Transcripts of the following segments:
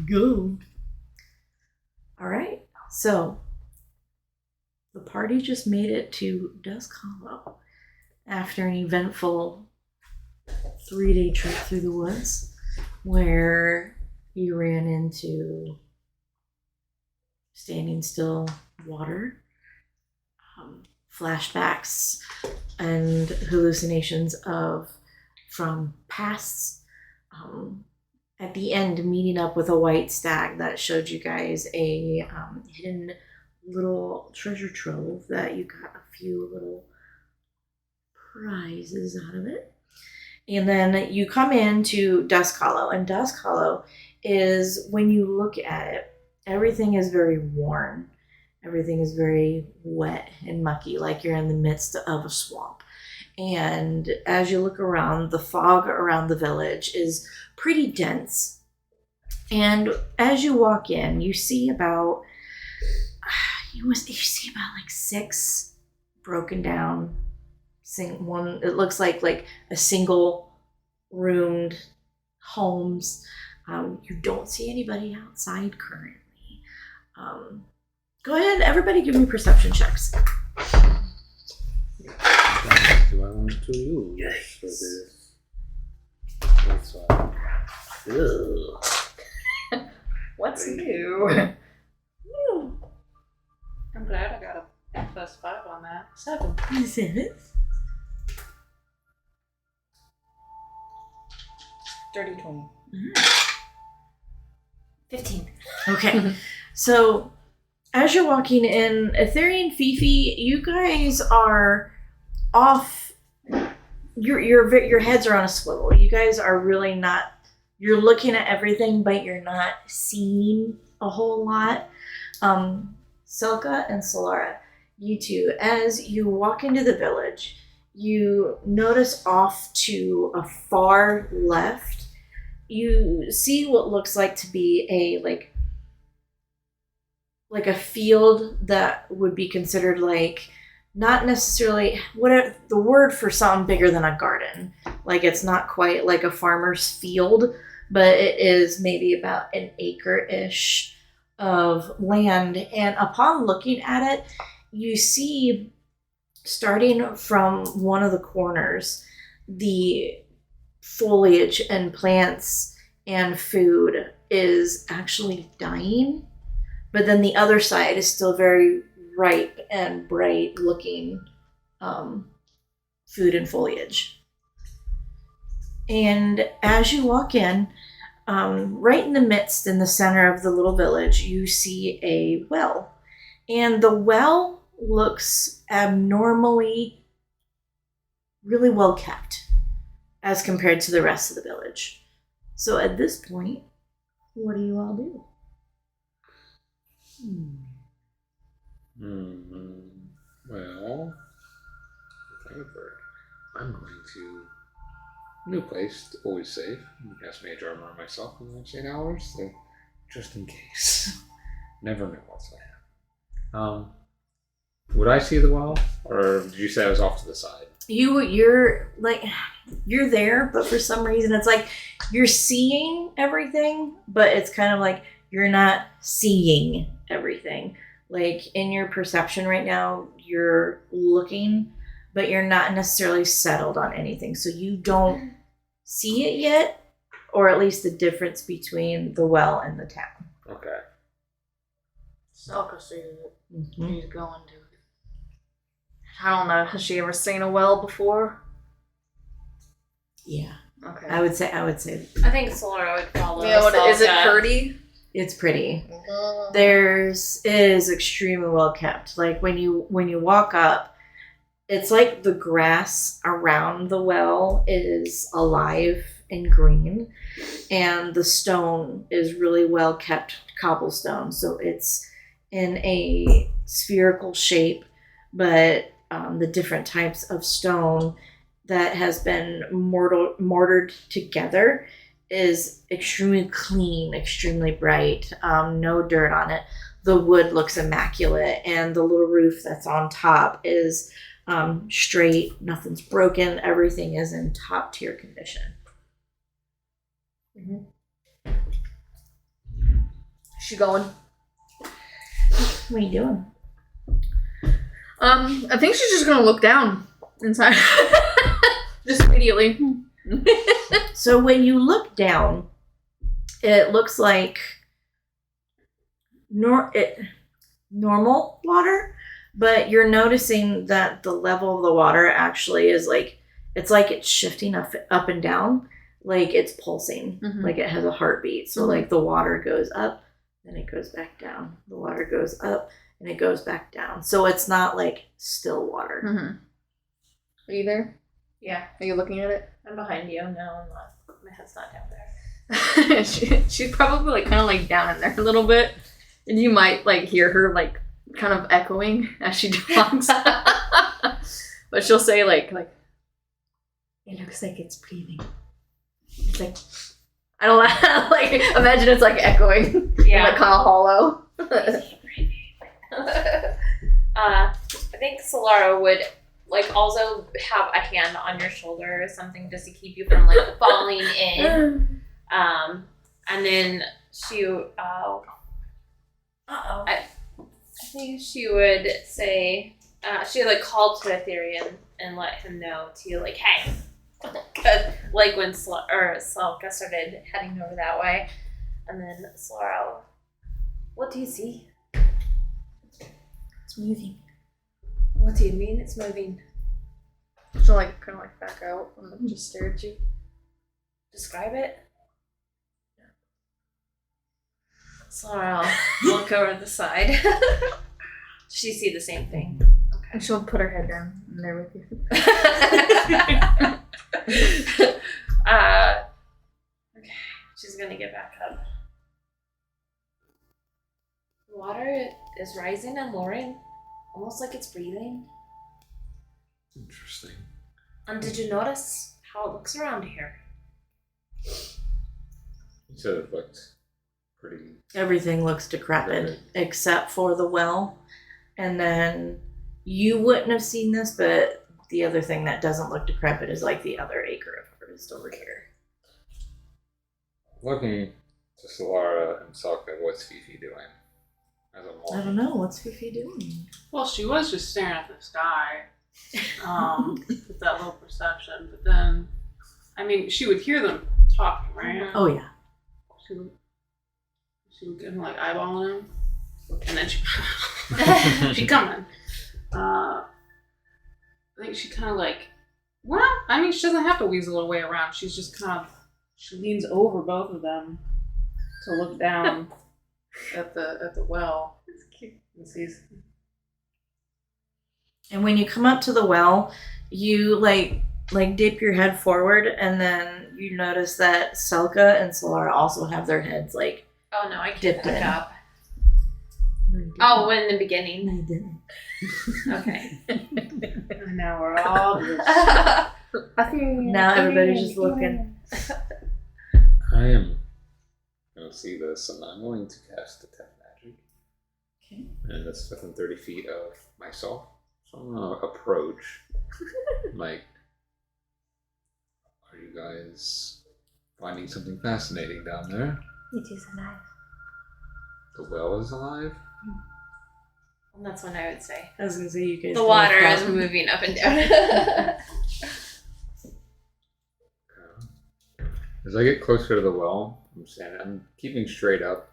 go. All right, so the party just made it to Dusk Hollow after an eventful 3-day trip through the woods where you ran into standing still water, flashbacks and hallucinations from pasts. At the end, meeting up with a white stag that showed you guys a hidden little treasure trove that you got a few little prizes out of it. And then you come into Dusk Hollow, and Dusk Hollow is, when you look at it, everything is very worn. Everything is very wet and mucky, like you're in the midst of a swamp. And as you look around, the fog around the village is pretty dense. And as you walk in, you see about like 6 broken down one. It looks like a single roomed homes. You don't see anybody outside currently. Go ahead, everybody, give me perception checks. Do I want to use for this? That's why. What's new? I'm glad I got a +5 on that. 7. 7. Dirty 20. 15. Okay, so as you're walking in, Etheri and Fifi, you guys are off. Your heads are on a swivel. You guys are really not. You're looking at everything, but you're not seeing a whole lot. Selka and Solara, you two, as you walk into the village, you notice off to a far left, you see what looks like to be a like a field that would be considered like not necessarily whatever the word for something bigger than a garden. Like it's not quite like a farmer's field, but it is maybe about an acre-ish of land. And upon looking at it, you see, starting from one of the corners, the foliage and plants and food is actually dying, but then the other side is still very ripe and bright looking food and foliage. And as you walk in, right in the midst, in the center of the little village, you see a well. And the well looks abnormally really well kept as compared to the rest of the village. So at this point, what do you all do? Well, I'm going to new place, always safe. Cast Mage Armor on myself in the next 8 hours, so just in case. Never know what's going to happen. Would I see the well, or did you say I was off to the side? You're there, but for some reason it's like you're seeing everything, but it's kind of like you're not seeing everything. Like in your perception right now, you're looking, but you're not necessarily settled on anything. So you don't see it yet, or at least the difference between the well and the town. Okay. Selka sees it. She's going to it. I don't know. Has she ever seen a well before? Yeah. Okay. I would say. I think Solara would follow. Yeah, is it pretty? It's pretty. It is extremely well kept. Like when you walk up, it's like the grass around the well is alive and green, and the stone is really well kept cobblestone. So it's in a spherical shape, but the different types of stone that has been mortared together is extremely clean, extremely bright, no dirt on it. The wood looks immaculate, and the little roof that's on top is straight, nothing's broken, everything is in top tier condition. She's going. What are you doing? I think she's just gonna look down inside. Just immediately. So when you look down, it looks like normal water, but you're noticing that the level of the water actually is like it's shifting up and down, like it's pulsing, like it has a heartbeat. So like the water goes up, then it goes back down. The water goes up and it goes back down. So it's not like still water. Are you there? Yeah. Are you looking at it? I'm behind you. No, I'm not. My head's not down there. She's probably like kind of like down in there a little bit, and you might like hear her like kind of echoing as she talks. But she'll say like it looks like it's breathing. It's like I don't know, like imagine it's like echoing, like kind of hollow. I think Solara would like also have a hand on your shoulder or something just to keep you from like falling in. And then she, I think she would say, she would like call to Ethereum and let him know to like, hey, 'cause, like when Slelka started heading over that way, and then Solara, what do you see? It's moving. What do you mean it's moving? She'll like kind of like back out and just stare at you. Describe it. Solara, look over the side. Does she see the same thing? And she'll put her head down in there with you. Okay, she's gonna get back up. The water is rising and lowering, almost like it's breathing. Interesting. And did you notice how it looks around here? You said it looked pretty. Everything looks decrepit except for the well. And then you wouldn't have seen this, but the other thing that doesn't look decrepit is like the other acre of forest over here. Looking to Solara and Salka, what's Fifi doing? As a I don't know. What's Fifi doing? Well, she was just staring at the sky with that low perception. But then, I mean, she would hear them talking, right? Oh, yeah. She would get him like eyeballing him, and then she'd come in. I think she kind of like, well, I mean, she doesn't have to weasel her way around. She's just kind of, she leans over both of them to look down at the well. It's cute. And sees. And when you come up to the well, you like dip your head forward, and then you notice that Selka and Solara also have their heads like Oh no, I can't dipped back in. up. No, you didn't. Oh, in the beginning. No, you didn't. Okay. And now we're all just Now everybody's just looking. I am going to see this, and I'm going to cast Detect Magic. Okay. And that's within 30 feet of myself. So I'm going to approach. Like, are you guys finding something fascinating down there? It is alive. The well is alive? And that's when I would say. I was gonna say you guys. The can water look is up. moving up and down. As I get closer to the well, I'm keeping straight up.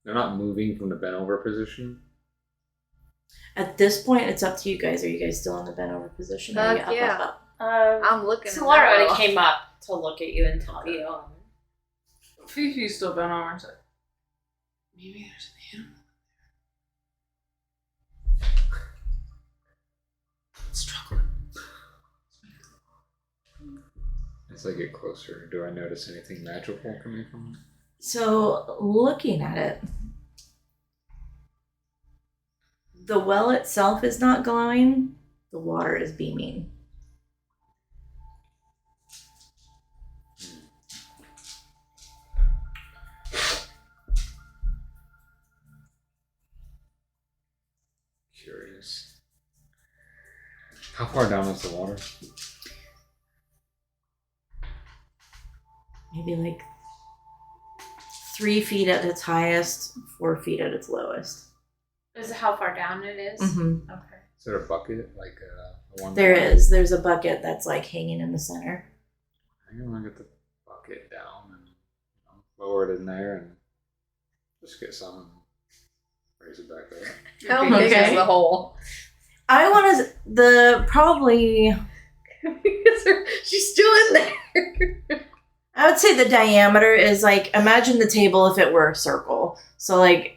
They're not moving from the bent over position. At this point, it's up to you guys. Are you guys still in the bent over position? Or are you Heck yeah. up? I'm looking at Solara that would well. came up to look at you and tell you. Fifi's still bent over and said, maybe there's an animal in there. Struggling. As I get closer, do I notice anything magical coming from it? So, looking at it, the well itself is not glowing. The water is beaming. Curious. How far down is the water? Maybe like 3 feet at its highest, 4 feet at its lowest. Is it how far down it is? Mm-hmm. Okay. Is there a bucket like one? There is. There's a bucket that's like hanging in the center. I'm gonna get the bucket down and lower it in there and just get some and raise it back up. How big Okay. is the hole? I want to probably. She's still in there. I would say the diameter is like, imagine the table if it were a circle. So like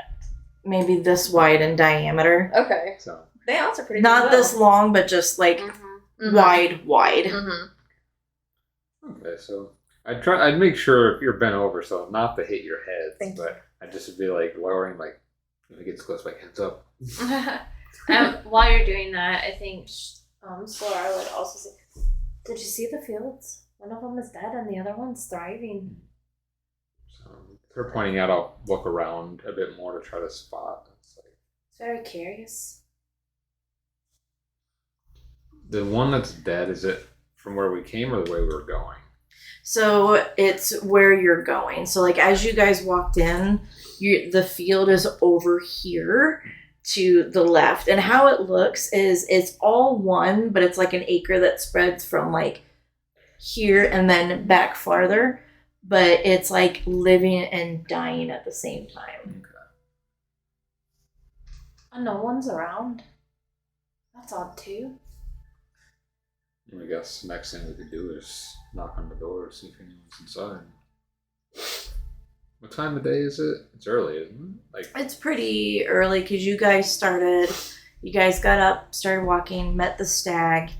maybe this wide in diameter. Okay. So They also pretty Not big this long, but just like Mm-hmm. wide. Mm-hmm. okay, so I'd make sure you're bent over so not to hit your head, Thank but I just would be like lowering, like if it gets close, like hands up. While you're doing that, I think Solara would also say, "Did you see the fields? One of them is dead and the other one's thriving." So if they're pointing out, I'll look around a bit more to try to spot. It's like, It's very curious. the one that's dead, is it from where we came or the way we were going? So it's where you're going. So like as you guys walked in, the field is over here to the left. And how it looks is it's all one, but it's like an acre that spreads from like here and then back farther. But it's like living and dying at the same time. And no one's around. That's odd too. I guess the next thing we could do is knock on the door, see if anyone's inside. What time of day is it? It's early, isn't it? Like, It's pretty early because you guys got up, started walking, met the stag,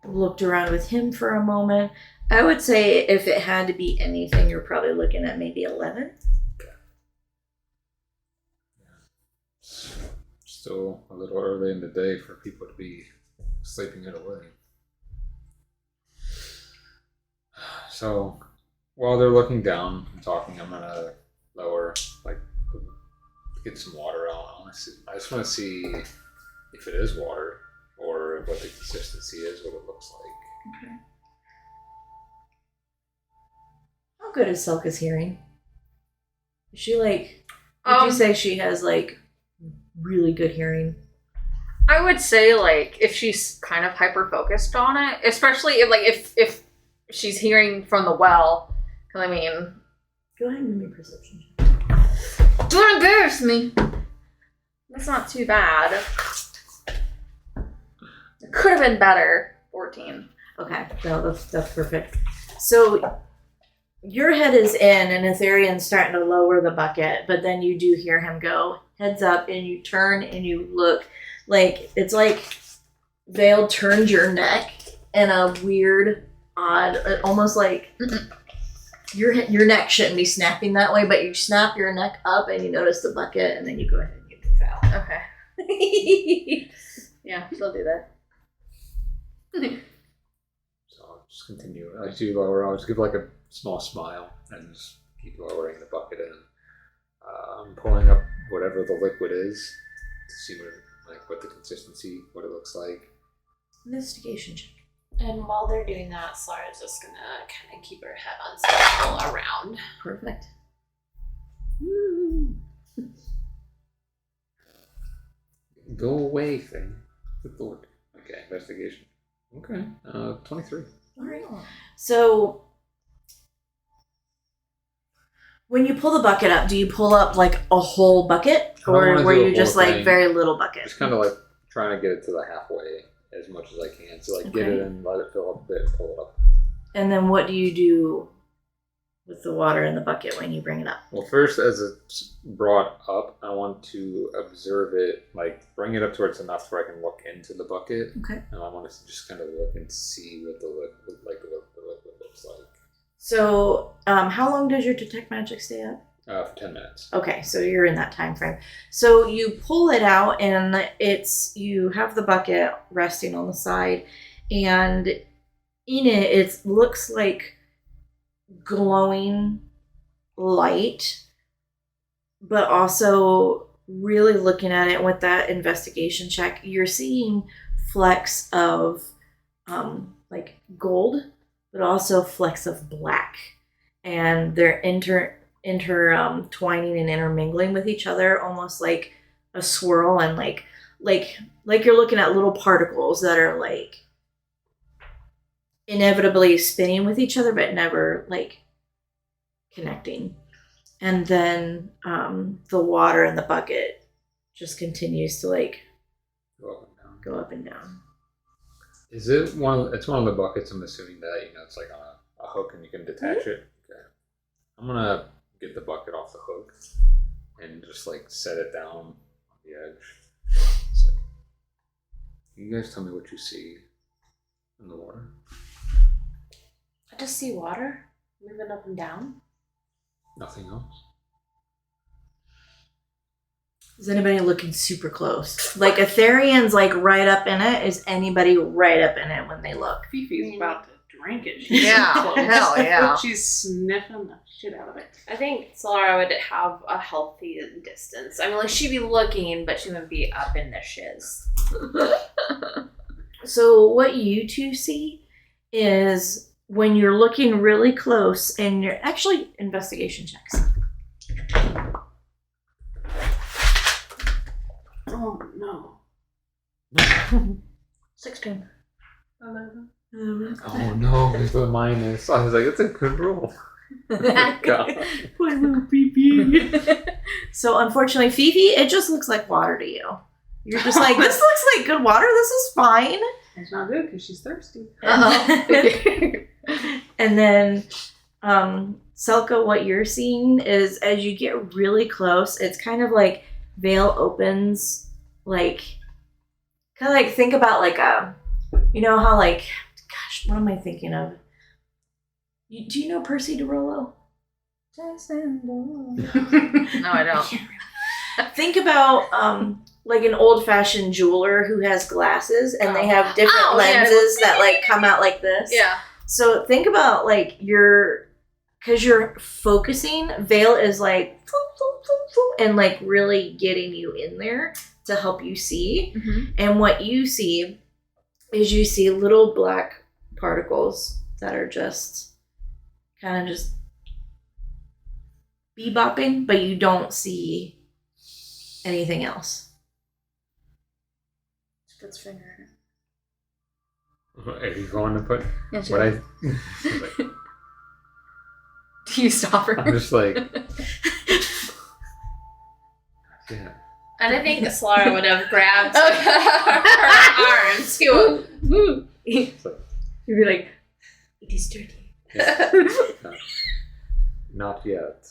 looked around with him for a moment. I would say if it had to be anything, you're probably looking at maybe 11. still a little early in the day for people to be sleeping it away. So while they're looking down and talking, I'm gonna lower, like, get some water out. I just want to see if it is water or what the consistency is, what it looks like. Okay. How good is Selka's hearing? Is she like? Would you say she has like really good hearing? I would say like if she's kind of hyper focused on it, especially if she's hearing from the well. Because I mean, Go ahead and give me a perception. don't embarrass me. That's not too bad. It could have been better. 14. Okay, no, that's perfect. So your head is in, and Ethereum's starting to lower the bucket, but then you do hear him go heads up, and you turn and you look like it's like Vale turned your neck in a weird, odd, almost like your neck shouldn't be snapping that way, but you snap your neck up and you notice the bucket, and then you go ahead and you move out. Okay. Yeah, she'll do that. So I'll just continue. As you lower, I'll just give like a small smile and just keep lowering the bucket in. I'm pulling up whatever the liquid is to see what the consistency, what it looks like. Investigation check. And while they're doing that, Solara's just gonna kind of keep her head on swivel around. Perfect. Go away thing. Good lord. Okay, investigation. Okay, 23. All right. So when you pull the bucket up, do you pull up like a whole bucket, I don't or wanna were do the you just whole like thing. very little bucket? Just kind of like trying to get it to the halfway as much as I can. So like get Okay. it in, let it fill up a bit, and pull it up. And then what do you do with the water in the bucket when you bring it up? Well, first, as it's brought up, I want to observe it, like bring it up towards enough where I can look into the bucket. Okay. And I want to just kind of look and see what the liquid, looks like. So how long does your detect magic stay up? For 10 minutes. Okay, so you're in that time frame. So you pull it out, and you have the bucket resting on the side, and in it looks like glowing light, but also really looking at it with that investigation check, you're seeing flecks of like gold, but also flecks of black. and they're twining and intermingling with each other, almost like a swirl, and like you're looking at little particles that are like inevitably spinning with each other, but never like connecting. And then the water in the bucket just continues to like go up and down. Is it it's one of the buckets, I'm assuming that, it's like on a hook and you can detach it? Okay. I'm gonna get the bucket off the hook and just like set it down on the edge. So, can you guys tell me what you see in the water? I just see water moving up and down. Nothing else? Is anybody looking super close? Like Etherian's like right up in it. Is anybody right up in it when they look? Fifi's about to drink it. She's Yeah, so close. hell yeah. She's sniffing the shit out of it. I think Solara would have a healthy distance. I mean, like, she'd be looking, but she wouldn't be up in the shiz. So what you two see is when you're looking really close, and you're actually investigation checks. Oh no. 16. 11. Oh no, it's a minus. I was like, it's a good roll. Oh, God. So unfortunately, Fifi, it just looks like water to you. You're just like, this looks like good water. This is fine. It's not good because she's thirsty. And then, Selka, what you're seeing is as you get really close, it's kind of like veil opens, like, kind of like think about like you know how like, gosh, what am I thinking of? Do you know Percy DeRollo? No, I don't. Think about like an old-fashioned jeweler who has glasses, and they have different Oh, yeah. lenses that like come out like this. Yeah. So think about like because you're focusing, veil is like and like really getting you in there to help you see. Mm-hmm. And what you see is you see little black particles that are just kind of just bebopping, but you don't see anything else. She puts her finger in it. Are you going to put Yeah, she what does. Do you stop her? I'm just like, yeah. And I think Solara would have grabbed her arm too. It's like, You'd be like, It is dirty. not yet.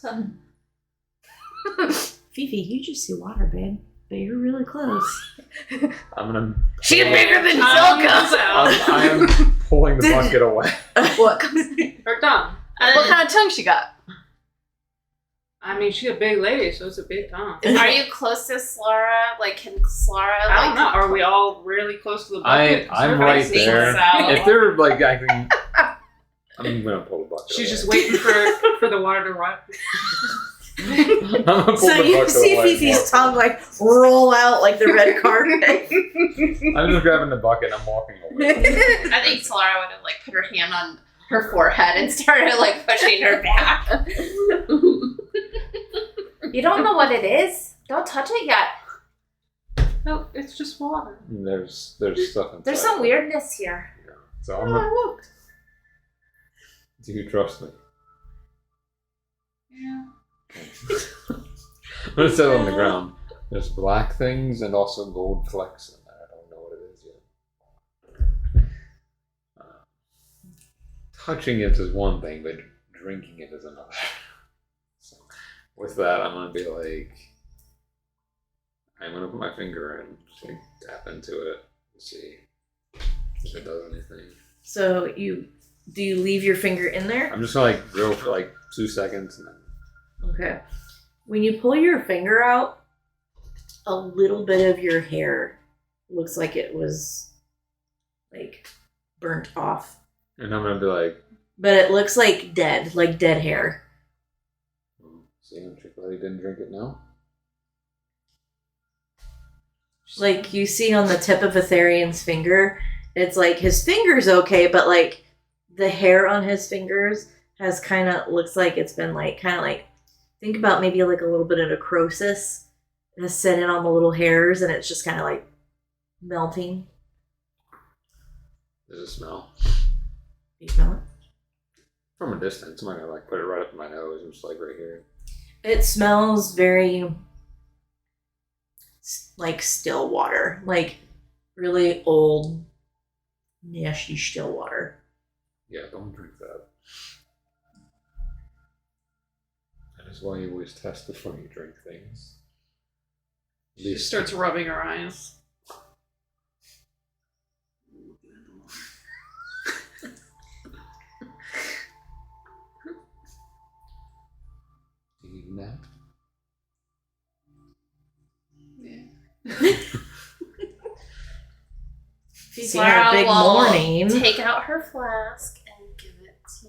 Fifi, you just see water, babe. But you're really close. I'm gonna. she's bigger than Tongue Zilka. comes out. I am pulling the bucket away. What? Her tongue. What kind of tongue she got? I mean, she's a big lady, so it's a big tongue. Are you close to Solara? Like, can Solara, like... I don't know. Are we all really close to the bucket? 'Cause I'm her right face is- there. so. If they're like acting, I'm gonna pull the bucket. She's away. just waiting for the water to run. I'm gonna pull So the you bucket see away Fifi's more. tongue like roll out like the red carpet. I'm just grabbing the bucket and I'm walking away. I think Solara would have, like, put her hand on her forehead and started, like, pushing her back. You don't know what it is? Don't touch it yet. No, it's just water. And there's stuff inside. There's some weirdness here. Yeah. So I'm gonna. looked. Do you trust me? Yeah. I'm gonna set it on the ground. There's black things and also gold flecks in there. I don't know what it is yet. Touching it is one thing, but drinking it is another. So with that, I'm gonna be like, I'm gonna put my finger in, just like tap into it and see if it does anything. So do you leave your finger in there? I'm just gonna like drill for like 2 seconds and then. Okay. When you pull your finger out, a little bit of your hair looks like it was like burnt off. And I'm gonna be like, But it looks like dead hair. see, I'm glad he didn't drink it now. Like you see on the tip of Etherian's finger, it's like his finger's okay, but like the hair on his fingers has kind of looks like it's been like kind of like think about maybe like a little bit of necrosis has set in on the little hairs and it's just kind of like melting. Does it smell? You smell it? From a distance, I'm gonna like put it right up in my nose and just like right here. It smells very like still water, like really old, nasty still water. Yeah, don't drink that. That is why you always test before you drink things. At She least starts rubbing her eyes. you need a nap. Yeah. She's seen her big will morning. Take out her flask and give it to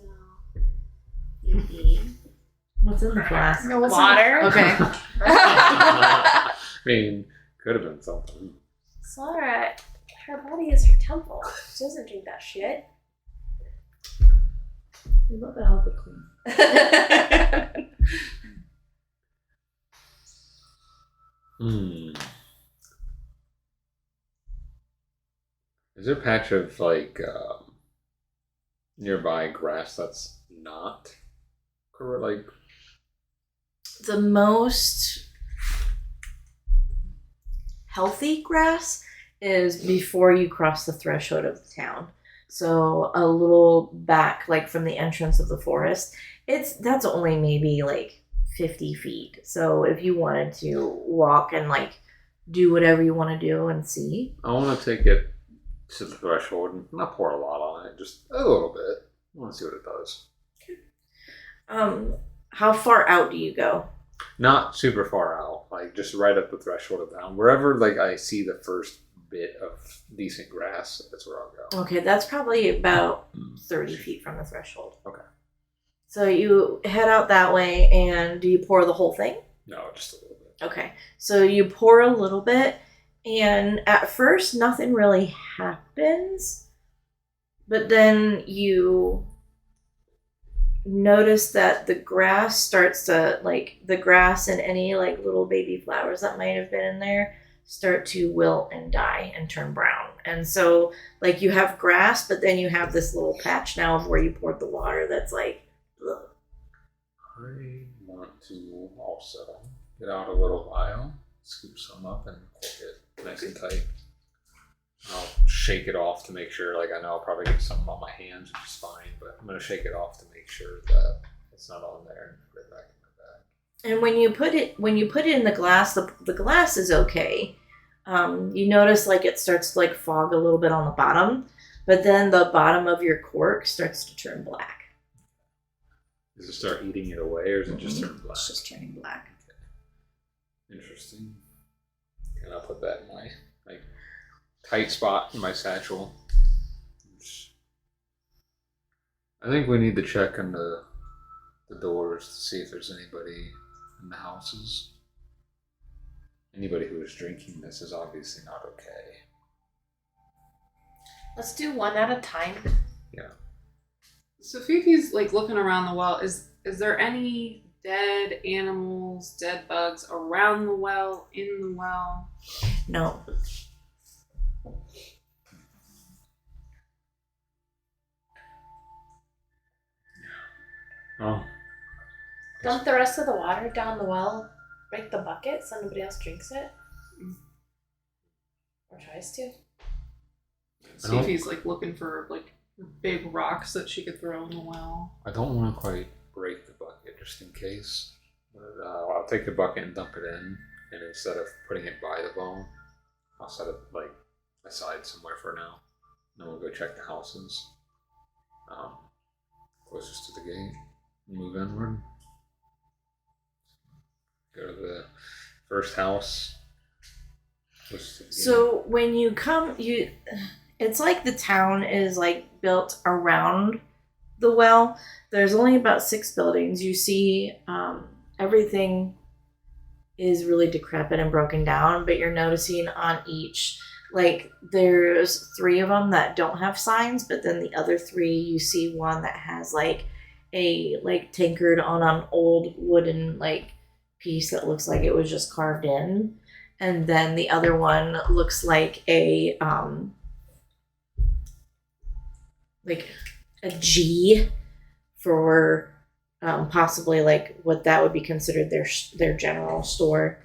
Evie. What's in the flask? No, what's in Water. Okay. I mean, could have been something. Slara, her body is her temple. She doesn't drink that shit. We love to help it clean. Is there a patch of like nearby grass that's not like? The most healthy grass is before you cross the threshold of the town. So a little back, like from the entrance of the forest, that's only maybe like 50 feet. So if you wanted to walk and like do whatever you want to do and see. I want to take it to the threshold and not pour a lot on it, just a little bit. I want to see what it does. How far out do you go? Not super far out, like just right at the threshold of town. Wherever like I see the first bit of decent grass, that's where I'll go. Okay, that's probably about 30 feet from the threshold. Okay. So you head out that way, and do you pour the whole thing? No, just a little bit. Okay, so you pour a little bit, and at first nothing really happens, but then you notice that the grass starts to, like, the grass and any, like, little baby flowers that might have been in there start to wilt and die and turn brown. And so, like, you have grass, but then you have this little patch now of where you poured the water that's like, ugh. I want to also get out a little vial, scoop some up, and cork it nice and tight. I'll shake it off to make sure, like I know I'll probably get some on my hands, which is fine, but I'm going to shake it off to make sure that it's not on there and put it back in my bag. And when you put it in the glass, the glass is okay. You notice like it starts to like fog a little bit on the bottom, but then the bottom of your cork starts to turn black. Does it start eating it away, or is it just turn black? It's just turning black. Okay. Interesting. And I'll put that in my tight spot in my satchel. I think we need to check on the doors to see if there's anybody in the houses. Anybody who is drinking this is obviously not okay. Let's do one at a time. Yeah. So Fifi's like looking around the well. Is there any dead animals, dead bugs around the well, in the well? No. Oh. Dump the rest of the water down the well. Break the bucket so nobody else drinks it. Or tries to. Fifi's like looking for like big rocks that she could throw in the well. I don't want to quite break the bucket just in case. But I'll take the bucket and dump it in, and instead of putting it by the bone, I'll set it like aside somewhere for now. Then we'll go check the houses closest to the gate and move inward. Go to the first house. closest to the gate. So when you come, it's like the town is like built around the well. There's only about 6 buildings. You see everything is really decrepit and broken down, but you're noticing on each, like there's 3 of them that don't have signs, but then the other 3 you see one that has like a like tinkered on an old wooden like piece that looks like it was just carved in, and then the other one looks like a G for possibly like what that would be considered their general store.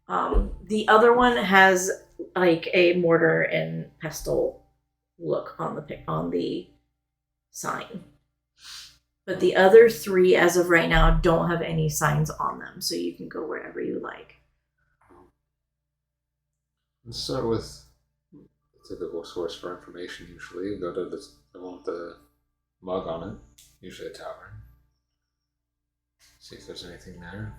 The other one has like a mortar and pestle look on the sign. But the other three, as of right now, don't have any signs on them, so you can go wherever you like. Let's start with the typical source for information. Usually, go to the one with the mug on it. Usually a tavern. See if there's anything there.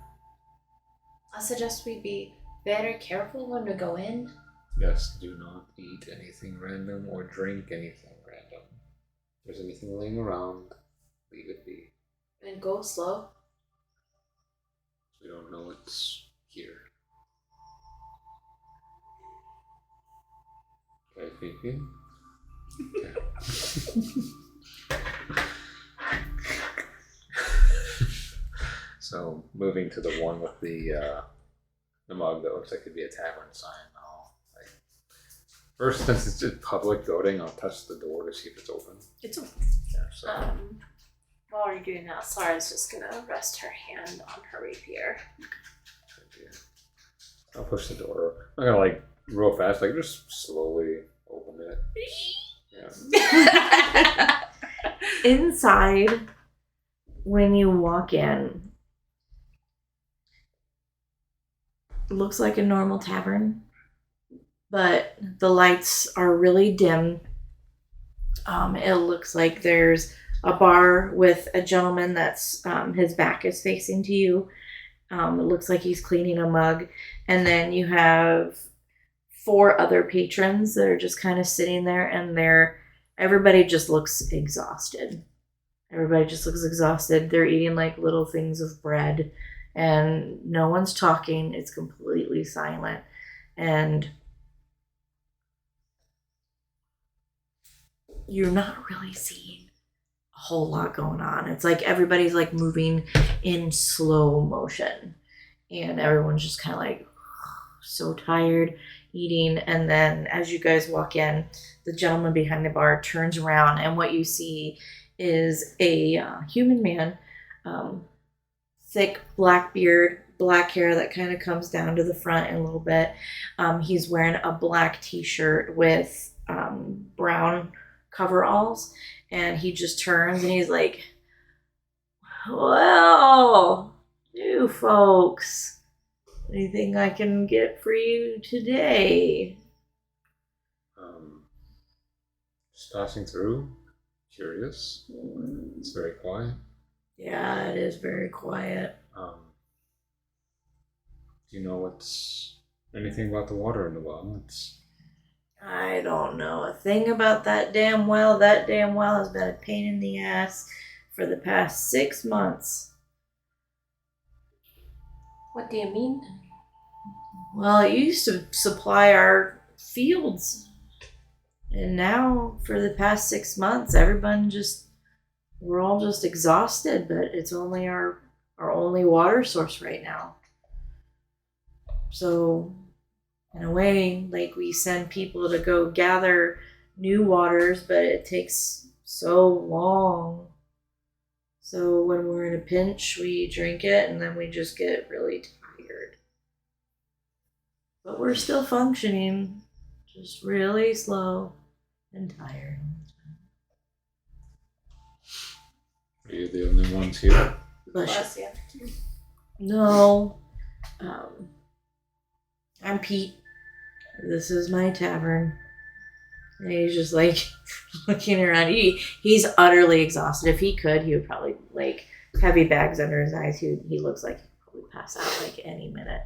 I suggest we be very careful when we go in. Yes, do not eat anything random or drink anything random. If there's anything laying around, leave it be. And go slow. We don't know what's here. Okay, Fifi. Okay. So, moving to the one with the mug that looks like it'd be a tavern sign. First, since it's just public voting, I'll touch the door to see if it's open. It's open. Yeah, so. While we're doing that, Sara's just gonna rest her hand on her rapier. I'll push the door. I'm gonna like real fast, like just slowly open it. Yeah. Inside, when you walk in, looks like a normal tavern, but the lights are really dim. It looks like there's a bar with a gentleman that's his back is facing to you. It looks like he's cleaning a mug, and then you have 4 other patrons that are just kind of sitting there, and everybody just looks exhausted. Everybody just looks exhausted. They're eating like little things of bread, and no one's talking. It's completely silent, and you're not really seeing a whole lot going on. It's like everybody's like moving in slow motion, and everyone's just kind of like so tired eating. And then as you guys walk in, the gentleman behind the bar turns around, and what you see is a human man, thick black beard, black hair that kind of comes down to the front a little bit. He's wearing a black t-shirt with brown coveralls, and he just turns and he's like, well, you folks, anything I can get for you today? Just passing through, curious. It's very quiet. Yeah, it is very quiet. Do you know anything about the water in the well? I don't know a thing about that damn well. That damn well has been a pain in the ass for the past 6 months. What do you mean? Well, it used to supply our fields. And now, for the past 6 months, we're all just exhausted, but it's only our only water source right now. So, in a way, like, we send people to go gather new waters, but it takes so long. So when we're in a pinch, we drink it, and then we just get really tired. But we're still functioning, just really slow and tired. Are you the only ones here? Bless you. Bless you. No. I'm Pete. This is my tavern. And he's just like looking around. He's utterly exhausted. If he could, he would probably like heavy bags under his eyes. He looks like he'd probably pass out like any minute.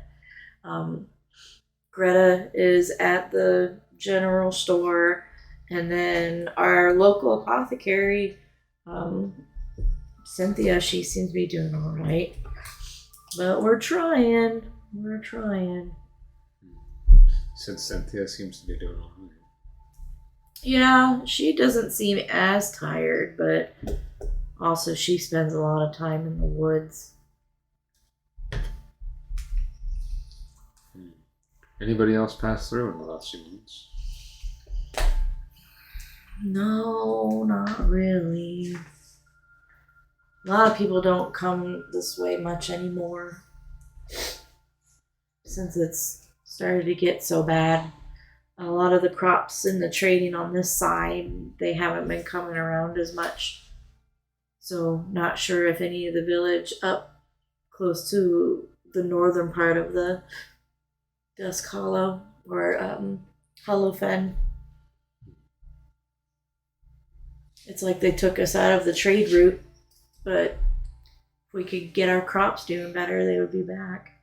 Greta is at the general store, and then our local apothecary, Cynthia, she seems to be doing all right. But we're trying. We're trying. Since Cynthia seems to be doing all right. Yeah, she doesn't seem as tired, but Also, she spends a lot of time in the woods. Anybody else pass through in the last few months? No, not really. A lot of people don't come this way much anymore. Since it's started to get so bad. A lot of the crops and the trading on this side, they haven't been coming around as much. So not sure if any of the village up close to the northern part of the Dusk Hollow or Hollow Fen. It's like they took us out of the trade route, but if we could get our crops doing better, they would be back.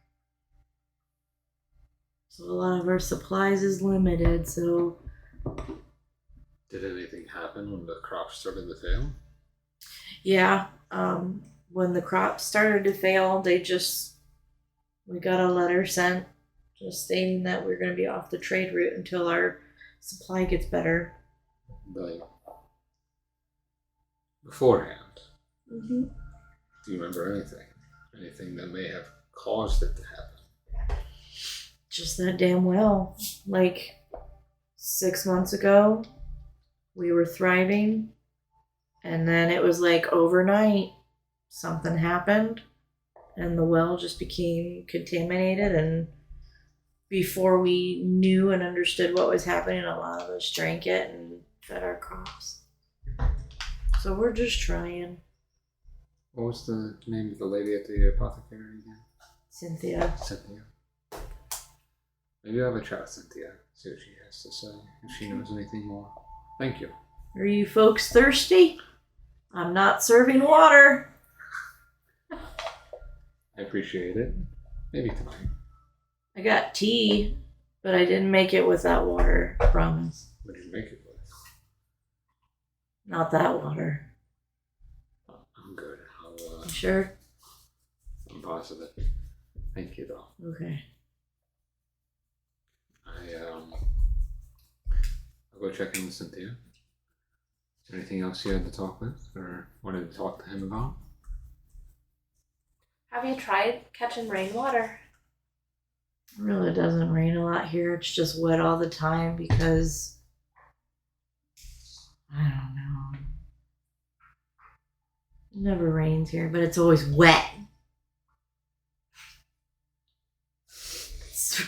So a lot of our supplies is limited, so Did anything happen when the crops started to fail? yeah, when the crops started to fail, we got a letter sent just stating that we're going to be off the trade route until our supply gets better. Like beforehand. Mm-hmm. Do you remember anything? Anything that may have caused it to happen? Just that damn well. Like 6 months ago, we were thriving, and then it was like overnight, something happened, and the well just became contaminated, and before we knew and understood what was happening, a lot of us drank it and fed our crops. So we're just trying. What was the name of the lady at the apothecary again? Cynthia. Cynthia. Maybe I'll have a chat with Cynthia, see what she has to say, if she knows anything more. Thank you. Are you folks thirsty? I'm not serving water. I appreciate it. Maybe tonight. I got tea, but I didn't make it with that water, I promise. What did you make it with? Not that water. I'm good. You sure? I'm positive. Thank you, though. Okay. I'll go check in with Cynthia. Is there anything else you had to talk with or wanted to talk to him about? Have you tried catching rainwater? It really doesn't rain a lot here. It's just wet all the time because I don't know. It never rains here, but it's always wet. It's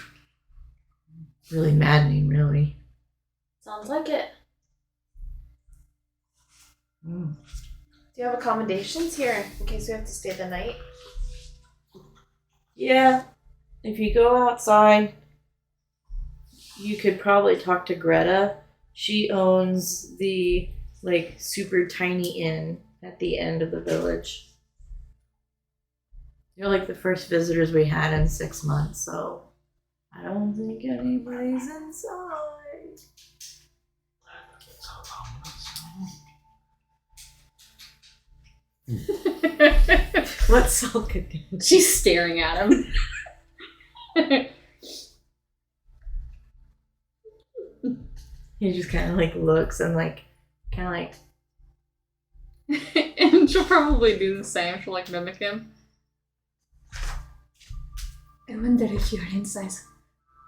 really maddening, really. Sounds like it. Mm. Do you have accommodations here in case we have to stay the night? Yeah, if you go outside, you could probably talk to Greta. She owns the super tiny inn at the end of the village. You're like the first visitors we had in 6 months, so I don't think anybody's inside. What's Salka doing? She's staring at him. He just kind of looks and And she'll probably do the same. She'll mimic him. I wonder if your insides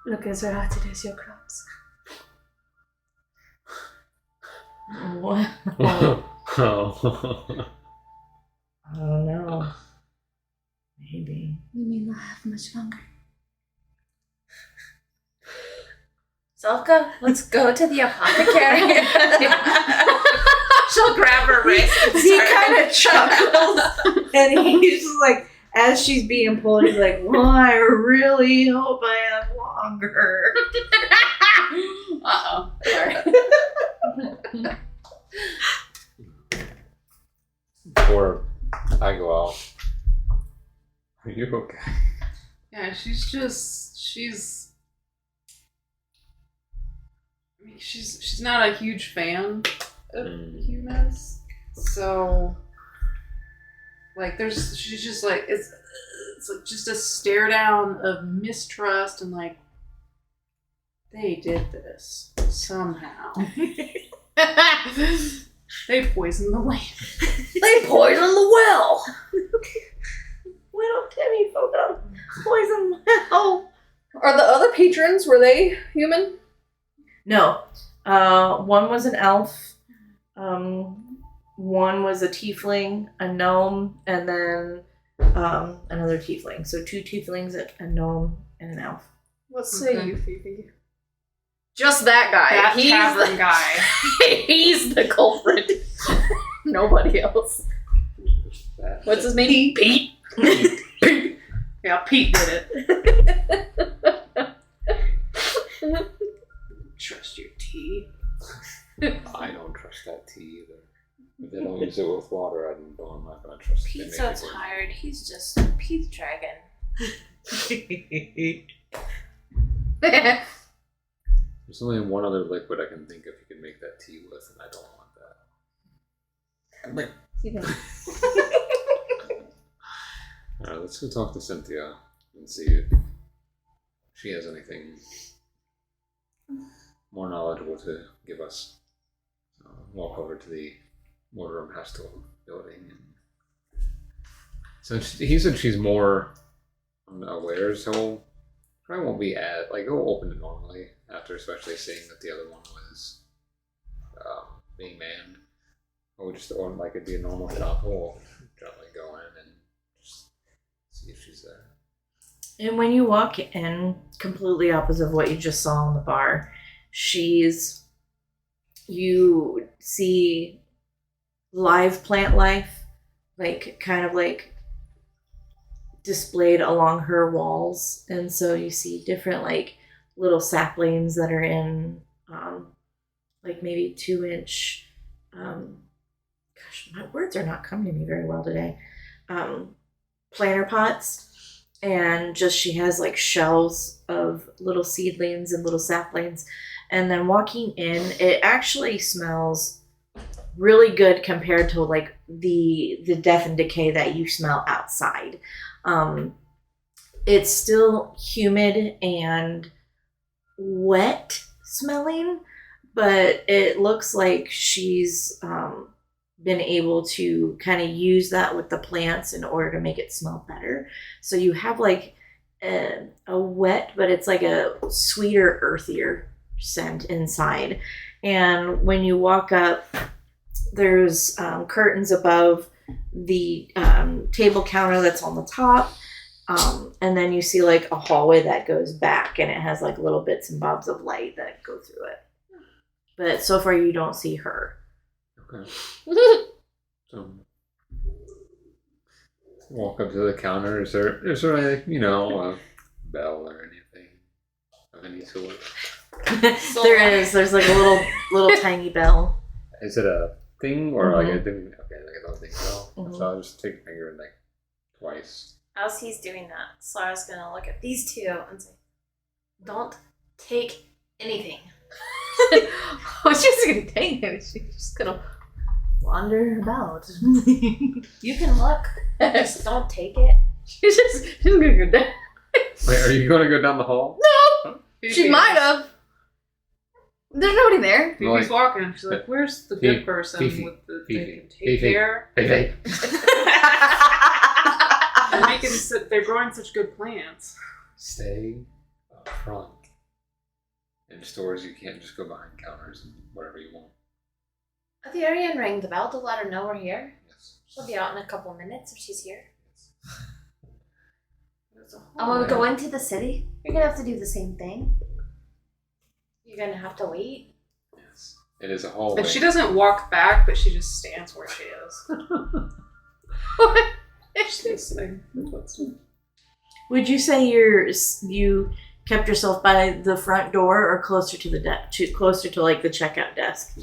look as rotted as your crops. what? Oh. I don't know. Maybe. You may not have much longer. Zelka, let's go to the apothecary. She'll grab her wrist and He start- kind of chuckles, and he's just as she's being pulled, he's like, "Well, I really hope I have longer." Uh-oh. Sorry. Before I go out, are you okay? Yeah, she's not a huge fan of humans. So she's just it's just a stare down of mistrust and they did this somehow. They poisoned the way. They poisoned the well. Little Timmy fell down poison well. Are the other patrons, were they human? No. One was an elf. One was a tiefling, a gnome, and then another tiefling. So 2 tieflings, a gnome, and an elf. Let's say Okay. you, Phoebe. Just that guy. That he's tavern the, guy. he's the culprit. Nobody else. That. What's his name? Pete. Yeah, Pete did it. Trust your tea. I don't trust that tea either. If they don't use it with water, I'm not going to trust it. They Pete's make so it work. tired. He's just Pete's dragon. There's only one other liquid I can think of you can make that tea with, and I don't want that. Alright, let's go talk to Cynthia and see if she has anything more knowledgeable to give us. Walk over to the Mortimer Hastel building. So he said she's more aware, so probably won't be he'll open it normally after, especially seeing that the other one was being manned. It'd be a normal shop. We'll gently go in and just see if she's there. And when you walk in, completely opposite of what you just saw in the bar, you see live plant life, kind of displayed along her walls. And so you see different little saplings that are in maybe 2-inch, gosh, my words are not coming to me very well today, planter pots. And she has shells of little seedlings and little saplings. And then walking in, it actually smells really good compared to the death and decay that you smell outside. It's still humid and wet smelling, but it looks like she's been able to kind of use that with the plants in order to make it smell better. So you have a wet, but it's a sweeter, earthier scent inside. And when you walk up, there's curtains above the table counter that's on the top. And then you see a hallway that goes back, and it has little bits and bobs of light that go through it. But so far you don't see her. Okay. So walk up to the counter. Is there a bell or anything of any sort? There's a little tiny bell. Is it a thing or Mhm. a little thing bell? Mhm. So I'll just take a finger and twice. As he's doing that, Sarah's gonna look at these two and say, "Don't take anything." Oh, she's gonna take it. She's just gonna wander about. You can look, just don't take it. she's gonna go down. Wait, are you going to go down the hall? She might have. There's nobody there. Phoebe's walking. She's like, "Where's the good person Fifi, with the Fifi, they can take Fifi. care? Hey. They're growing such good plants." Stay up front. In stores, you can't just go behind counters and whatever you want. Aetherian rang the bell to let her know we're here. Yes. She'll be out in a couple minutes if she's here. There's a And when we Alright. go into the city, you're gonna have to do the same thing. You're gonna have to wait. Yes. It is a hallway. And she doesn't walk back, but she just stands where she is. She's listening. Would you say you kept yourself by the front door or closer to the closer to the checkout desk?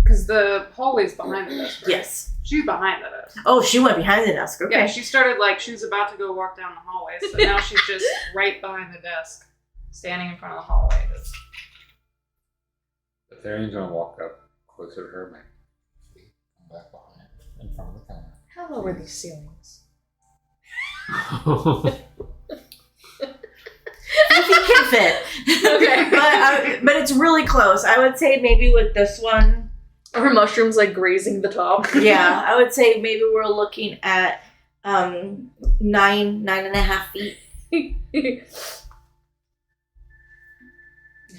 Because the hallway's behind the desk, right? Yes. She's behind the desk. Oh, she went behind the desk. Okay. Yeah, she started she was about to go walk down the hallway, so now she's just right behind the desk, standing in front of the hallway. The Therian's going to walk up closer to her, come back behind, in front of the counter. How low are these ceilings? If you can fit. Okay. but it's really close. I would say maybe with this one, Are mushrooms like grazing the top? Yeah, I would say maybe we're looking at 9.5 feet.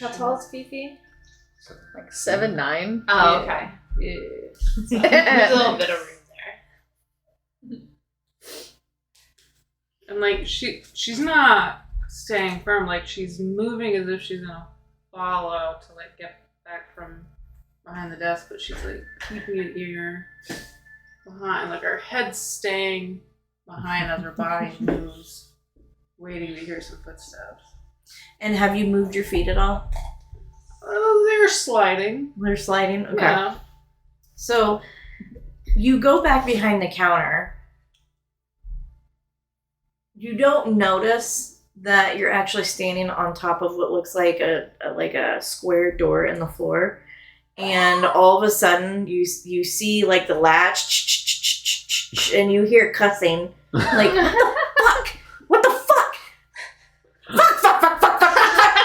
How tall is Fifi? Like 7'9". Oh, okay. Yeah. There's a little bit of room there. And like she's not staying firm, like she's moving as if she's gonna follow to like get back from behind the desk, but she's like keeping an ear behind, like her head's staying behind as her body moves, waiting to hear some footsteps. And have you moved your feet at all? They're sliding. They're sliding? Okay. Yeah. So you go back behind the counter. You don't notice that you're actually standing on top of what looks like a square door in the floor. And all of a sudden you see like the latch and you hear cussing. Like, what the fuck? Fuck, fuck, fuck, fuck, fuck, fuck, fuck.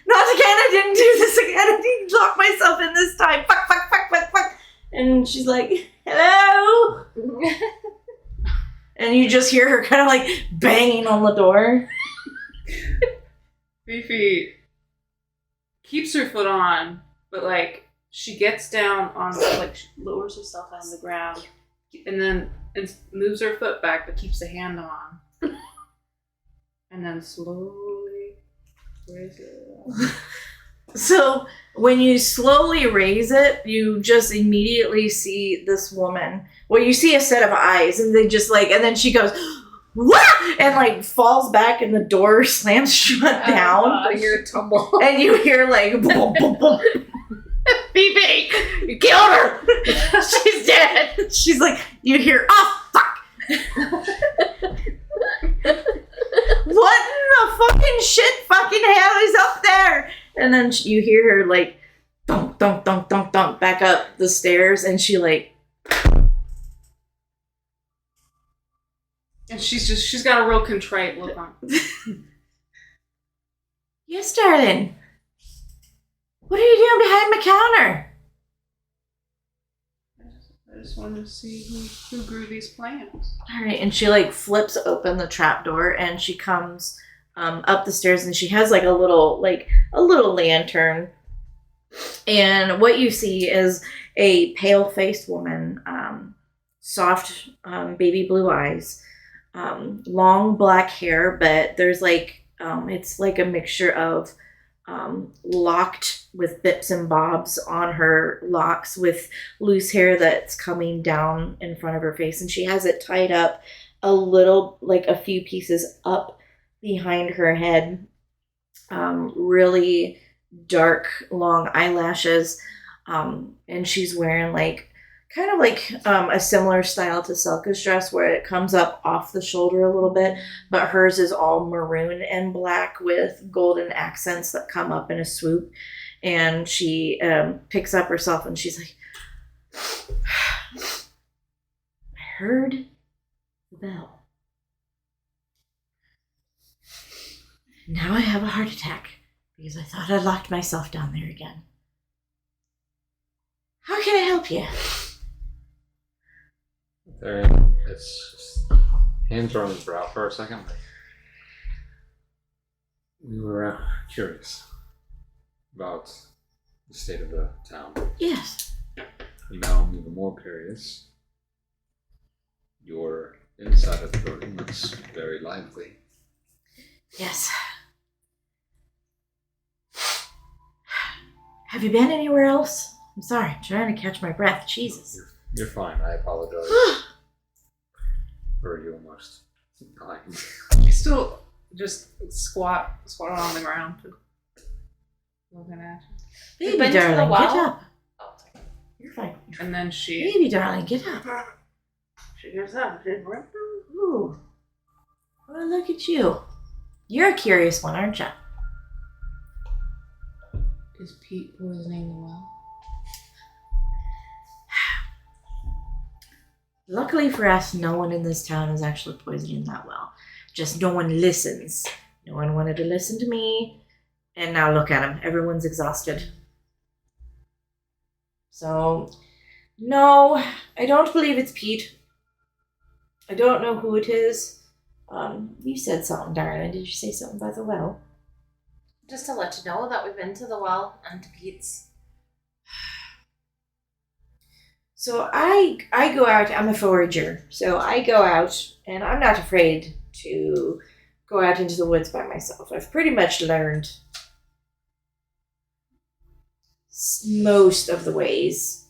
Not again, I didn't do this again. I didn't lock myself in this time. Fuck, fuck, fuck, fuck, fuck. And she's like, hello? And you just hear her kind of like banging on the door. Fifi keeps her foot on, but like she gets down on, like she lowers herself on the ground, and then moves her foot back, but keeps the hand on, and then slowly raises it up. So when you slowly raise it, you just immediately see this woman. Well, you see a set of eyes, and they just like, and then she goes, "What?" and like falls back, and the door slams shut down. I hear a tumble. And you hear like, boom, boom, boom. Fifi, you killed her. She's dead. She's like, you hear, oh fuck. What in the fucking shit fucking hell is up there? And then you hear her like thunk, thunk, thunk, thunk, thunk back up the stairs, and she like, And she's got a real contrite look on. yes, darling. What are you doing behind my counter? I just wanted to see who grew these plants. All right, and she like flips open the trap door, and she comes up the stairs, and she has like a little lantern. And what you see is a pale-faced woman, soft baby blue eyes, long black hair, but there's like it's like a mixture of locked with bips and bobs on her locks, with loose hair that's coming down in front of her face, and she has it tied up a little, like a few pieces up behind her head. Really dark long eyelashes, and she's wearing like kind of like a similar style to Selka's dress, where it comes up off the shoulder a little bit, but hers is all maroon and black with golden accents that come up in a swoop. And she picks up herself, and she's like, I heard the bell. Now I have a heart attack because I thought I locked myself down there again. How can I help you? There, it's just hands are on his brow for a second. We were curious about the state of the town. Yes. And now I'm even more curious. Your inside of the building looks very lively. Yes. Have you been anywhere else? I'm sorry, I'm trying to catch my breath. Jesus. You're fine. I apologize for you almost dying. She still just squat on the ground, looking at you. Baby been to the darling, get well? up. Oh, sorry. You're fine. And then she Baby darling, get up. gets up. Ooh. Well, look at you. You're a curious one, aren't you? Is Pete poisoning the well? Luckily for us, no one in this town is actually poisoning that well. Just no one listens. No one wanted to listen to me. And now look at him. Everyone's exhausted. So, no, I don't believe it's Pete. I don't know who it is. You said something, darling. Did you say something about the well? Just to let you know that we've been to the well and to Pete's. So I go out. I'm a forager, so I go out, and I'm not afraid to go out into the woods by myself. I've pretty much learned most of the ways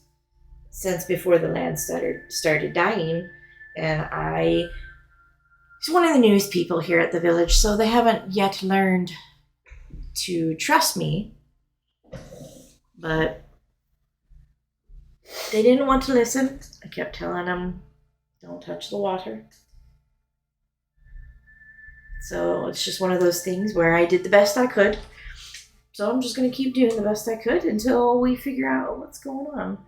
since before the land started dying, and I was one of the newest people here at the village, so they haven't yet learned to trust me. But they didn't want to listen. I kept telling them, don't touch the water. So it's just one of those things where I did the best I could. So I'm just going to keep doing the best I could until we figure out what's going on.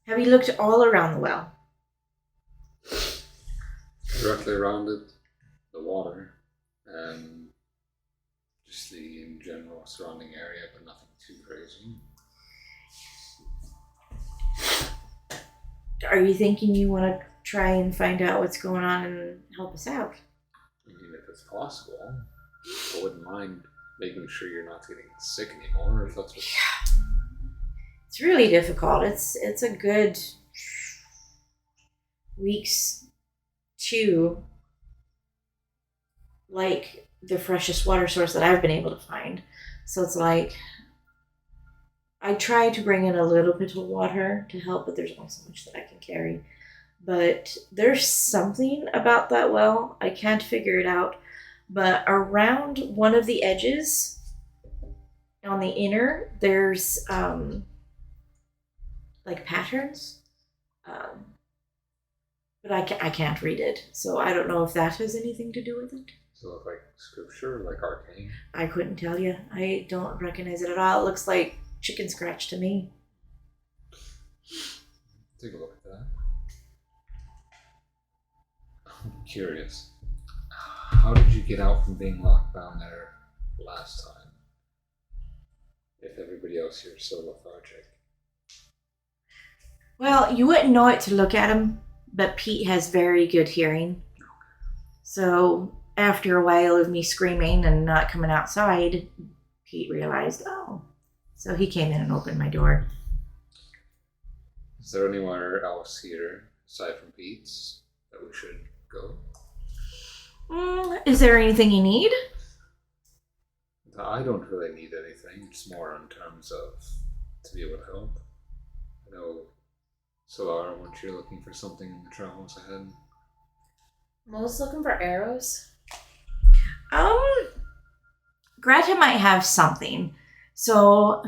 Have you looked all around the well? Directly around it, the water, and just the in general surrounding area, but nothing too crazy. Are you thinking you want to try and find out what's going on and help us out? I mean, if it's possible, I wouldn't mind making sure you're not getting sick anymore, if that's what... It's really difficult. It's a good weeks to like the freshest water source that I've been able to find. So it's like I try to bring in a little bit of water to help, but there's only so much that I can carry. But there's something about that well. I can't figure it out. But around one of the edges on the inner, there's like patterns. But I can't read it. So I don't know if that has anything to do with it. Does it look like scripture, like arcane? I couldn't tell you. I don't recognize it at all. It looks like chicken scratch to me. Take a look at that. I'm curious. How did you get out from being locked down there last time? If everybody else here is so lethargic. Well, you wouldn't know it to look at him, but Pete has very good hearing. So after a while of me screaming and not coming outside, Pete realized, oh. So he came in and opened my door. Is there anywhere else here, aside from Pete's, that we should go? Is there anything you need? I don't really need anything. It's more in terms of to be able to help. I know, Solara, weren't you looking for something in the travels ahead? Mo's looking for arrows. Greta might have something. So,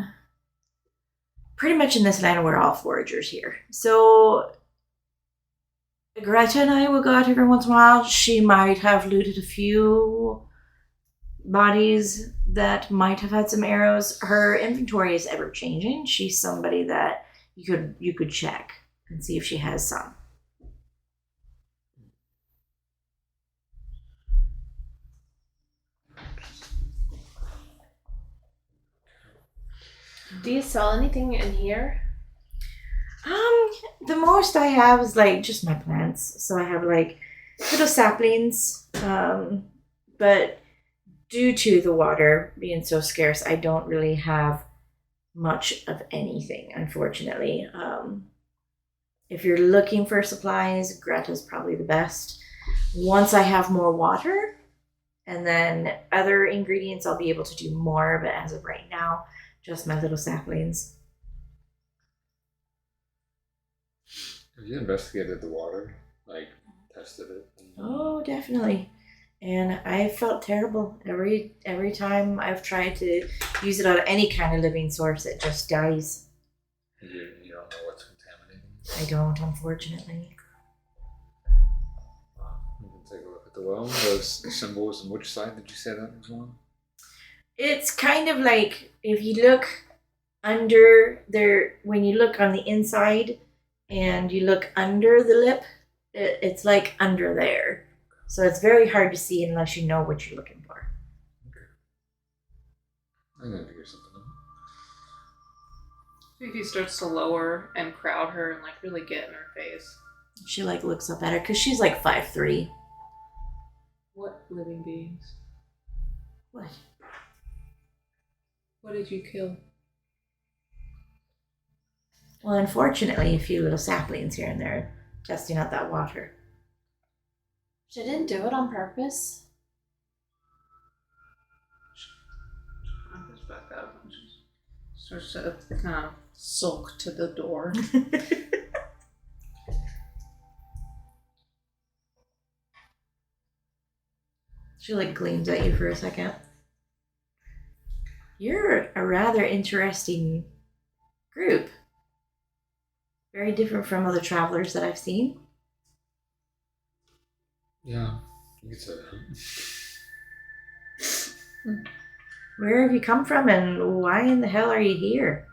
pretty much in this land, we're all foragers here. So, Greta and I will go out every once in a while. She might have looted a few bodies that might have had some arrows. Her inventory is ever changing. She's somebody that you could check and see if she has some. Do you sell anything in here? The most I have is like just my plants. So I have like little saplings. But due to the water being so scarce, I don't really have much of anything, unfortunately. If you're looking for supplies, Greta's probably the best. Once I have more water and then other ingredients, I'll be able to do more. But as of right now, just my little saplings. Have you investigated the water? Like, tested it? Oh, definitely. And I felt terrible every time I've tried to use it on any kind of living source. It just dies. You don't know what's contaminating? I don't, unfortunately. We can take a look at the well. Those symbols, and which side did you say that was on? It's kind of like if you look under there, when you look on the inside and you look under the lip, it's like under there. So it's very hard to see unless you know what you're looking for. Okay. I'm gonna figure something Fifi starts to lower and crowd her and like really get in her face. She like looks up at her because she's like 5'3". What living beings? What? What did you kill? Well, unfortunately, a few little saplings here and there testing out that water. She didn't do it on purpose. I just back up and just starts to kind of sulk to the door. She like gleams at you for a second. You're a rather interesting group. Very different from other travelers that I've seen. Yeah, you could say that. Where have you come from and why in the hell are you here?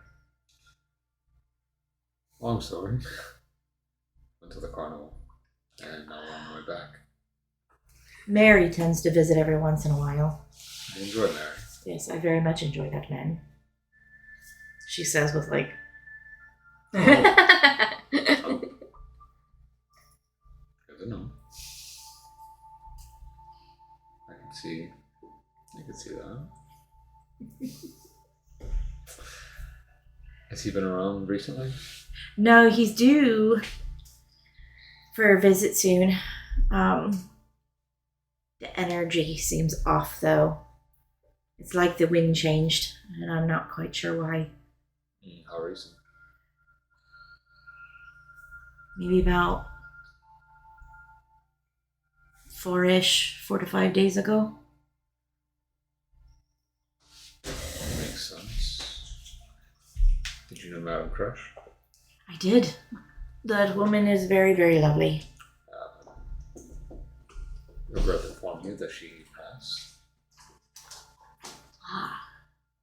Long story. Went to the carnival, and now we're on my way back. Mary tends to visit every once in a while. I enjoy Mary. Yes, I very much enjoy that man. She says with like, Oh, good to know. I can see that. Has he been around recently? no, he's due for a visit soon. The energy seems off though. It's like the wind changed, and I'm not quite sure why. How recent? Maybe about 4 to 5 days ago. Makes sense. Did you know Madam Crush? I did. That woman is very, very lovely. Regret to inform you that she passed. Ah,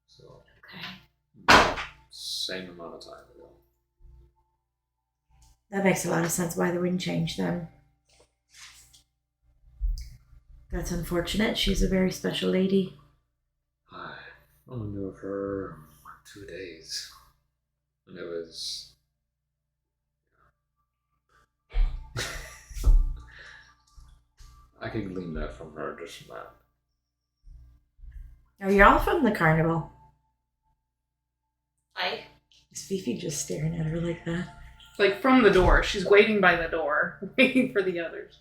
So, okay. same amount of time ago. That makes a lot of sense why the wind changed then. That's unfortunate. She's a very special lady. I only knew of her 2 days. And it was. I could glean that from her just from that. Are you all from the carnival? I Is Fifi just staring at her like that? Like from the door. She's waiting by the door, waiting for the others.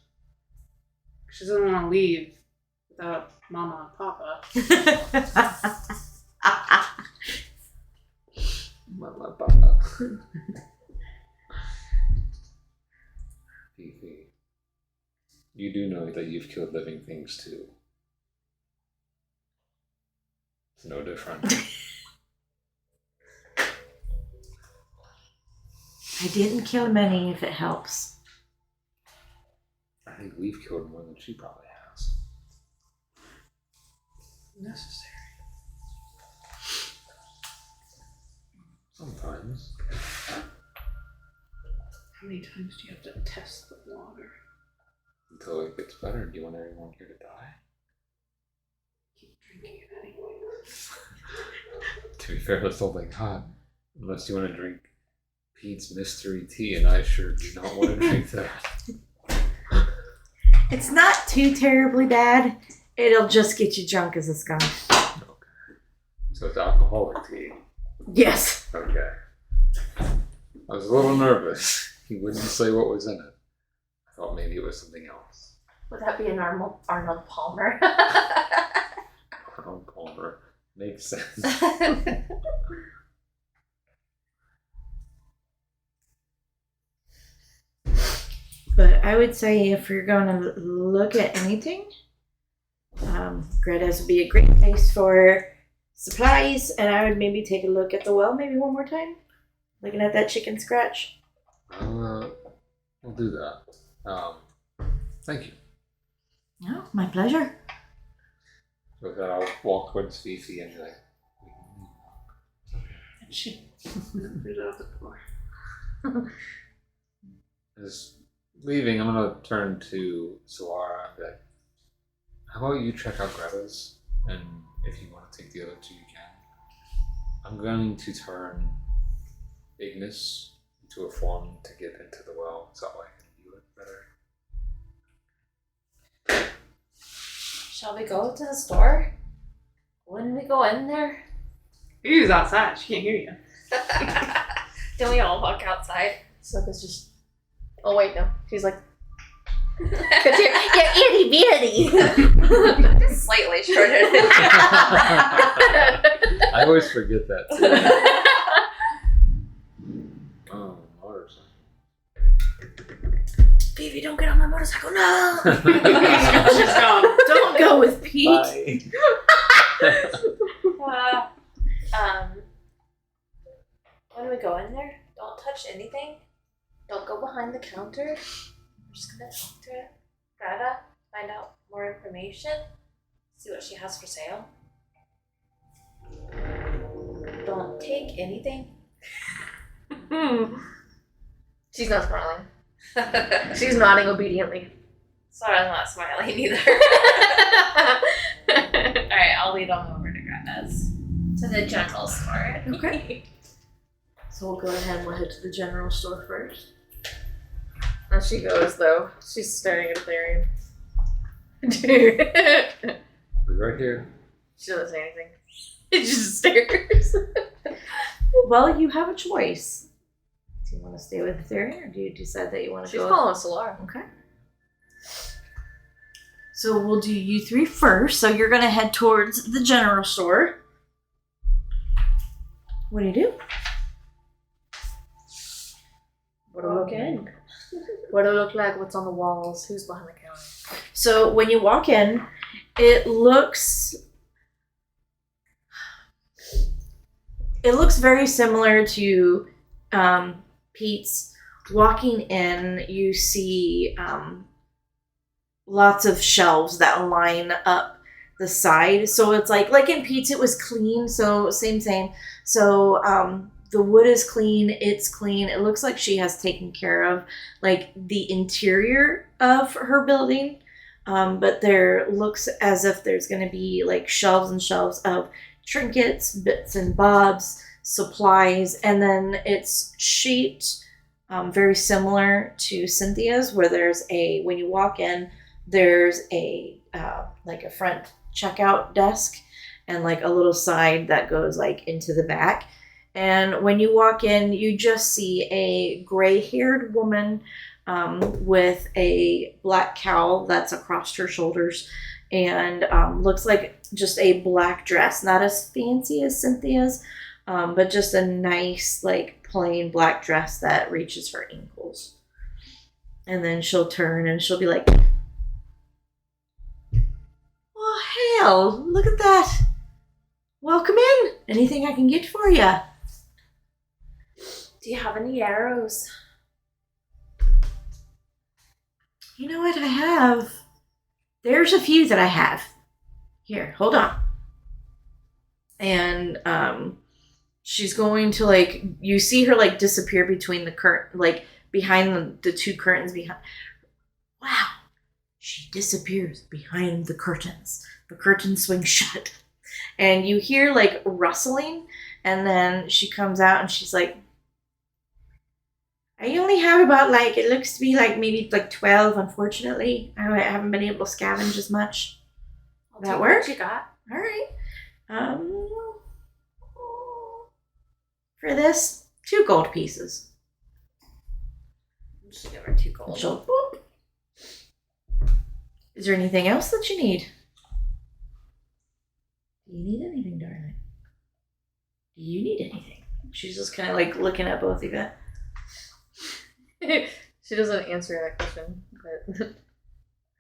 She doesn't want to leave without Mama and Papa. My papa. Fifi. You do know that you've killed living things too. It's no different. I didn't kill many if it helps. I think we've killed more than she probably has. Necessary. Sometimes. How many times do you have to test the water? Until it gets better. Do you want everyone here to die? Keep drinking it anyway. To be fair, that's all they got. Unless you want to drink Pete's mystery tea, and I sure do not want to drink that. It's not too terribly bad. It'll just get you drunk as a skunk. Okay. So it's alcoholic tea. Yes. Okay. I was a little nervous. He wouldn't say what was in it. I thought maybe it was something else. would that be an Arnold Palmer? Arnold Palmer. Makes sense. But I would say if you're going to look at anything, Greta's would be a great place for supplies, and I would maybe take a look at the well maybe one more time. Looking at that chicken scratch. We'll do that. Thank you. No, my pleasure. So with that, I'll walk towards Fifi and be like, And she put it out the door. as leaving, I'm gonna turn to Solara and be like, how about you check out Greta's, and if you want to take the other two, you can. I'm going to turn Ignis into a form to get into the well so I can view it better. Shall we go to the store? When we go in there? Yu's outside. She can't hear you. Don't we all walk outside? Sokka's just. Oh wait, no. She's like. You're itty bitty. Just slightly shorter. I always forget that. Oh, motorcycle. Baby, don't get on my motorcycle. No. She's gone. Don't go with Pete. Bye. When we go in there, don't touch anything. Don't go behind the counter. We're just gonna talk to Greta, find out more information, see what she has for sale. Don't take anything. She's not smiling. She's nodding obediently. Sorry, I'm not smiling either. Alright, I'll lead them over to Greta's. To the general store. Okay. So we'll go ahead and we'll head to the general store first. As she goes, though, she's staring at Ethereum. Dude. Be right here. She doesn't say anything. It just stares. Well, you have a choice. Do you want to stay with Ethereum, or do you decide that you want to She's go? following Solara. Okay. So we'll do you three first. So you're gonna head towards the general store. What do you do? What do it look like? What do it look like? What's on the walls? Who's behind the counter? So when you walk in, it looks very similar to Pete's. Walking in, you see lots of shelves that line up the side. So it's like in Pete's, it was clean. So same. So the wood is clean. It's clean. It looks like she has taken care of like the interior of her building. But there looks as if there's going to be like shelves and shelves of trinkets, bits and bobs, supplies, and then it's shaped very similar to Cynthia's, where when you walk in, there's a like a front checkout desk and like a little side that goes like into the back. And when you walk in, you just see a gray-haired woman with a black cowl that's across her shoulders and looks like just a black dress, not as fancy as Cynthia's, but just a nice, like, plain black dress that reaches her ankles. And then she'll turn and she'll be like, "Oh, hell, look at that. Welcome in. Anything I can get for you?" Do you have any arrows? You know what I have? There's a few that I have. Here, hold on. And she's going to, like, you see her like disappear between the curtain, like behind the two curtains behind. Wow. She disappears behind the curtains. The curtains swing shut. And you hear like rustling, and then she comes out and she's like, "I only have about like, it looks to be like maybe like 12, unfortunately. I haven't been able to scavenge as much." That work? What you got? All right. For this, 2 gold pieces. Just give her 2 gold. She'll, boop. Is there anything else that you need? Do you need anything, darling? Do you need anything? She's just kind of like looking at both of you. She doesn't answer that question, but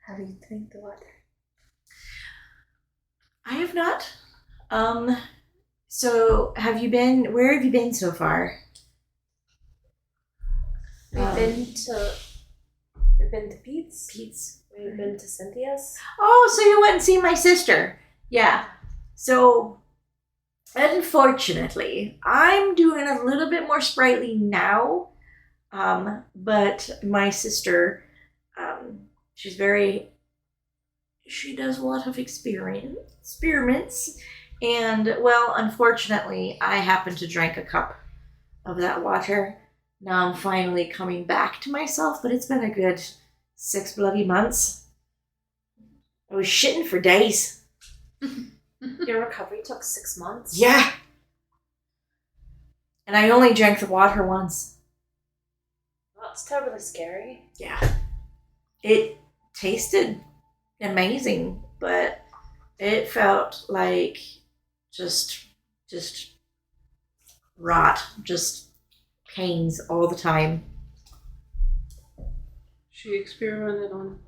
how do you think the water? I have not. So where have you been so far? We've been to Pete's. We've been to Cynthia's. Oh, so you went and see my sister. Yeah. So, unfortunately, I'm doing a little bit more sprightly now. But my sister, she does a lot of experiments. And, well, unfortunately, I happened to drink a cup of that water. Now I'm finally coming back to myself, but it's been a good 6 bloody months. I was shitting for days. Your recovery took 6 months. Yeah. And I only drank the water once. That's terribly scary. Yeah. It tasted amazing, but it felt like just rot, just pains all the time. She experimented on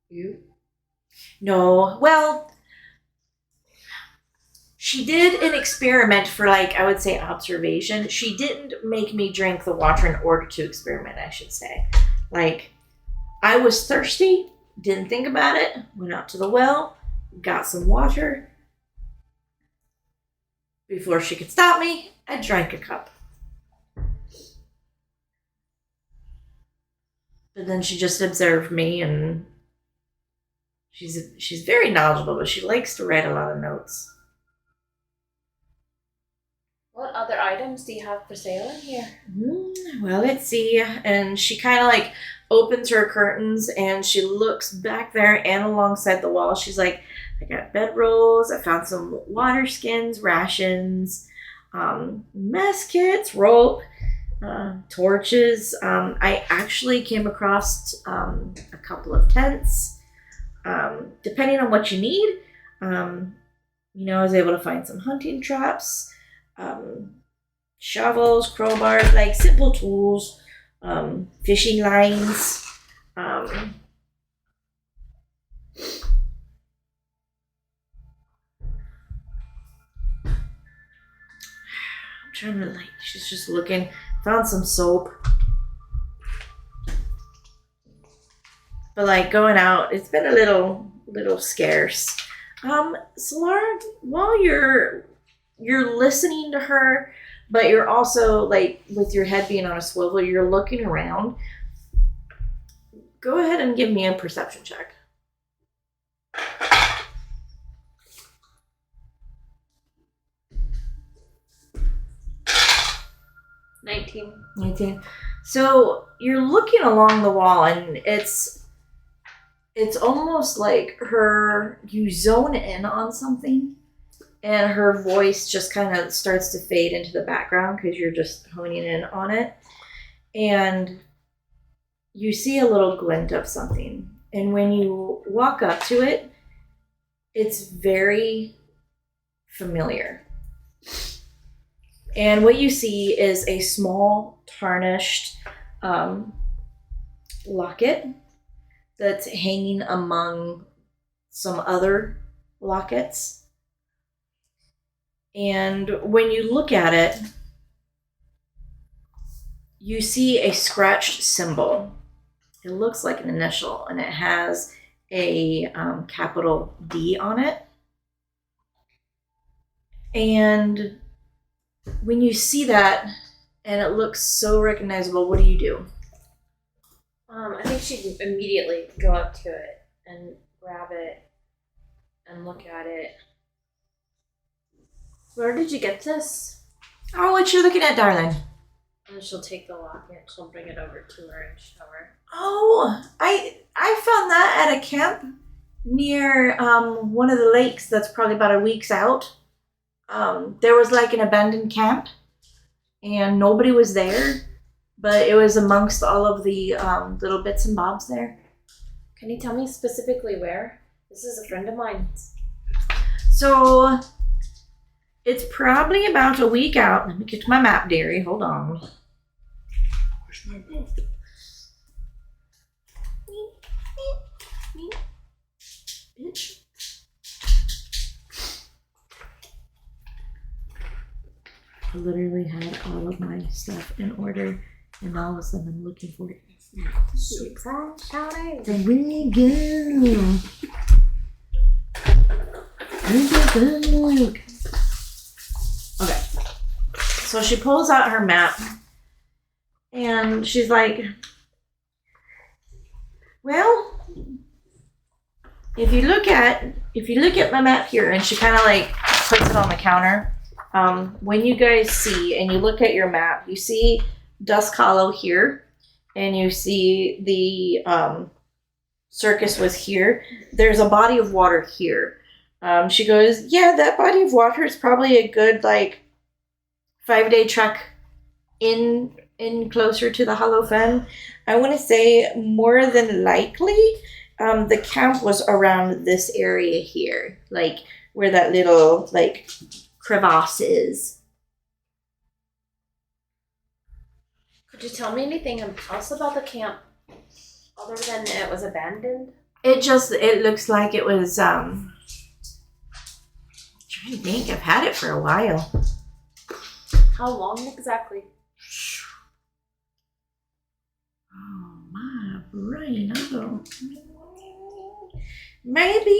you. No, well, she did an experiment for, like, I would say observation. She didn't make me drink the water in order to experiment, I should say. Like, I was thirsty, didn't think about it, went out to the well, got some water. Before she could stop me, I drank a cup. But then she just observed me, and she's very knowledgeable, but she likes to write a lot of notes. What other items do you have for sale in here? Well, let's see. And she kind of like opens her curtains and she looks back there and alongside the wall. She's like, I got bedrolls. I found some water skins, rations, mess kits, rope, torches. I actually came across a couple of tents. Depending on what you need, I was able to find some hunting traps. Shovels, crowbars, like simple tools, fishing lines. I'm trying to, like, she's just looking. Found some soap. But, like, going out, it's been a little scarce. Solara, while you're listening to her, but you're also, like, with your head being on a swivel, you're looking around. Go ahead and give me a perception check. 19. So you're looking along the wall, and it's almost like you zone in on something, and her voice just kind of starts to fade into the background because you're just honing in on it. And you see a little glint of something. And when you walk up to it, it's very familiar. And what you see is a small, tarnished locket that's hanging among some other lockets. And when you look at it, you see a scratched symbol. It looks like an initial, and it has a capital D on it. And when you see that, and it looks so recognizable, what do you do? I think she'd immediately go up to it and grab it and look at it. Where did you get this? Oh, what you looking at, darling? And she'll take the locket, she'll bring it over to her and show her. Oh, I found that at a camp near one of the lakes that's probably about a week's out. There was like an abandoned camp, and nobody was there, but it was amongst all of the little bits and bobs there. Can you tell me specifically where? This is a friend of mine. So it's probably about a week out. Let me get to my map, dearie. Hold on. Where's my map? Bitch. I literally had all of my stuff in order, and all of a sudden I'm looking for it. There we go. Okay. So she pulls out her map, and she's like, well, if you look at my map here, and she kind of like puts it on the counter, When you guys see and you look at your map, you see Dusk Hollow here, and you see the circus was here. There's a body of water here. She goes, yeah, that body of water is probably a good 5-day trek in closer to the Hollow Fen. I want to say more than likely, the camp was around this area here, where that little crevasse is. Could you tell me anything else about the camp other than it was abandoned? It looks like it was I'm trying to think. I've had it for a while. How long exactly? Oh my brain, I don't. Maybe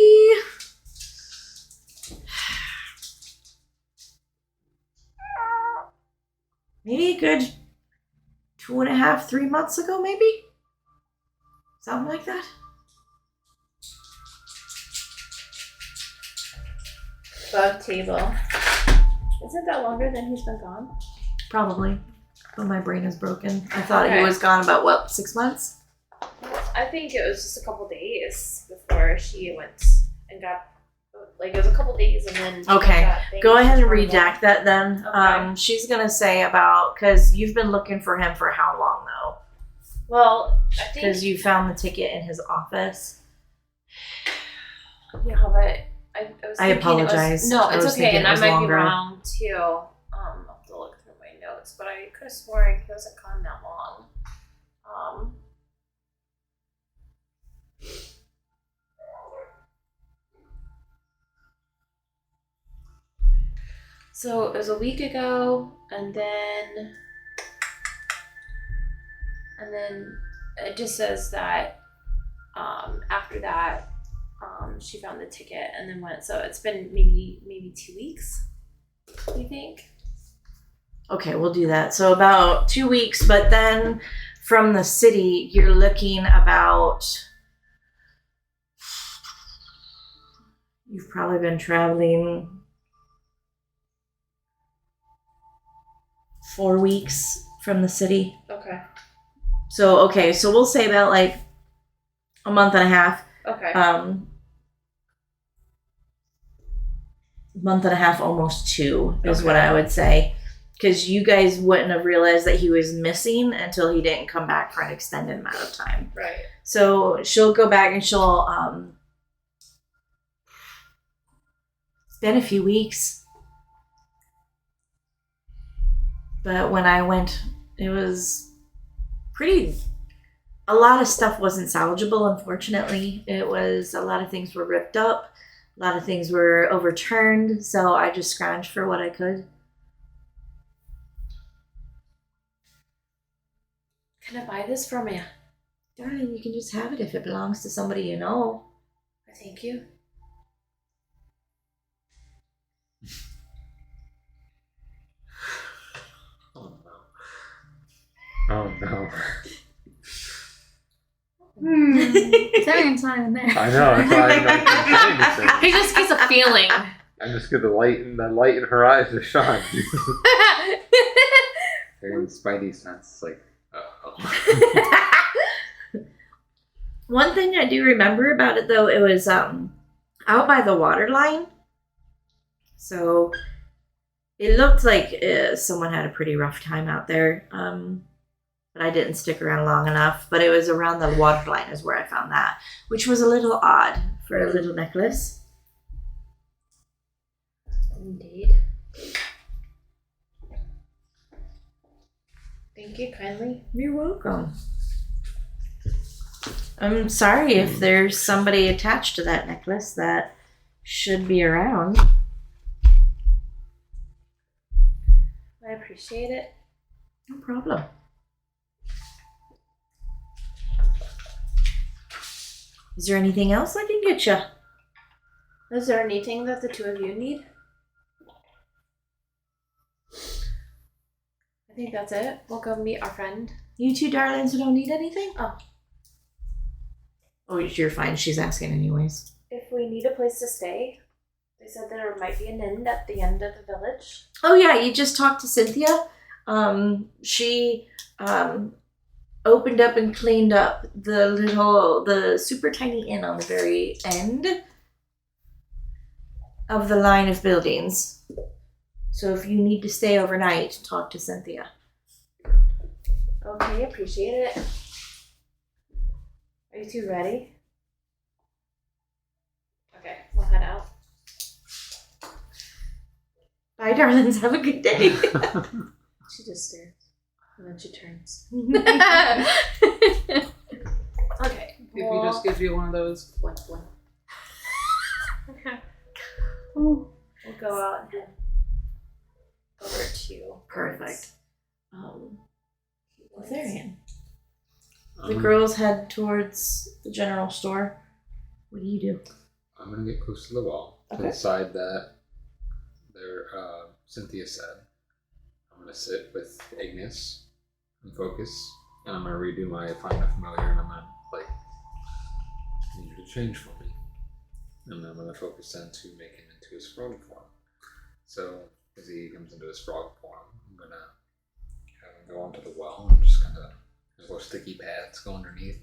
a good 2.5, 3 months ago, maybe? Something like that. Above table. Isn't that longer than he's been gone? Probably. But my brain is broken. I thought he Okay. was gone about 6 months? I think it was just a couple days before she went and got. It was a couple days and then. she Okay. got things Go ahead and from the- redact that then. Okay. She's gonna say because you've been looking for him for how long though? Well, I think. Because you found the ticket in his office. Yeah, but I was I thinking apologize. No, I it's was okay, thinking and it I was might longer. be wrong too. I'll have to look through my notes, but I could have sworn he wasn't gone that long. So it was a week ago, and then it just says that after that she found the ticket and then went. So it's been maybe 2 weeks. You think? Okay, we'll do that. So about 2 weeks, but then from the city, you're looking about. You've probably been traveling 4 weeks from the city. Okay. So we'll say about a month and a half. Okay. Month and a half, almost 2 is Okay. what I would say. Because you guys wouldn't have realized that he was missing until he didn't come back for an extended amount of time. Right. So she'll go back and she'll it's been a few weeks. But when I went, it was a lot of stuff wasn't salvageable, unfortunately. It was, a lot of things were ripped up. A lot of things were overturned. So I just scrounged for what I could. Can I buy this from you? Darling, you can just have it if it belongs to somebody you know. Thank you. Oh no. Oh no. Tarian's not even there. I know, that's why I'm not saying He just gets a feeling. I just get the light in her eyes to shine. They're in Spidey sense, uh-oh. One thing I do remember about it though, it was out by the water line. So it looked like someone had a pretty rough time out there. But I didn't stick around long enough. But it was around the water line is where I found that, which was a little odd for a little necklace. Indeed. Thank you kindly. You're welcome. I'm sorry if there's somebody attached to that necklace that should be around. I appreciate it. No problem. Is there anything else I can get you? Is there anything that the two of you need? I think that's it. We'll go meet our friend. You two darlings who don't need anything? Oh. Oh, you're fine. She's asking anyways. If we need a place to stay, they said there might be an inn at the end of the village. Oh yeah, you just talked to Cynthia. She opened up and cleaned up the super tiny inn on the very end of the line of buildings. So if you need to stay overnight, talk to Cynthia. Okay, appreciate it. Are you two ready? Okay, we'll head out. Bye, darlings. Have a good day. She just stares. And then she turns. Okay. If he just gives you one of those, blink, blink. Okay. We'll go out and head over to Perfect. Lothlorien. The Um, girls head towards the general store. What do you do? I'm gonna get close to the wall, to Okay. the side that Cynthia said. I'm gonna sit with Ignis and focus, and I'm gonna redo my Find the Familiar, and I'm gonna need you to change for me, and I'm gonna focus then to make him into his frog form. So as he comes into his frog form, I'm gonna have him go onto the well and just kind of there's little sticky pads go underneath,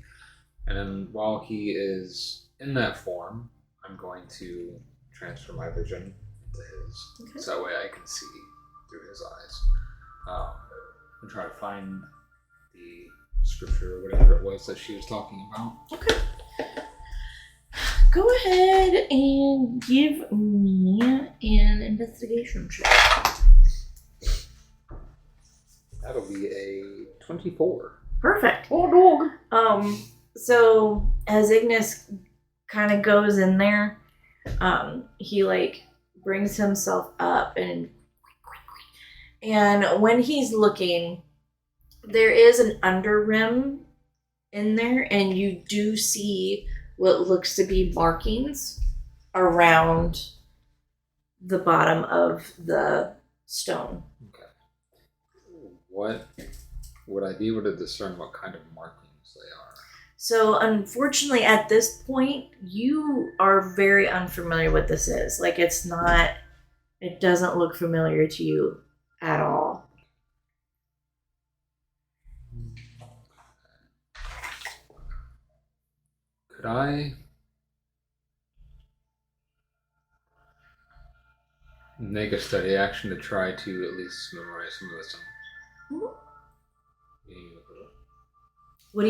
and then while he is in that form, I'm going to transfer my vision into his, Okay. so that way I can see through his eyes. And try to find the scripture or whatever it was that she was talking about. Okay. Go ahead and give me an investigation check. That'll be a 24. Perfect. Oh, dog. So as Ignis kind of goes in there, he brings himself up and when he's looking, there is an under rim in there, and you do see what looks to be markings around the bottom of the stone. Okay. What would I be able to discern what kind of markings they are? So unfortunately at this point you are very unfamiliar what this is. It doesn't look familiar to you at all. Could I make a study action to try to at least memorize some of this? Mhm. What do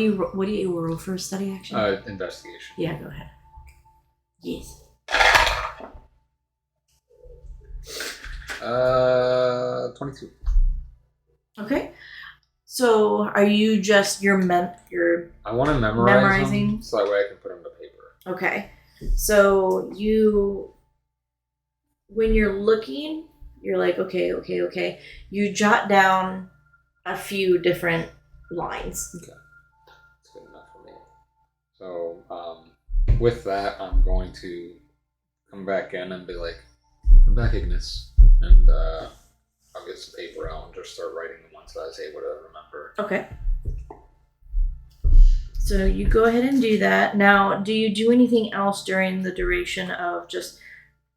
you roll for a study action? Investigation. Yeah, go ahead. Yes. 22. Okay. So are you just you're I want to memorize Memorizing. them so that way I can put them to paper. okay. So when you're looking, you're like, okay. You jot down a few different lines. That's good enough for me. So, with that, I'm going to come back in and be like, come back, Ignis. And I'll get some paper out and just start writing the ones that I was able to remember. Okay. So you go ahead and do that. Now, do you do anything else during the duration of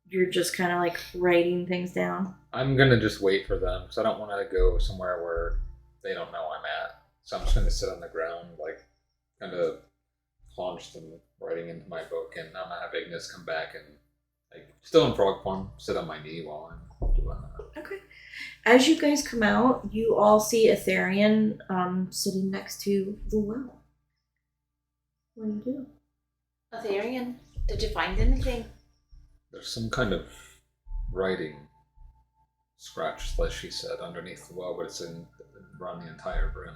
you're just kind of writing things down? I'm going to just wait for them because I don't want to go somewhere where they don't know I'm at. So I'm just going to sit on the ground, kind of launched and writing into my book, and I'm going to have Ignis come back and, still in frog form, sit on my knee while I'm doing that. Okay. As you guys come out, you all see Etherian sitting next to the well. What do you do? Atherian, did you find anything? There's some kind of writing scratched, as she said, underneath the well, but it's around the entire brim.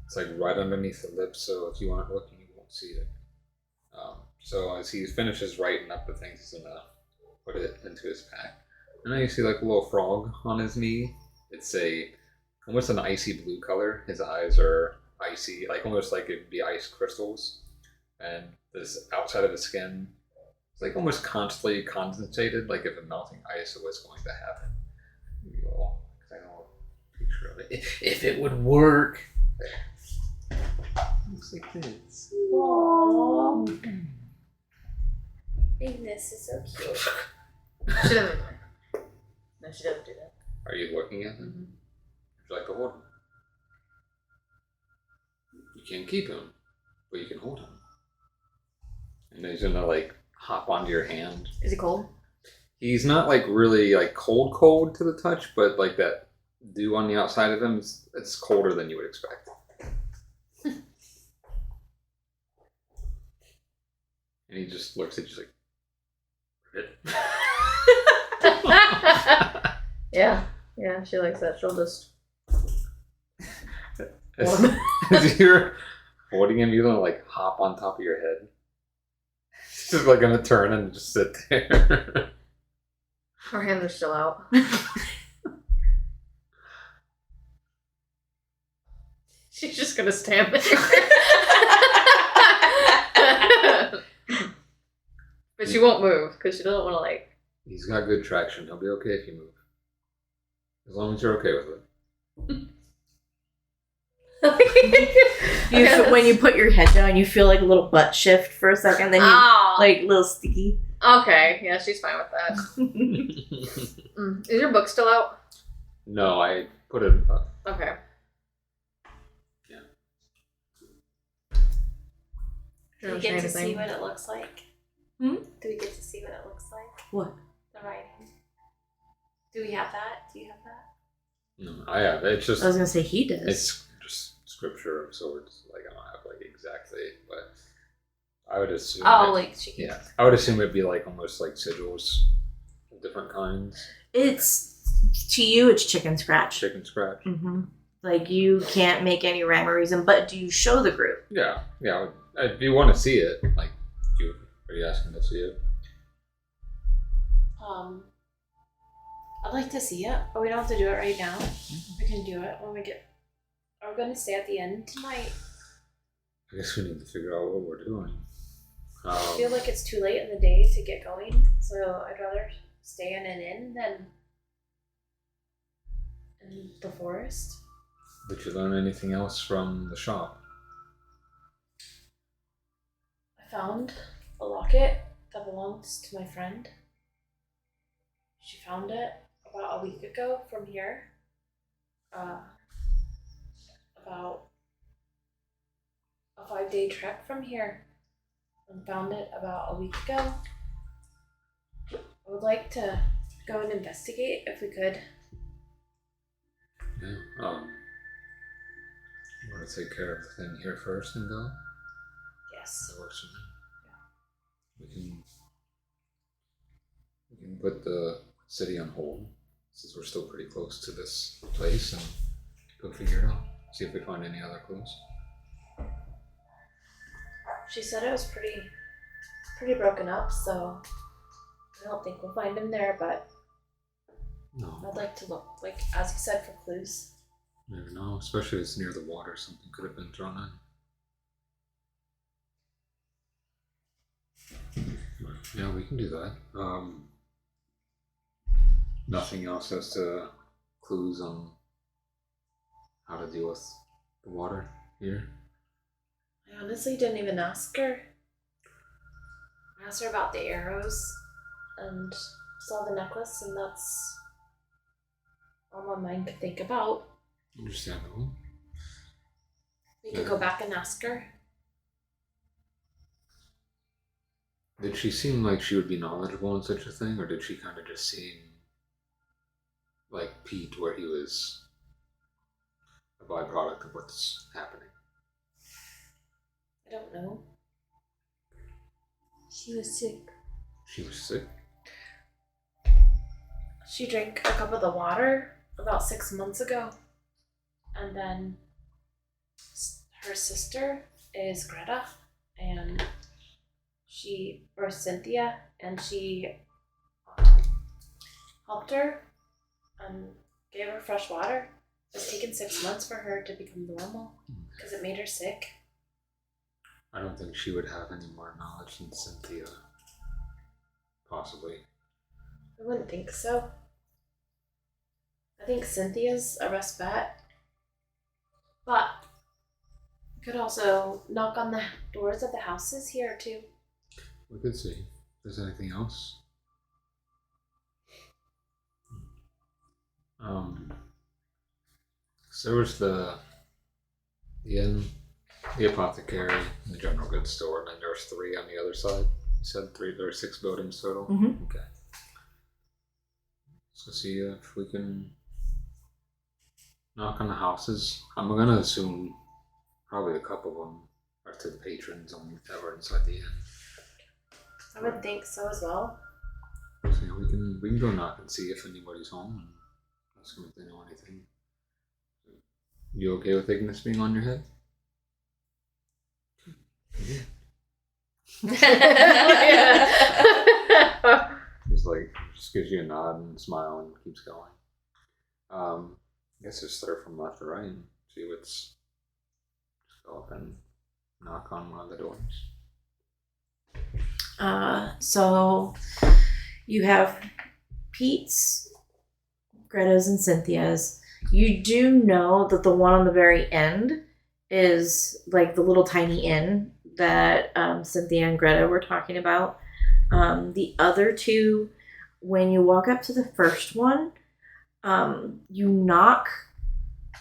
It's right underneath the lips, so if you aren't looking, you won't see it. So as he finishes writing up the things, he's gonna put it into his pack. And then you see a little frog on his knee. It's almost an icy blue color. His eyes are icy, almost like it'd be ice crystals. And this outside of his skin, it's almost constantly condensated, like if a melting ice was going to happen. Maybe a little picture of it. If it would work. Looks like this. Aww. Ignis is so cute. She doesn't. No, she doesn't do that. Are you looking at him? Would you like to hold him? You can't keep him, but you can hold him. And he's gonna like hop onto your hand. Is he cold? He's not like really like cold to the touch, but like that dew on the outside of him, it's colder than you would expect. And he just looks at you like, Yeah, she likes that. She'll just. as you're holding him, you're gonna like hop on top of your head. She's just like gonna turn and just sit there. Her hands are still out. She's just gonna stand there. But she won't move because she doesn't want to like. He's got good traction. He'll be okay if you move. As long as you're okay with it. When you put your head down, you feel like a little butt shift for a second, then you Oh. like a little sticky. Okay, yeah, she's fine with that. Is your book still out? No, I put it up. Okay. Yeah. Do we get to see what it looks like? Hmm? Do we get to see what it looks like? What? The writing. Do we have that? Do you have that? No, I have. It's just I was gonna say he does. it's just scripture of sorts. Like I don't have like exactly, but I would assume. Oh, like she can. Yeah, I would assume it'd be like almost like sigils of different kinds. It's to you, it's chicken scratch. Chicken scratch. Mm-hmm. Like you can't make any rhyme or reason, but do you show the group? Yeah. If you want to see it, like, are you asking to see it? I'd like to see it, but we don't have to do it right now. We can do it when we get. Are we going to stay at the inn tonight? I guess we need to figure out what we're doing. I feel like it's too late in the day to get going, so I'd rather stay in an inn than in the forest. Did you learn anything else from the shop? I found a locket that belongs to my friend. She found it about a week ago from here. About a 5-day trek from here. And found it about a week ago. I would like to go and investigate if we could. Yeah. You want to take care of the thing here first and go? Yes. That works for me. We can put the city on hold since we're still pretty close to this place and go figure it out. See if we find any other clues. She said it was pretty broken up, so I don't think we'll find him there, but No, I'd like to look, like, as you said, for clues. never know. Especially if it's near the water, something could have been thrown in. Yeah, we can do that. Nothing else as to clues on how to deal with the water here. I honestly didn't even ask her. I asked her about the arrows and saw the necklace, and that's all my mind could think about. Understandable. We could go back and ask her. Did she seem like she would be knowledgeable in such a thing, or did she kind of just seem like Pete, where he was a byproduct of what's happening? I don't know. She was sick. She was sick? She drank a cup of the water about 6 months ago. And then her sister is Greta, and Cynthia, and she helped her and gave her fresh water. It's taken 6 months for her to become normal because it made her sick. I don't think she would have any more knowledge than Cynthia. Possibly. I wouldn't think so. I think Cynthia's our best bet. But we could also knock on the doors of the houses here too. We could see if there's anything else. So there was the inn, the apothecary, the general goods store, and then there was 3 on the other side. You said 3. There were 6 buildings total. Mhm. Okay. So see if we can knock on the houses. I'm gonna assume probably a couple of them are to the patrons that were inside the inn. I would think so as well. So yeah, we can go knock and see if anybody's home and ask them if they know anything. You okay with Ignis being on your head? He's like, just gives you a nod and smile and keeps going. I guess just start from left to right and see what's. Just go up and knock on one of the doors. So you have Pete's, Greta's, and Cynthia's. You do know that the one on the very end is like the little tiny inn that Cynthia and Greta were talking about. The other 2, when you walk up to the first one, you knock,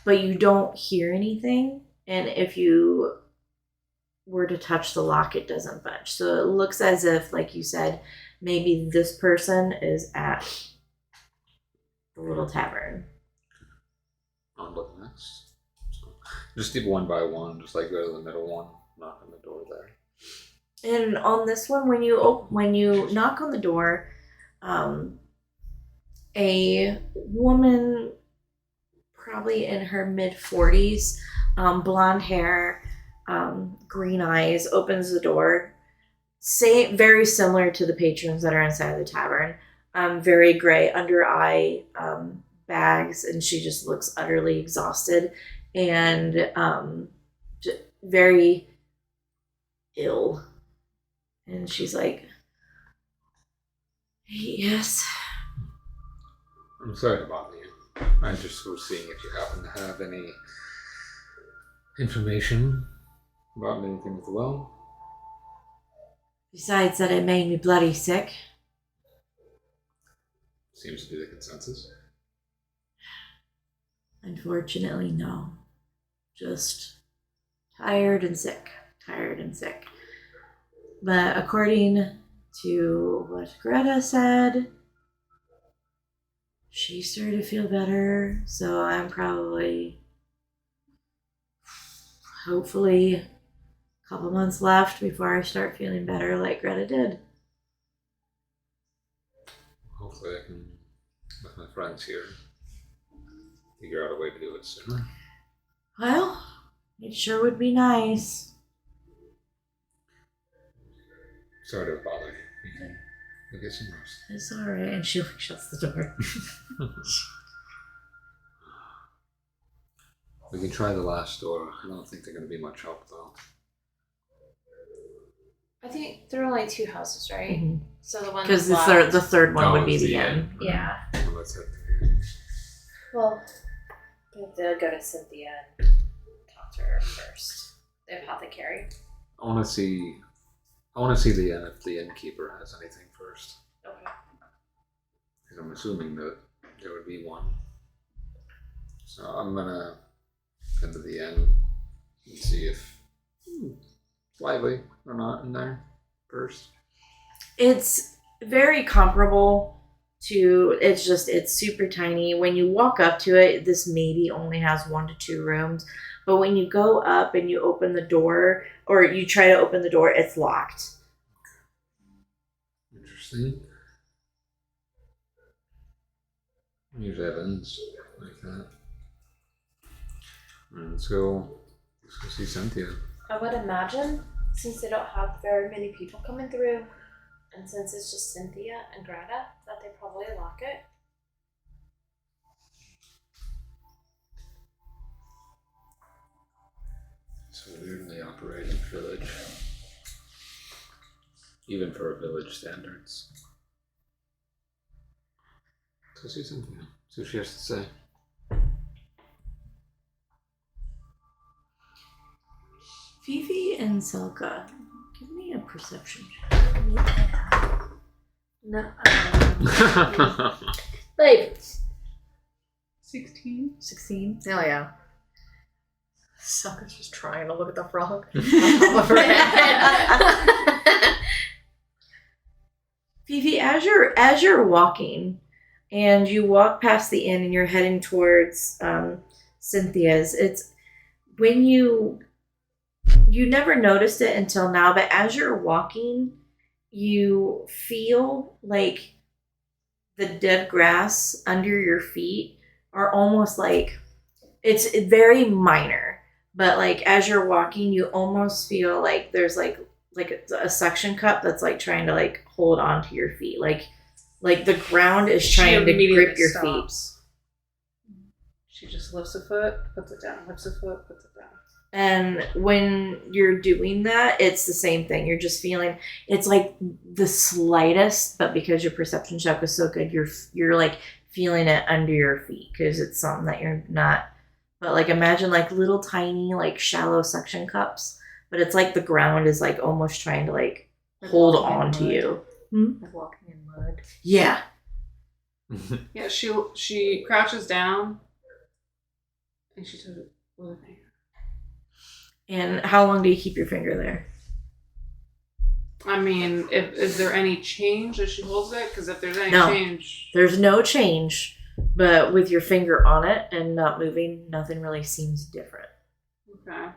but you don't hear anything. And if you were to touch the lock, it doesn't budge. So it looks as if, like you said, maybe this person is at the little tavern. On to the next. So just do one by one, just like go to the middle one, knock on the door there. And on this one, when you knock on the door, a woman, probably in her mid-40s, blonde hair, green eyes, opens the door. Very similar to the patrons that are inside the tavern. Very gray under eye bags, and she just looks utterly exhausted and very ill. And she's like, "Yes." I'm sorry to bother you. I just was seeing if you happen to have any information about anything with the well. Besides that, it made me bloody sick. Seems to be the consensus. Unfortunately, no. Just tired and sick. Tired and sick. But according to what Greta said, she started to feel better. So I'm probably, hopefully, a couple months left before I start feeling better like Greta did. Hopefully I can, with my friends here, figure out a way to do it sooner. Well, it sure would be nice. Sorry to bother you. We'll get some rest. It's alright. And she shuts the door. We can try the last door. I don't think they're going to be much help, though. I think there are only 2 houses, right? So the one Because that's the third one Oh, would be it's the the end. end. Yeah. So let's head there. Well, we have to go to Cynthia and talk to her first. The apothecary. I want to see the inn if the innkeeper has anything first. Okay. Because I'm assuming that there would be one. So I'm gonna head to the inn and see if it's lively or not in there first. It's very comparable to, it's super tiny. When you walk up to it, this maybe only has 1 to 2 rooms. But when you go up and you open the door, or you try to open the door, it's locked. Interesting. Usually it ends like that. Alright, let's go see Cynthia. I would imagine, since they don't have very many people coming through, and since it's just Cynthia and Greta, that they probably lock it. It's a weirdly operating village. Even for village standards. Let's see Cynthia. See what she has to say. Fifi and Selka, give me a perception check. No. Like, 16. 16. Hell yeah. Sucker's just trying to look at the frog. On top of her head. Fifi, as you're walking, and you walk past the inn, and you're heading towards Cynthia's. It's when you never noticed it until now, but as you're walking, you feel like the dead grass under your feet are almost like it's very minor, but like as you're walking, you almost feel like there's like a suction cup that's like trying to like hold on to your feet, like the ground is trying to grip your feet. She just lifts a foot, puts it down, lifts a foot, puts it down. And when you're doing that, it's the same thing. You're just feeling it's like the slightest, but because your perception check was so good, you're like feeling it under your feet because it's something that you're not. But like imagine like little tiny like shallow suction cups, but it's like the ground is like almost trying to like hold on to you. Like walking in mud. Yeah. Yeah, she crouches down and she does it with a finger. And how long do you keep your finger there? I mean, is there any change as she holds it? Because if there's any No. change, There's no change, but with your finger on it and not moving, nothing really seems different. okay.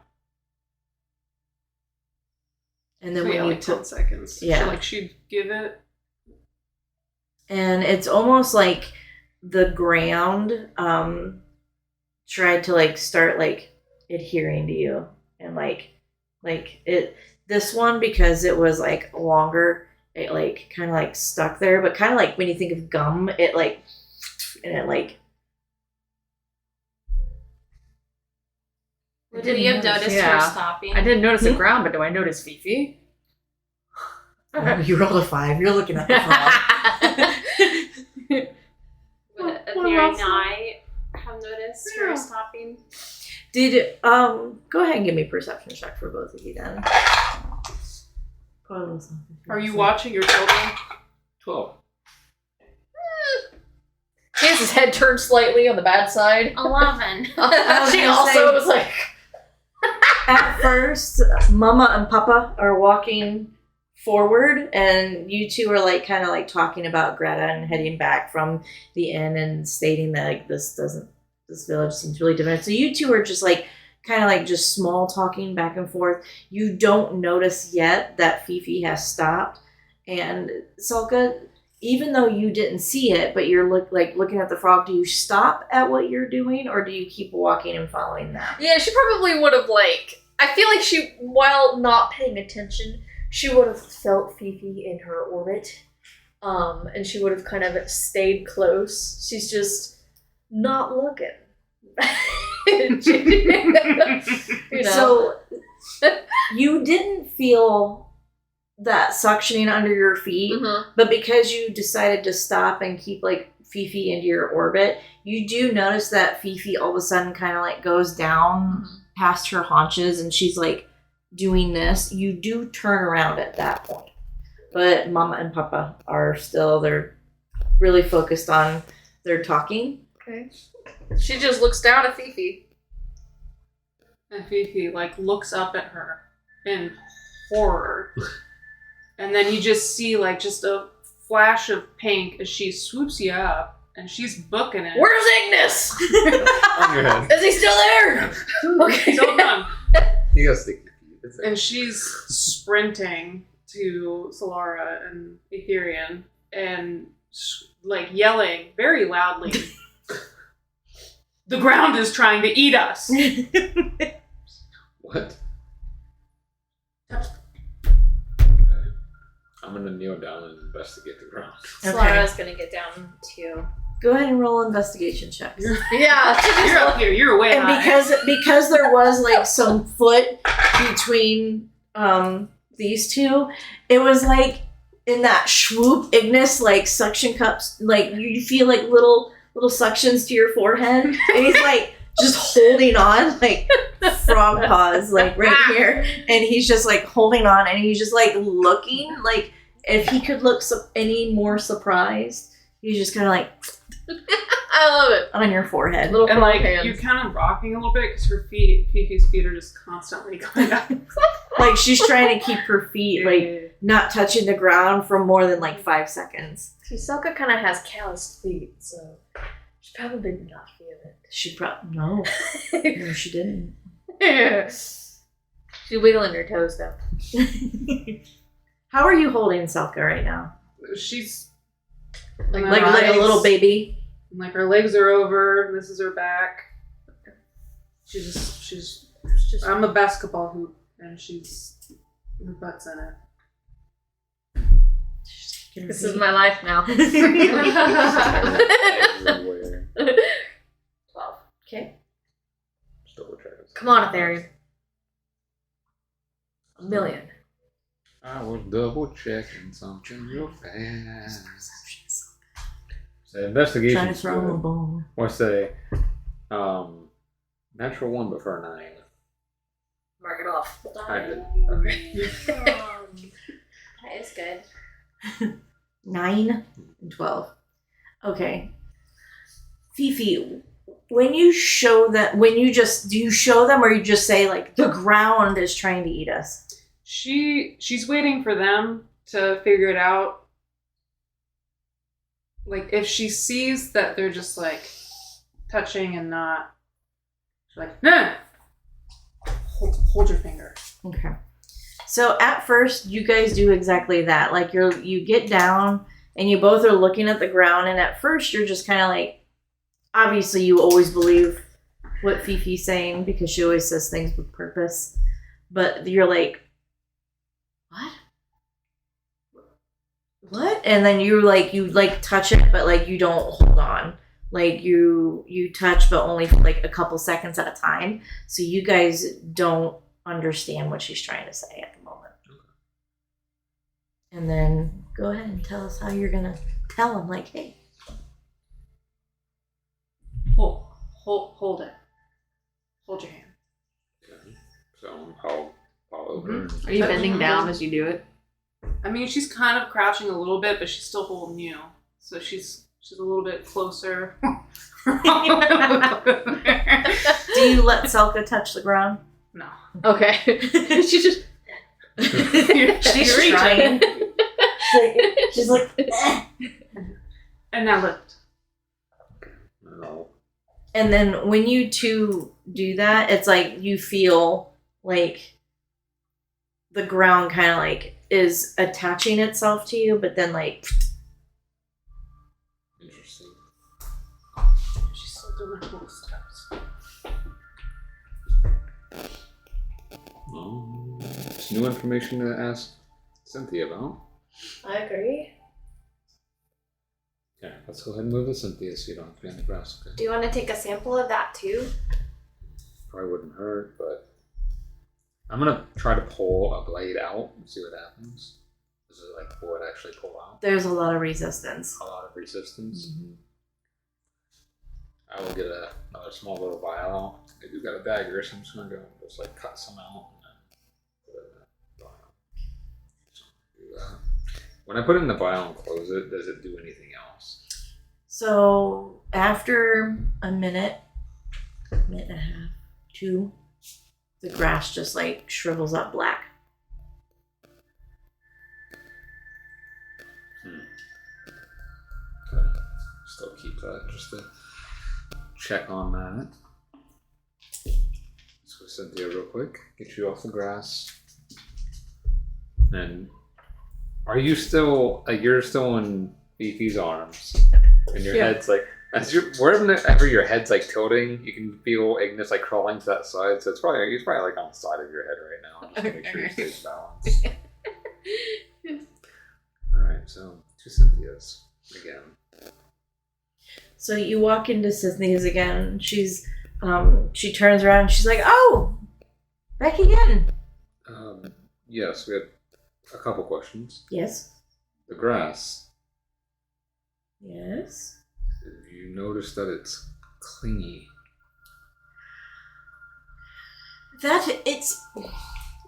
And then So when yeah, you like 10 put, seconds. Yeah. So like she'd give it. and it's almost like the ground tried to like start like adhering to you, and like it this one because it was like longer, it like kind of like stuck there, but kind of like when you think of gum, it like and it like Would didn't we have notice, noticed yeah. her stopping? I didn't notice the ground, but do I notice Fifi? you rolled a 5. You're looking at the frog. Would What Ethereal else? and I have noticed Yeah. her stopping? Did go ahead and give me a perception check for both of you then. Are you watching your children? 12. He has his head turned slightly on the bad side. 11. She gonna also say- was like, At first, Mama and Papa are walking forward, and you two are like kind of like talking about Greta and heading back from the inn and stating that like this village seems really different. So you two are just like kind of like just small talking back and forth. You don't notice yet that Fifi has stopped, and Salka, even though you didn't see it, but you're looking at the frog, do you stop at what you're doing, or do you keep walking and following them? yeah, she probably would have like, I feel like she, while not paying attention, she would have felt Fifi in her orbit. And she would have kind of stayed close. She's just not looking. You know? So you didn't feel that suctioning under your feet, Mhm. but because you decided to stop and keep like Fifi into your orbit, you do notice that Fifi all of a sudden kind of like goes down past her haunches and she's like doing this. You do turn around at that point, but Mama and Papa are still, they're really focused on their talking. Okay. She just looks down at Fifi. And Fifi like looks up at her in horror. And then you just see like just a flash of pink as she swoops you up and she's booking it. Where's Ignis? On your head. Is he still there? Okay. So done. You gotta stick your feet. It's And she's sprinting to Solara and Etherian and like yelling very loudly, "The ground is trying to eat us." What? Okay. I'm gonna kneel down and investigate the ground. Okay. Solara's gonna get down too. Go ahead and roll investigation checks. Yeah. You're up here. You're way And high. because there was like some foot between these two, it was like in that swoop, Ignis like suction cups, like you feel like little suctions to your forehead, and he's like just holding on, like frog paws, like right here, and he's just like holding on, and he's just like looking, like if he could look any more surprised, he's just kind of like I love it. on your forehead. Little And like hands. you're kind of rocking a little bit because her feet, Fifi's feet are just constantly going up. Like she's trying to keep her feet like not touching the ground for more than like 5 seconds. Selka kind of has calloused feet, so she probably did not feel it. She probably no, no, she didn't. She's wiggling her toes though. How are you holding Selka right now? She's Like, Like a little baby. Like her legs are over, and this is her back. She's just I'm a basketball hoop, and her butt's in it. this is my life now. Everywhere. 12. Okay. Just double check it. Come on, Ethereum. 1,000,000. I was double checking something real fast. The investigation. Trying to throw him a bone. What's the natural 1 but for a 9? Mark it off. I did. That is good. 9 and 12. Okay. Fifi, when you show that, do you show them or you just say like the ground is trying to eat us? She's waiting for them to figure it out. Like if she sees that they're just like touching and not, she's like, no, hold your finger. Okay. So at first, you guys do exactly that. Like you get down and you both are looking at the ground, and at first you're just kind of like, obviously you always believe what Fifi's saying because she always says things with purpose, but you're like, what? And then you touch it, but like you don't hold on. Like you touch, but only for like a couple seconds at a time. So you guys don't understand what she's trying to say at the moment. And then go ahead and tell us how you're gonna tell him. Like, hey, Hold it. Hold your hand. Okay. So I'll follow her. Are you bending down as you do it? I mean, she's kind of crouching a little bit, but she's still holding you. So she's a little bit closer. do you let Selka touch the ground? No. Okay. She just. She's reaching. trying. She's like, eh. And now lift. No. And then when you two do that, it's like you feel like the ground kind of like is attaching itself to you, but then like Interesting. She's still doing her little steps. It's new information to ask Cynthia about. I agree. Yeah, let's go ahead and move to Cynthia so you don't have to be on the grass, okay? Do you want to take a sample of that too? Probably wouldn't hurt, but I'm gonna try to pull a blade out and see what happens. This is like what actually pull out. there's a lot of resistance. A lot of resistance. I will get another small little vial. I do got a dagger, so I'm just gonna go and just like cut some out and then put it in the vial. So do that. When I put it in the vial and close it, does it do anything else? So after a minute and a half, 2, the grass just like shrivels up black. Okay. Still keep that just to check on that. Let's go Cynthia real quick. Get you off the grass. And are you still you're still in Fifi's arms? And your head's like wherever your head's like tilting, you can feel Ignis like crawling to that side. So he's probably like on the side of your head right now, just to make sure he stays balanced. Alright, so 2 Cynthias again. So you walk into Cynthia's again. She's she turns around and she's like, "Oh, back again." Yes, we had a couple questions. Yes. The grass. Yes. Have you noticed that it's clingy? That it's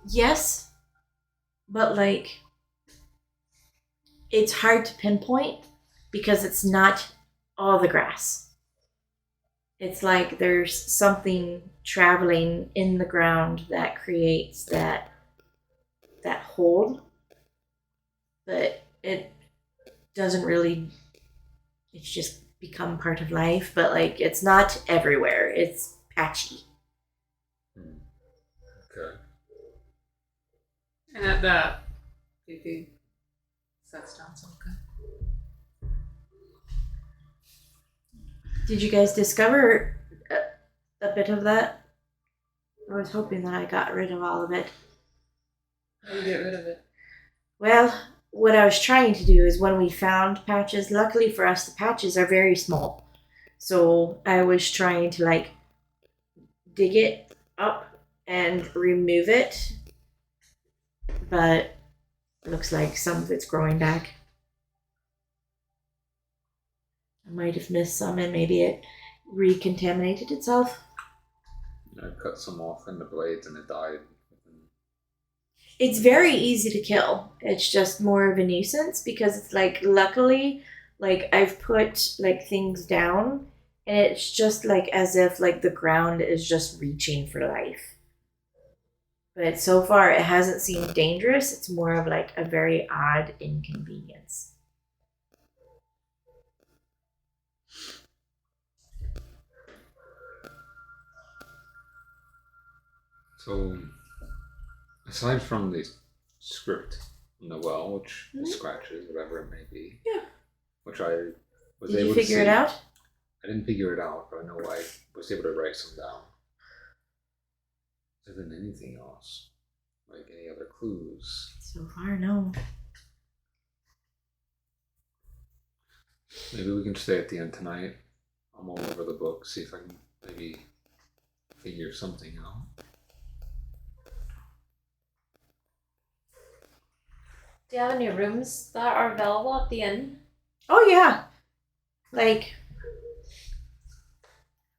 yes, but like it's hard to pinpoint because it's not all the grass. it's like there's something traveling in the ground that creates that hold, but it doesn't really. It's just become part of life, but like it's not everywhere. It's patchy. Okay. And at that, Fifi sets down some good. Did you guys discover a bit of that? I was hoping that I got rid of all of it. How do you get rid of it? Well, what I was trying to do is when we found patches, luckily for us, the patches are very small. So I was trying to like dig it up and remove it. But it looks like some of it's growing back. I might have missed some and maybe it recontaminated itself. I cut some off in the blades and it died. It's very easy to kill. It's just more of a nuisance because it's like, luckily, like I've put like things down and it's just like as if like the ground is just reaching for life. But so far it hasn't seemed dangerous. It's more of like a very odd inconvenience. So, aside from the script in the well, which scratches, whatever it may be, which I was Did able you to figure see. it out? I didn't figure it out, but I know I was able to write some down. Has there been anything else? Like any other clues? So far, no. Maybe we can stay at the end tonight. I'm all over the book, see if I can maybe figure something out. Do you have any rooms that are available at the inn? Oh yeah. Like,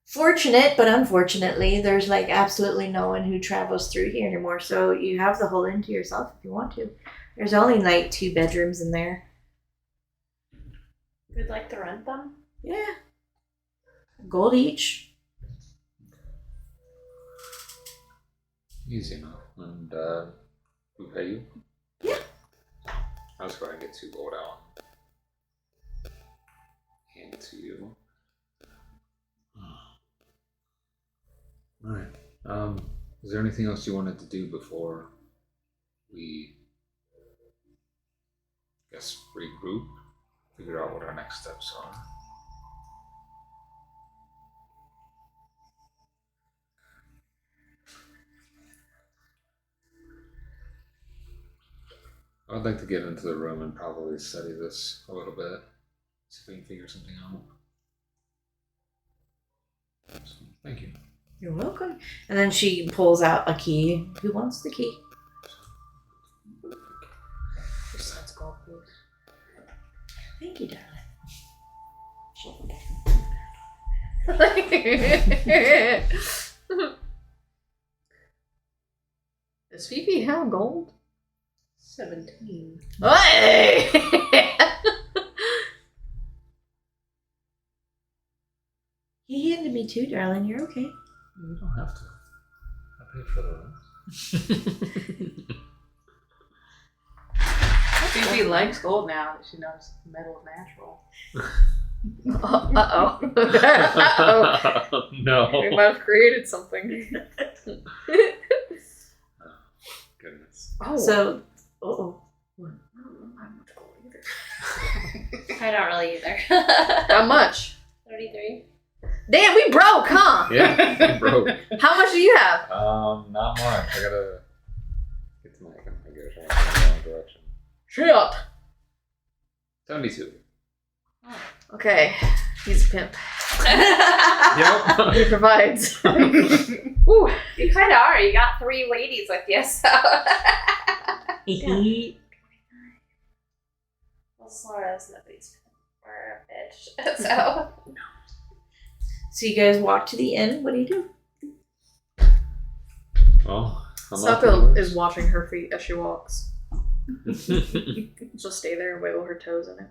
fortunate, but unfortunately, there's like absolutely no one who travels through here anymore. So you have the whole inn to yourself if you want to. There's only like 2 bedrooms in there. We'd like to rent them. Yeah. Gold each. Easy enough. And who pay you? Yeah. I'll just go ahead and get 2 gold out. Hand it to you. Alright. Is there anything else you wanted to do before we, I guess, regroup? Figure out what our next steps are? I'd like to get into the room and probably study this a little bit. See if we can figure something out. So, thank you. You're welcome. And then she pulls out a key. Who wants the key? Besides gold, please. Thank you, darling. Does Fifi have gold? 17. Hey! He handed me 2, darling. You're okay. You don't have to. I paid for the room. Fifi likes gold now that she knows metal is natural. Uh-oh. Uh-oh. No. We might have created something. Goodness. Oh. So, oh, I don't have much gold either. I don't really either. How much? 33. Damn, we broke, huh? Yeah, broke. How much do you have? Not much. I gotta get to my fingers in the wrong direction. Shut up. 72. Okay, he's a pimp. Yep. He provides. Ooh, you kind of are. You got 3 ladies with you, so. Well, Sora's nobody's pimp or a bitch, so. So you guys walk to the inn. What do you do? Well, I'm Sako is watching her feet as she walks. She'll stay there and wiggle her toes in it.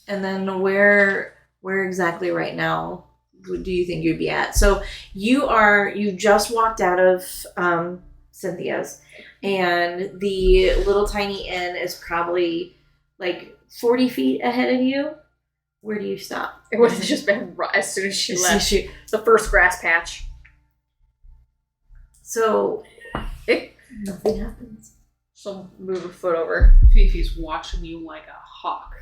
And then where where exactly right now do you think you'd be at? So you just walked out of Cynthia's, and the little tiny inn is probably like 40 feet ahead of you. Where do you stop? It would have just been as soon as she As left. soon as The first grass patch. So It, nothing happens. she'll move a foot over. Fifi's watching you like a hawk.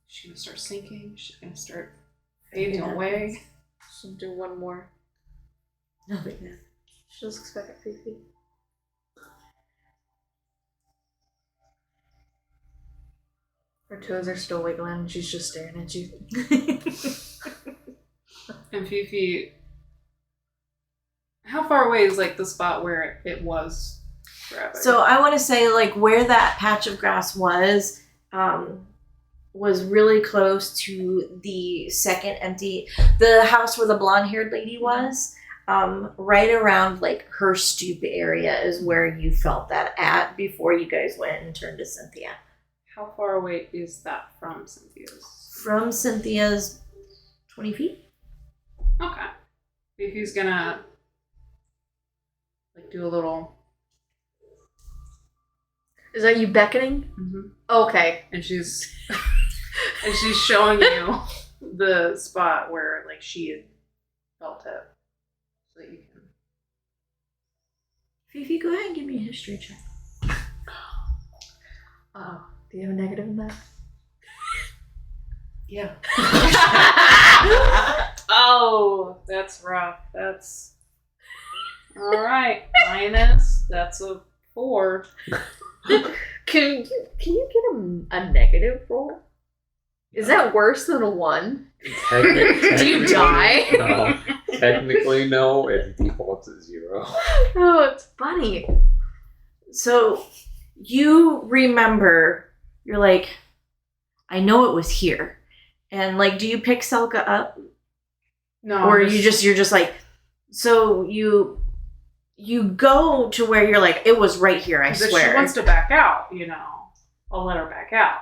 She's gonna start sinking. She's gonna start fading away. She'll do one more. Nothing happens. She'll just expect at 3 feet. Her toes are still wiggling and she's just staring at you. And Fifi, how far away is like the spot where it was grabbing? So I want to say like where that patch of grass was really close to the second the house where the blonde-haired lady was. Right around like her stoop area is where you felt that at before you guys went and turned to Cynthia. How far away is that from Cynthia's? From Cynthia's 20 feet. Okay. Fifi's gonna like do a little. Is that you beckoning? Okay. And she's showing you the spot where like she had felt it, so that you can. Fifi, go ahead and give me a history check. Oh, do you have a negative in that? Yeah. Oh, that's rough. That's all right. Minus. That's a 4. Can you get a negative roll? Is that worse than a 1? Do you die? No. Technically, no. It defaults at 0. Oh, it's funny. So you remember, you're like, I know it was here. And like, do you pick Selka up? No. Or you're just like, so you go to where you're like, it was right here, I If swear. she wants to back out, I'll let her back out.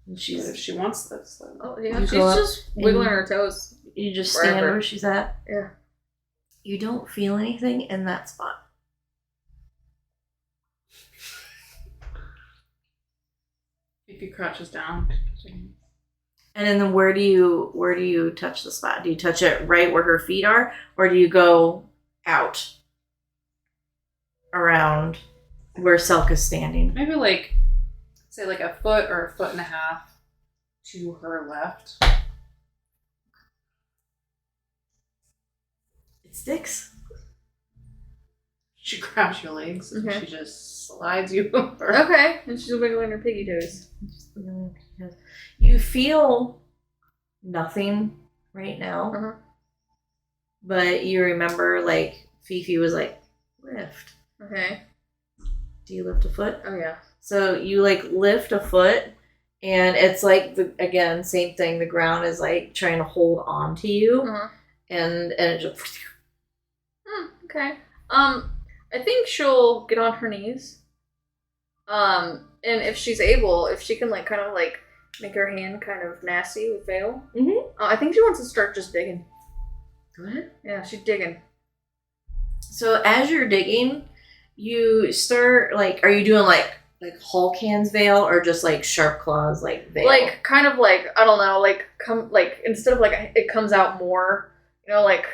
And But she's if she wants this, then Oh, yeah. You She's go up just wiggling and- her toes. you just stand Wherever. where she's at. Yeah. You don't feel anything in that spot. Fifi crouches down. And then where do you touch the spot? Do you touch it right where her feet are, or do you go out around where Selka's standing? Maybe like, say like a foot or a foot and a half to her left. It sticks. She grabs your legs and Okay. she just slides you over. Okay. And she's wiggling her piggy toes. You feel nothing right now, Uh-huh. but you remember like Fifi was like, lift. Okay. Do you lift a foot? Oh, yeah. So you like lift a foot, and it's like again, same thing. The ground is like trying to hold on to you, Uh-huh. and it just Okay. I think she'll get on her knees. And if she's able, if she can like kind of like make her hand kind of nasty with Veil, I think she wants to start just digging. go ahead. Yeah, she's digging. So as you're digging, you start like, are you doing like Hulk hands Veil, or just like sharp claws like Veil? Like kind of like I don't know, like instead of like it comes out more, like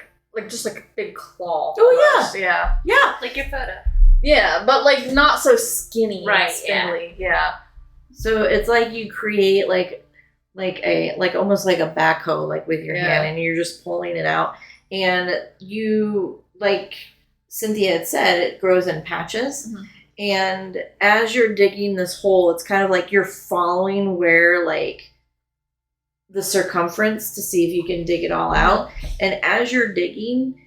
just like a big claw. Oh, almost. Yeah. yeah. Like your photo. Yeah, but like not so skinny. Right, And spindly. Yeah. So it's like you create like almost like a backhoe like with your Yeah. hand, and you're just pulling it out, and you like Cynthia had said, it grows in patches. Mhm. And as you're digging this hole, it's kind of like you're following where like the circumference to see if you can dig it all out. And as you're digging,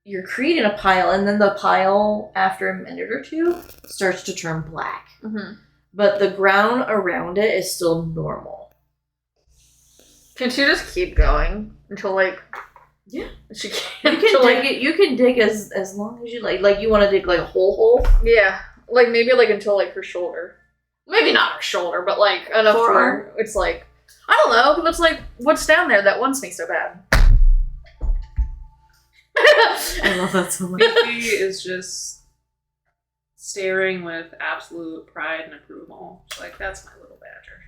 you're creating a pile, and then the pile after a minute or two starts to turn black. Mm-hmm. But the ground around it is still normal. Can she just keep going until like? Yeah. She You can. can dig it. You can dig as long as you like. Like you want to dig like a whole hole. Yeah, like maybe like until like her shoulder. maybe not her shoulder, but like enough Forearm? where it's like, I don't know, but it's like, what's down there that wants me so bad? I love that so much. Fifi is just staring with absolute pride and approval. She's like, that's my little badger.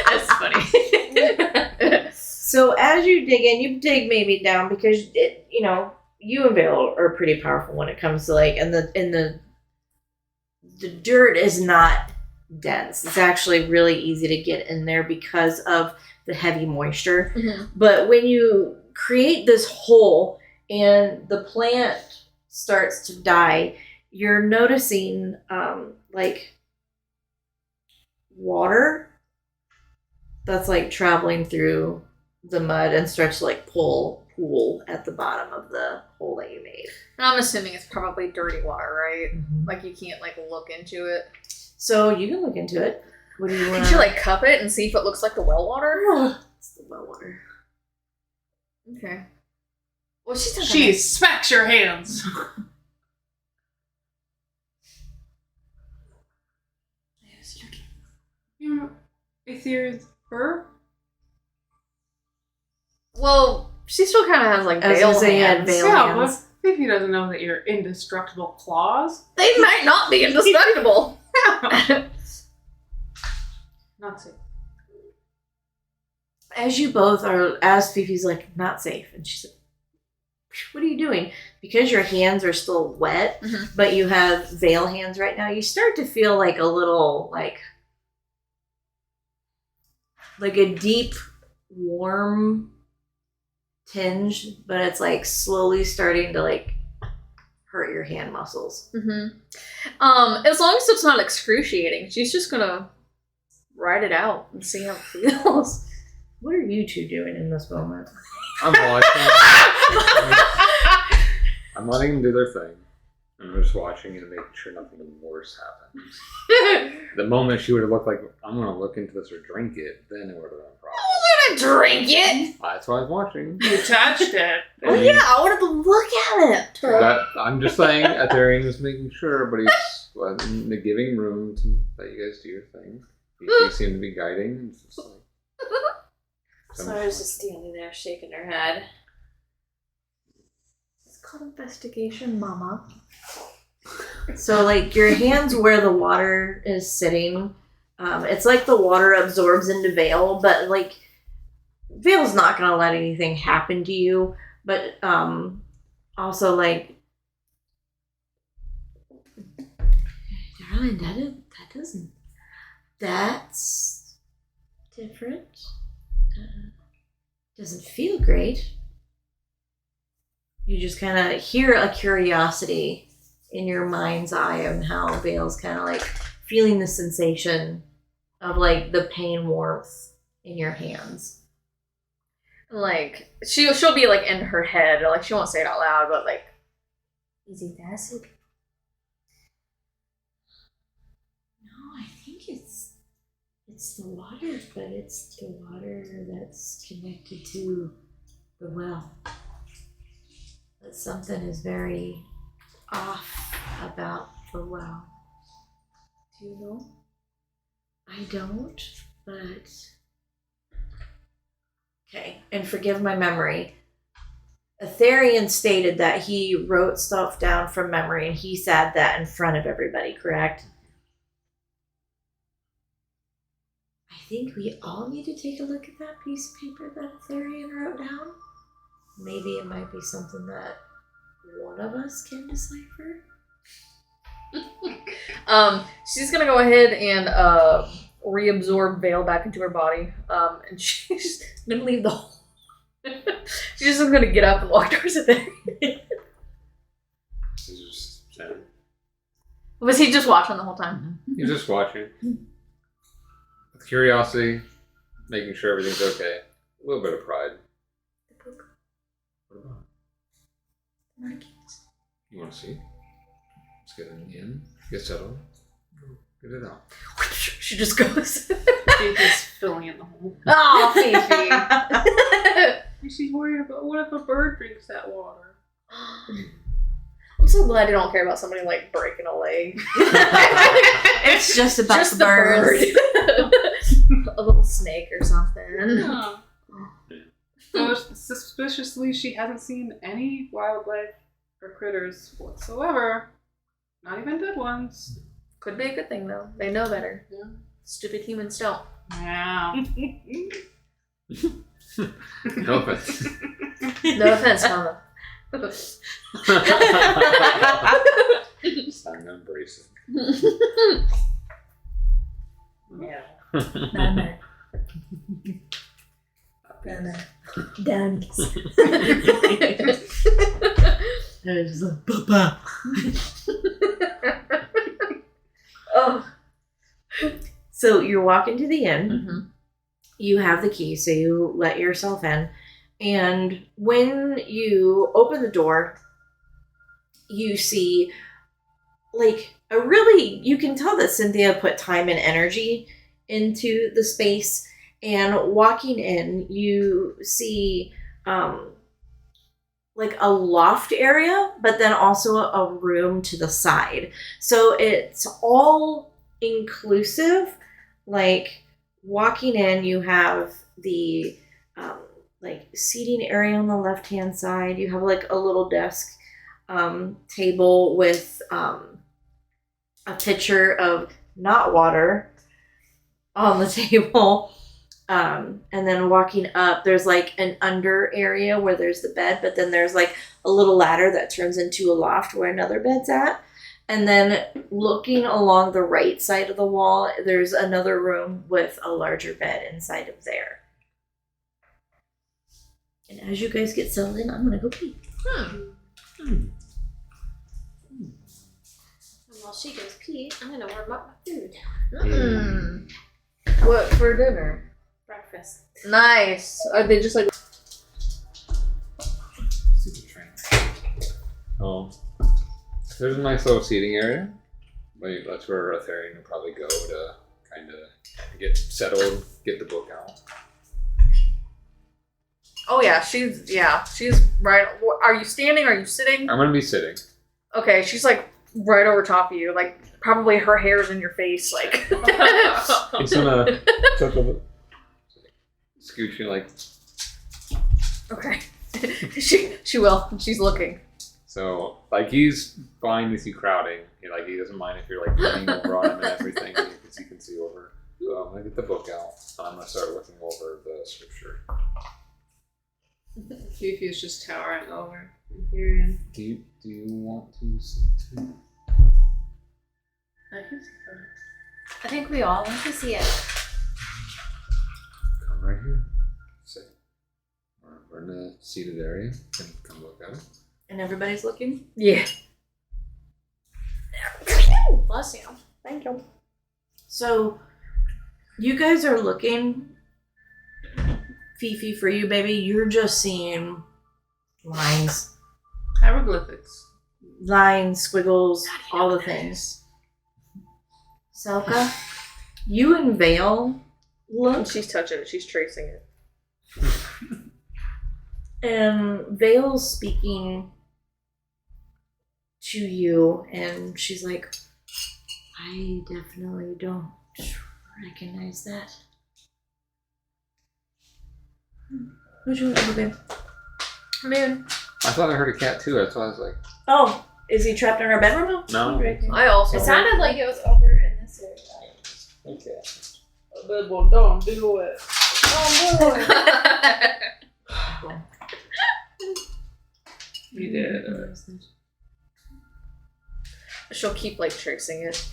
That's funny. So as you dig in, you dig maybe down because you and Vale are pretty powerful when it comes to like, and the dirt is not dense. It's actually really easy to get in there because of the heavy moisture. Mhm. But when you create this hole and the plant starts to die, you're noticing like water that's like traveling through the mud and starts to like pool at the bottom of the hole that you made. And I'm assuming it's probably dirty water, right? Like you can't like look into it. So you can look into it. What do you want? Could you like cup it and see if it looks like the well water? It's the well water. Okay. Well, she's not She smacks your hands. Aetherian's her? Well, she still kind of has like I was veil gonna say, yeah, hands. veil. Yeah, but hands. Fifi doesn't know that you're indestructible claws. They might not be indestructible. Not safe. As you both are, as Fifi's like, not safe. And she's like, what are you doing? Because your hands are still wet, Mhm. but you have veil hands right now, you start to feel like a little, like a deep, warm tinge, but it's like slowly starting to like hurt your hand muscles. Mm-hmm. As long as it's not excruciating, she's just gonna ride it out and see how it feels. What are you two doing in this moment? I'm watching. I'm letting them do their thing. I'm just watching and making sure nothing worse happens. The moment she would have looked like, I'm going to look into this or drink it, then it would have been a problem. I'm gonna drink it. That's why I was watching. You touched it. Oh yeah, I wanted to look at it. That, I'm just saying, Aetherian is making sure, but he's giving room to let you guys do your thing. You seem to be guiding. It's just like, Sora's just standing there shaking her head. It's called investigation, Mama. So, like, your hands where the water is sitting, it's like the water absorbs into Vale, but, like, Vale's not going to let anything happen to you, but also, like, darling, that doesn't, that's different. Doesn't feel great. You just kind of hear a curiosity in your mind's eye on how Vale's kind of like feeling the sensation of like the pain warmth in your hands. Like she'll be like in her head, like she won't say it out loud, but like, is it acid? No, I think it's the water, but it's the water that's connected to the well. But something is very off about the well. Do you know? I don't, but... Okay, and forgive my memory. Aetherian stated that he wrote stuff down from memory and he said that in front of everybody, correct? I think we all need to take a look at that piece of paper that Aetherian wrote down. Maybe it might be something that one of us can decipher. She's gonna go ahead and reabsorb Vale back into her body. And she's gonna leave the hole. She's just gonna get up and walk towards it. he's just saying. Was he just watching the whole time? He's just watching. With curiosity, making sure everything's okay. A little bit of pride. What about it? You want to see? Let's get it in. Get settled. Get it out. She just goes. Fifi's filling in the hole. Oh, Fifi. And she's worried about what if a bird drinks that water? I'm so glad you don't care about somebody like breaking a leg. It's just about Just the bird. A little snake or something. Yeah. So suspiciously, she hasn't seen any wildlife or critters whatsoever. Not even dead ones. Could be a good thing though. They know better. Yeah. Stupid humans don't. Yeah. No offense. No offense, Mama. It's time to embrace it. Mama. Mama. Dance. There's a papa. Oh. So you're walking to the inn. Mm-hmm. You have the key, so you let yourself in. And when you open the door, you see, like, you can tell that Cynthia put time and energy into the space. And walking in, you see, like a loft area, but then also a room to the side. So it's all inclusive. Like, walking in, you have the like seating area on the left hand side. You have like a little desk table with a pitcher of not water on the table. And then walking up, there's like an under area where there's the bed, but then there's like a little ladder that turns into a loft where another bed's at. And then looking along the right side of the wall, there's another room with a larger bed inside of there. And as you guys get settled in, I'm going to go pee. And while she goes pee, I'm gonna warm up my food. Mm. What for dinner? Breakfast. Nice. Are they just like? Super train. Oh. There's a nice little seating area. Like, that's where Atherian would probably go to kind of get settled, get the book out. Oh yeah, she's right. Are you standing? Are you sitting? I'm gonna be sitting. Okay, she's like right over top of you. Like probably her hair's in your face. Like. He's gonna scooch you like. Okay. she will. She's looking. So like he's fine with you crowding. He doesn't mind if you're like leaning over on him and everything because he can see over. So I'm gonna get the book out. I'm gonna start looking over the scripture. Fifi is just towering over Ethereum. Do you want to sit too? I think we all want to see it. Come right here. Sit. We're in the seated area. Come look at it. And everybody's looking? Yeah. Bless you. Thank you. So, you guys are looking, Fifi, for you, baby. You're just seeing lines, Hieroglyphics. squiggles, all the things. Selka, you and Vale look, She's touching it. She's tracing it. and Vale's speaking to you, and she's like, I definitely don't recognize that. Who's your babe? Moon. I thought I heard a cat too. That's why I was like, Oh, is he trapped in our bedroom now? no. I also. It sounded like it was over in this area. Okay. But well, don't do it. You did. She'll keep like tracing it.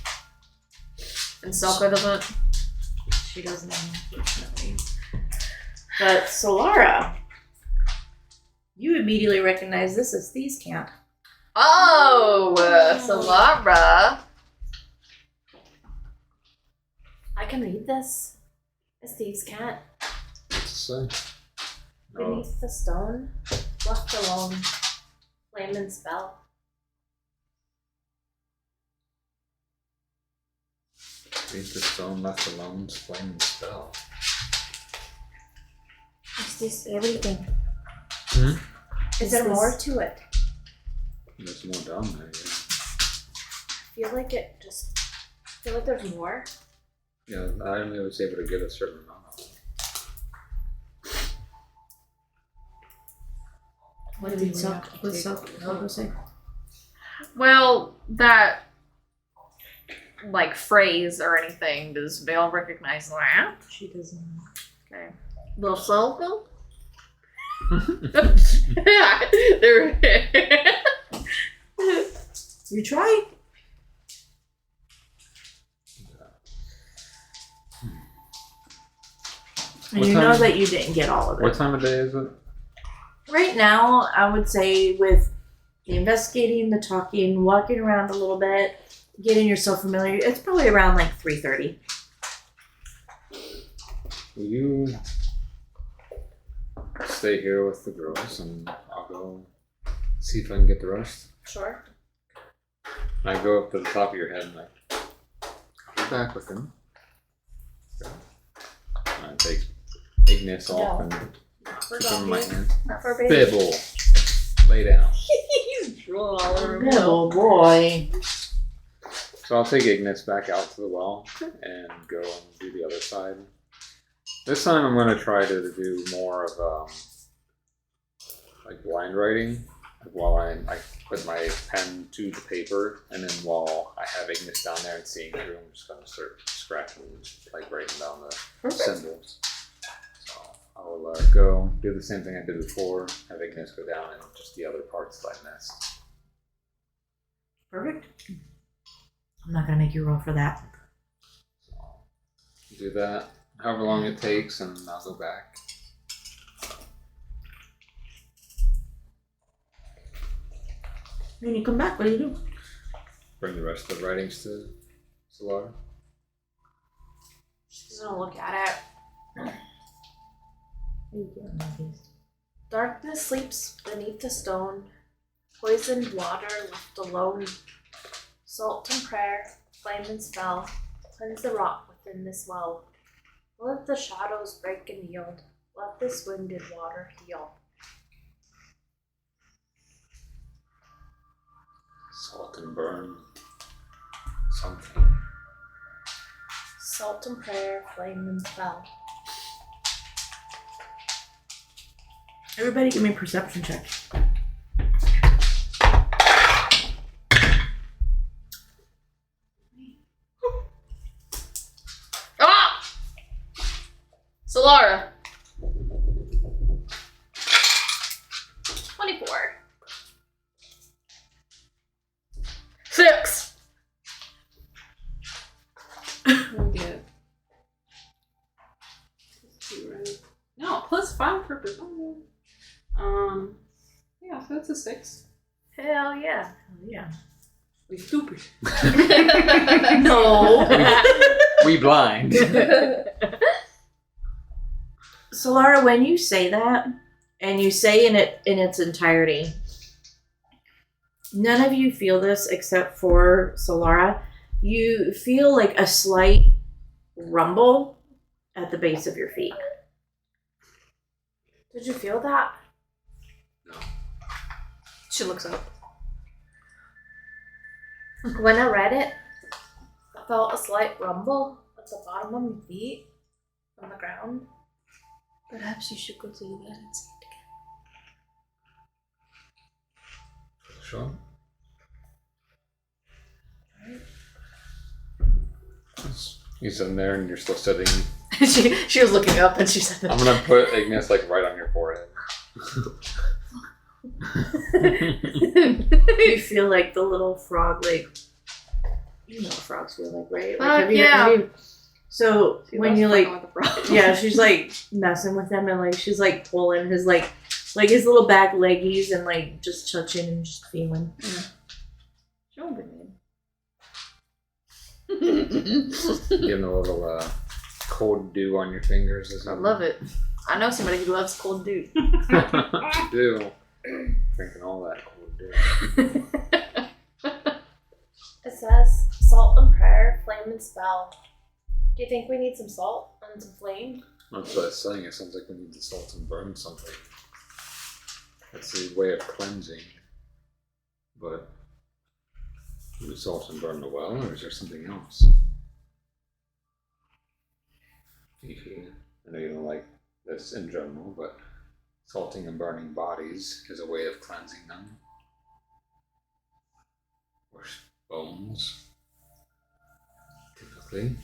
And Selka doesn't. She doesn't, unfortunately. But Solara, you immediately recognize this as Thieves' Camp. Oh, Solara. I can read this. It's Thieves' Cat. What's it say? Oh, Beneath the stone, left alone, flame and spell. beneath the stone left alone, flame and spell. Is this everything? Hmm? Is there more to it? There's more down there, yeah. I feel like there's more. Yeah, I only was able to get a certain amount of it. What did Silk say? Well, that like phrase or anything, does Vale recognize that? She doesn't. Okay. Little Silville? There. You try. And What you know time- that you didn't get all of it. What time of day is it? Right now, I would say with the investigating, the talking, walking around a little bit, getting yourself familiar, it's probably around like 3:30. Will you stay here with the girls and I'll go see if I can get the rest? Sure. And I go up to the top of your head and I'll be back with him. And I take Ignis off and For keep him in my doggy. hand. Not for baby. Bibble, lay down. He's drooling all over him. Oh boy. So I'll take Ignis back out to the well and go and do the other side. This time I'm going to try to do more of like blind writing. While I put my pen to the paper, and then while I have Ignis down there and seeing through, I'm just going to start scratching, like writing down the symbols. So I'll go do the same thing I did before, have Ignis go down and just the other parts that I missed. Perfect. I'm not gonna make you roll for that. So do that, however long it takes, and I'll go back. When you come back, what do you do? Bring the rest of the writings to Solara. She's gonna look at it. Darkness sleeps beneath the stone. Poisoned water left alone. Salt and prayer, flame and spell. Cleanse the rock within this well. Let the shadows break and yield. Let this winded water heal. Salt and burn something. Salt and prayer, flame and spell. Everybody give me a perception check. Ah! Solara. 24. 6. Okay. No, +5 for performance. Yeah, so that's a 6. Hell yeah. Yeah. We stupid. No. We blind. Solara, when you say that, and you say in its entirety, none of you feel this except for Solara. You feel like a slight rumble at the base of your feet. Did you feel that? She looks up. When I read it, I felt a slight rumble at the bottom of my feet on the ground. Perhaps you should go through that and see it Sure. He's in there and you're still sitting. she was looking up and she said I'm gonna put Ignis like right on your forehead. You feel like the little frog, like, you know what frogs feel like, right? Like, Yeah. So when you like, yeah. yeah, she's like messing with him and like she's like pulling his like his little back leggies and like just touching and just feeling. Don't be mean. Getting a little cold dew on your fingers or I something. love it. I know somebody who loves cold dude. You do. Drinking all that cold dew. It says salt and prayer, flame and spell. Do you think we need some salt and some flame? That's what I was saying. It sounds like we need to salt and burn something. That's the way of cleansing. But do we salt and burn the well, or is there something else? Fifi, I know you don't like this in general, but salting and burning bodies is a way of cleansing them. Or bones, typically.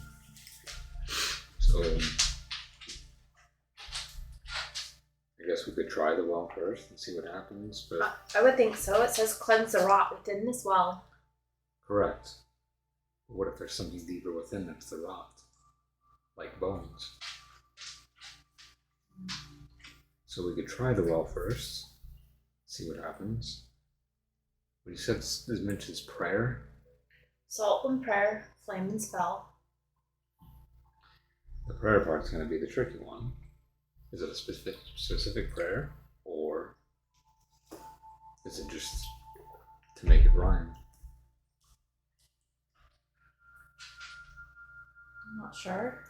So, I guess we could try the well first and see what happens, but... I would think so. It says cleanse the rot within this well. Correct. But what if there's something deeper within that's the rot? Like bones. So we could try the well first, see what happens. But you said this mentions prayer? Salt and prayer, flame and spell. The prayer part's going to be the tricky one. Is it a specific prayer, or is it just to make it rhyme? I'm not sure.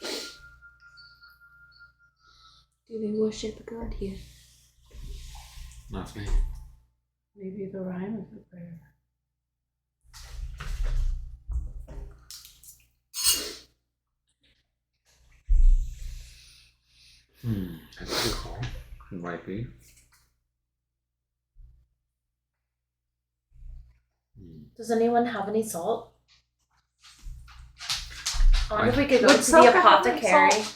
Do they worship a god here? Not me. Maybe the rhyme of the prayer. That's a good call. It might be. Does anyone have any salt? I wonder if we could go Would to the Selka have any apothecary. salt?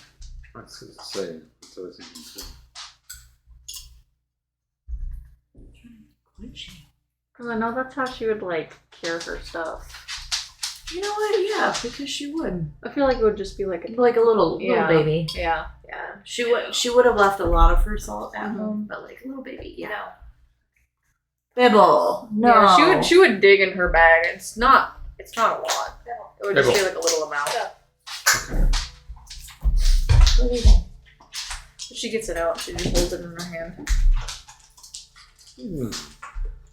That's good to say. That's what I was thinking too. Because I know that's how she would like cure her stuff. You know what? Yeah, because she would. I feel like it would just be like a Like a little Yeah. baby. yeah. Yeah. She would have left a lot of her salt at Mhm. home, but like a little baby, yeah. No. Bibble. No. Yeah, she would dig in her bag. It's not a lot. It would just be like a little amount. What do you think? But she gets it out. She just holds it in her hand.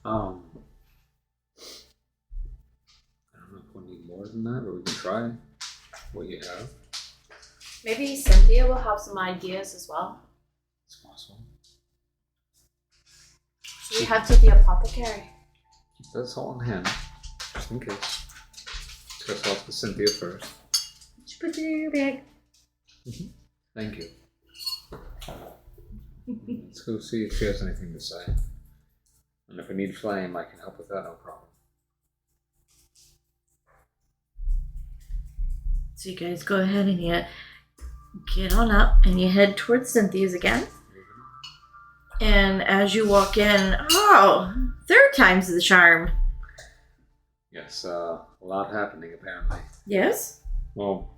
I don't know if we'll need more than that, but we can try what you have. Maybe Cynthia will have some ideas as well. It's possible. Should we head to the apothecary? Keep that salt in hand, just in case. Let's go talk to Cynthia first. She put it in your bag. Thank you. Let's go see if she has anything to say. And if we need flame, I can help with that, no problem. So you guys go ahead and you get on up and you head towards Cynthia's again. And as you walk in, third time's the charm. Yes, a lot happening apparently. Yes? Well,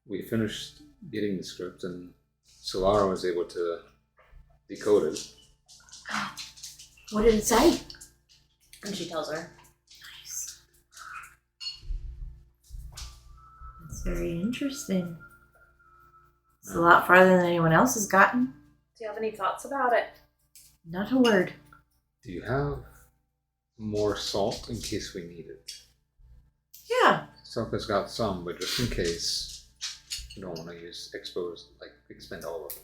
we finished getting the script and Solara was able to decode it. What did it say? And she tells her. Nice. That's very interesting. It's a lot farther than anyone else has gotten. Do you have any thoughts about it? Not a word. Do you have more salt in case we need it? Yeah. Selka's got some, but just in case, we don't want to expend all of it.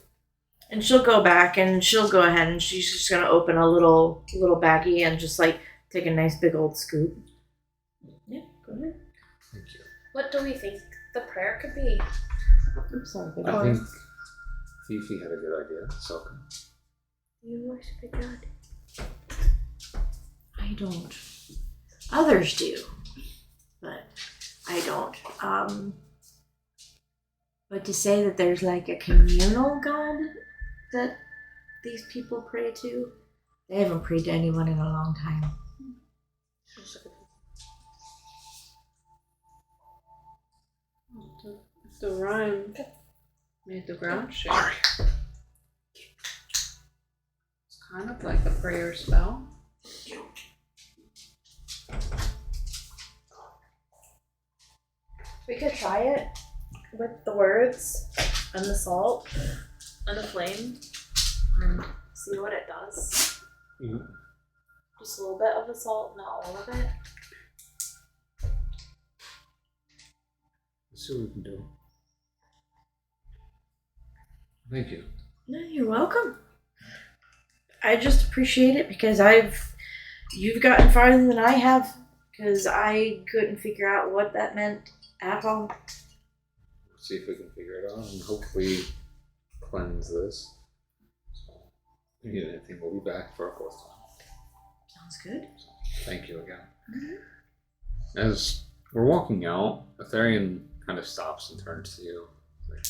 And she'll go back and she'll go ahead and she's just gonna open a little baggie and just like take a nice big old scoop. Yeah, go ahead. Thank you. What do we think the prayer could be? Oops, sorry. I think Fifi had a good idea. Selka. You worship a god. I don't. Others do, but I don't. But to say that there's like a communal god that these people pray to, they haven't prayed to anyone in a long time. If the rhyme made the ground shake. It's kind of like a prayer spell. We could try it with the words and the salt and the flame and see what it does. Mhm. Just a little bit of the salt, not all of it. Let's see what we can do. Thank you. No, you're welcome. I just appreciate it because I've You've gotten farther than I have, because I couldn't figure out what that meant at all. See if we can figure it out and hopefully cleanse this. So, if you need anything, we'll be back for our fourth time. Sounds good. Thank you again. As we're walking out, Aetherian kind of stops and turns to you. Like,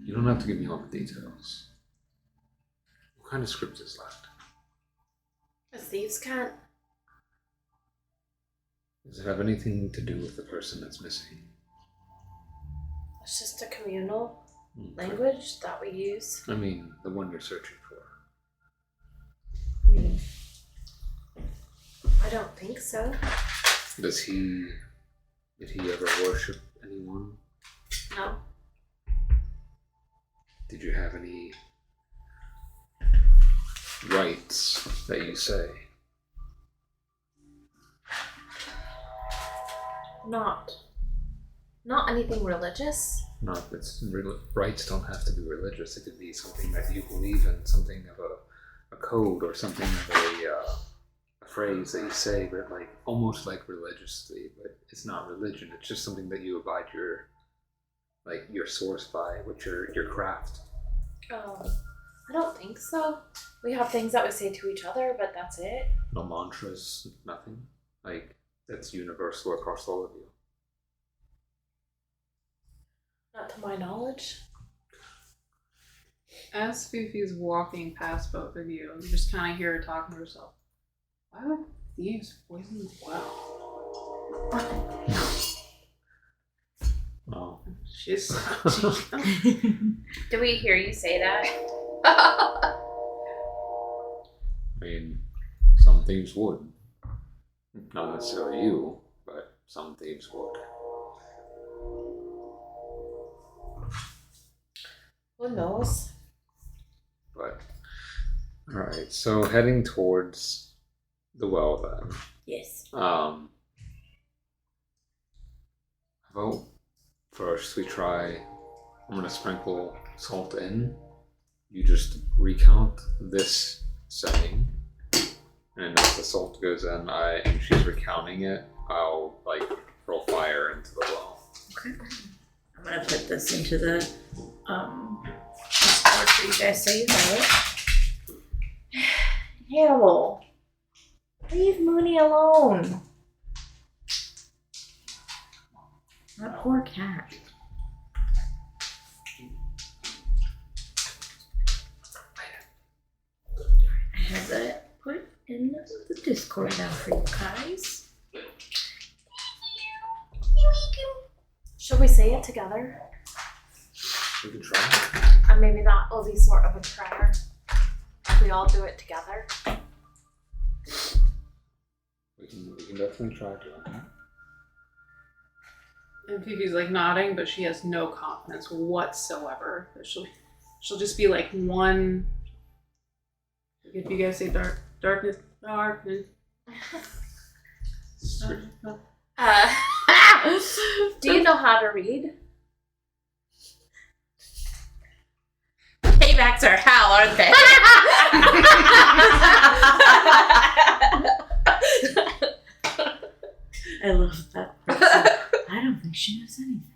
you don't have to give me all the details. What kind of script is left? A thieves' can't. Does it have anything to do with the person that's missing? It's just a communal Okay. language that we use. I mean, the one you're searching for. I mean, I don't think so. Did he ever worship anyone? No. Did you have any rites that you say? Not anything religious. Not rites don't have to be religious. It could be something that you believe in, something of a code or something of a phrase that you say, but like almost like religiously. But it's not religion. It's just something that you abide your source by, which your craft. I don't think so. We have things that we say to each other, but that's it. No mantras, nothing. Like that's universal across all of you. Not to my knowledge. As Fifi's walking past both of you, you just kind of hear her talking to herself. Why would thieves poison the well? Oh. She's Did we hear you say that? I mean, some thieves would. Not necessarily you, but some thieves would. Who knows? But, alright, so heading towards the well then. Yes. How about first we try, I'm going to sprinkle salt in. You just recount this saying. And as the salt goes in, and she's recounting it, I'll throw fire into the well. Okay. I'm gonna put this into the Discord for you guys so you have it. Hannibal, leave Mooney alone. That poor cat. I have that put in the Discord now for you guys. Should we say it together? We can try. And maybe that will be sort of a prayer. If we all do it together. We can definitely try to. and Fifi's like nodding, but she has no confidence whatsoever that she'll just be like one. If you guys say darkness. Do you know how to read? Paybacks are hell, aren't they? I love that person. I don't think she knows anything.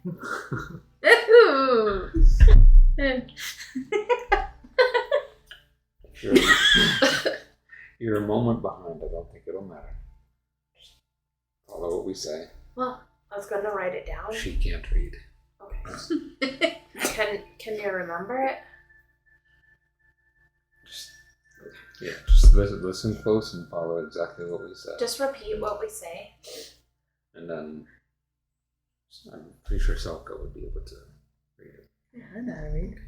You're a moment behind. I don't think it'll matter. Just follow what we say. Well, I was gonna write it down. She can't read. Okay. Can you remember it? Just listen close and follow exactly what we said. Just repeat what we say. And then I'm pretty sure Selka would be able to read it. Yeah, I know how to read.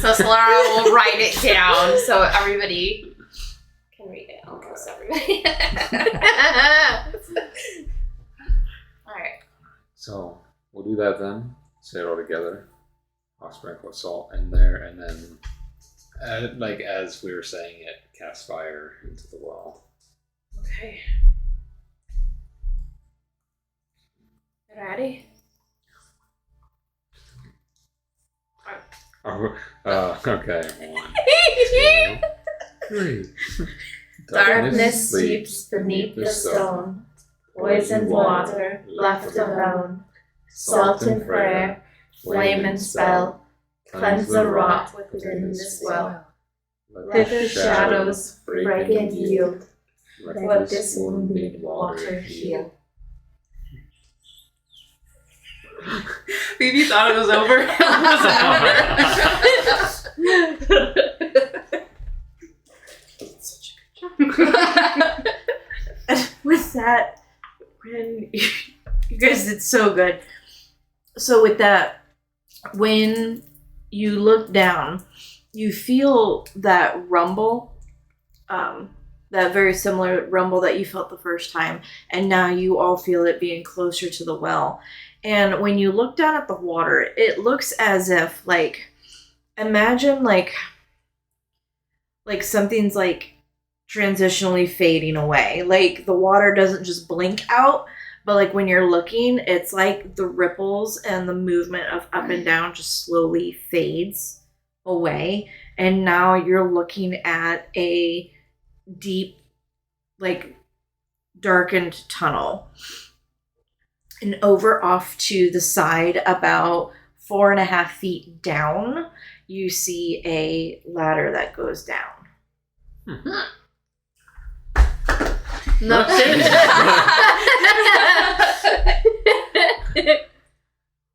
So Solara will write it down so everybody Can read it. Okay. Almost everybody. Alright. So we'll do that then. Say it all together. I'll sprinkle salt in there, and then, as we were saying it, cast fire into the well. Okay. You ready? Okay. 1, 3. Darkness sleeps beneath the stone. Poisoned water left alone. Salt and prayer, flame and spell. Cleanse the rot within this well. Let the shadows break and yield. Let this wounded water heal. Phoebe thought it was over. It wasn't over. With that, when you guys did so good. So with that, when you look down, you feel that rumble, that very similar rumble that you felt the first time, and now you all feel it being closer to the well. And when you look down at the water, it looks as if, like, imagine like something's like transitionally fading away. Like the water doesn't just blink out, but like when you're looking, it's like the ripples and the movement of up and down just slowly fades away. And now you're looking at a deep, like darkened tunnel. And over off to the side, about 4.5 feet down, you see a ladder that goes down. No shit.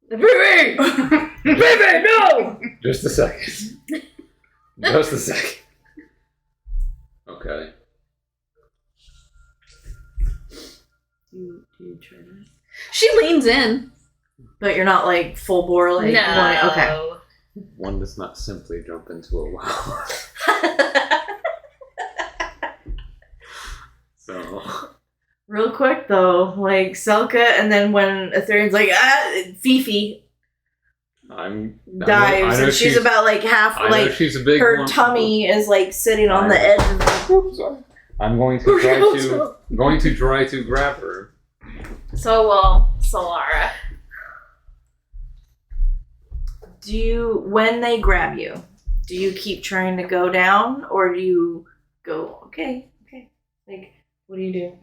Baby! Baby, no! Just a second. Just a second. Okay. Do you try that? She leans in. But you're not like full bore, like No. wanting- okay. One does not simply jump into a well. So Real quick though, like Selka, and then when Ethereum's like, Fifi I know dives, and she's about like half, I know like she's a big her one. tummy is like sitting on the edge of the. I'm going to try to grab her. So will Solara. Do you, when they grab you, do you keep trying to go down, or do you go, okay, like, what do you do?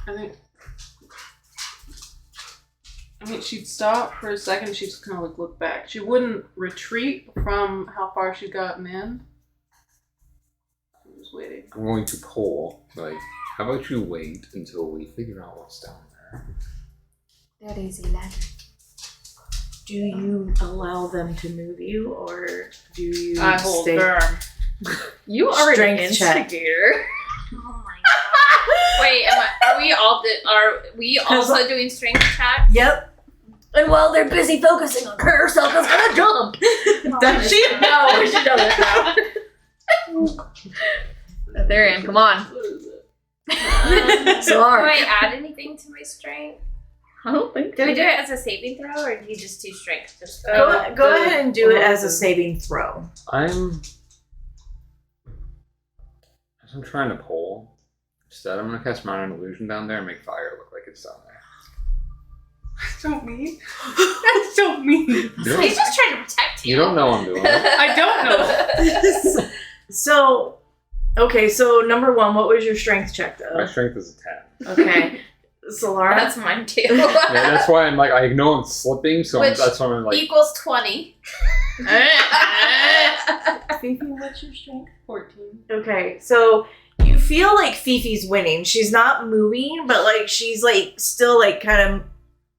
I mean, she'd stop for a second. She'd just kind of like look back. She wouldn't retreat from how far she'd gotten in. I'm just waiting. I'm going to pull. Like, how about you wait until we figure out what's down there? There is a ladder. Do you allow them to move you, or do you I hold stay? firm. You are an Strength check. instigator. Oh my god. Wait, are we also doing strength checks? Yep. And while they're busy focusing on her, Selka's gonna jump. Does she? No, she doesn't now. Ethereum, come on. What is it? Do Solara. I add anything to my strength? I don't think Do we do it as a saving throw, or do you just do strength? Just Go ahead and do it as a saving throw. I'm trying to pull. Instead, I'm going to cast Minor Illusion down there and make fire look like it's down there. That's so mean. That's so mean. He's just trying to protect you. You don't know I'm doing it. I don't know. So, okay, so number one, what was your strength check My though? strength is a 10. Okay. Solara? That's mine too. Yeah, that's why I'm like, I know I'm slipping, so Which that's why I'm like, Equals 20. Fifi, what's your strength? 14. Okay, so you feel like Fifi's winning. She's not moving, but like she's like still like kind of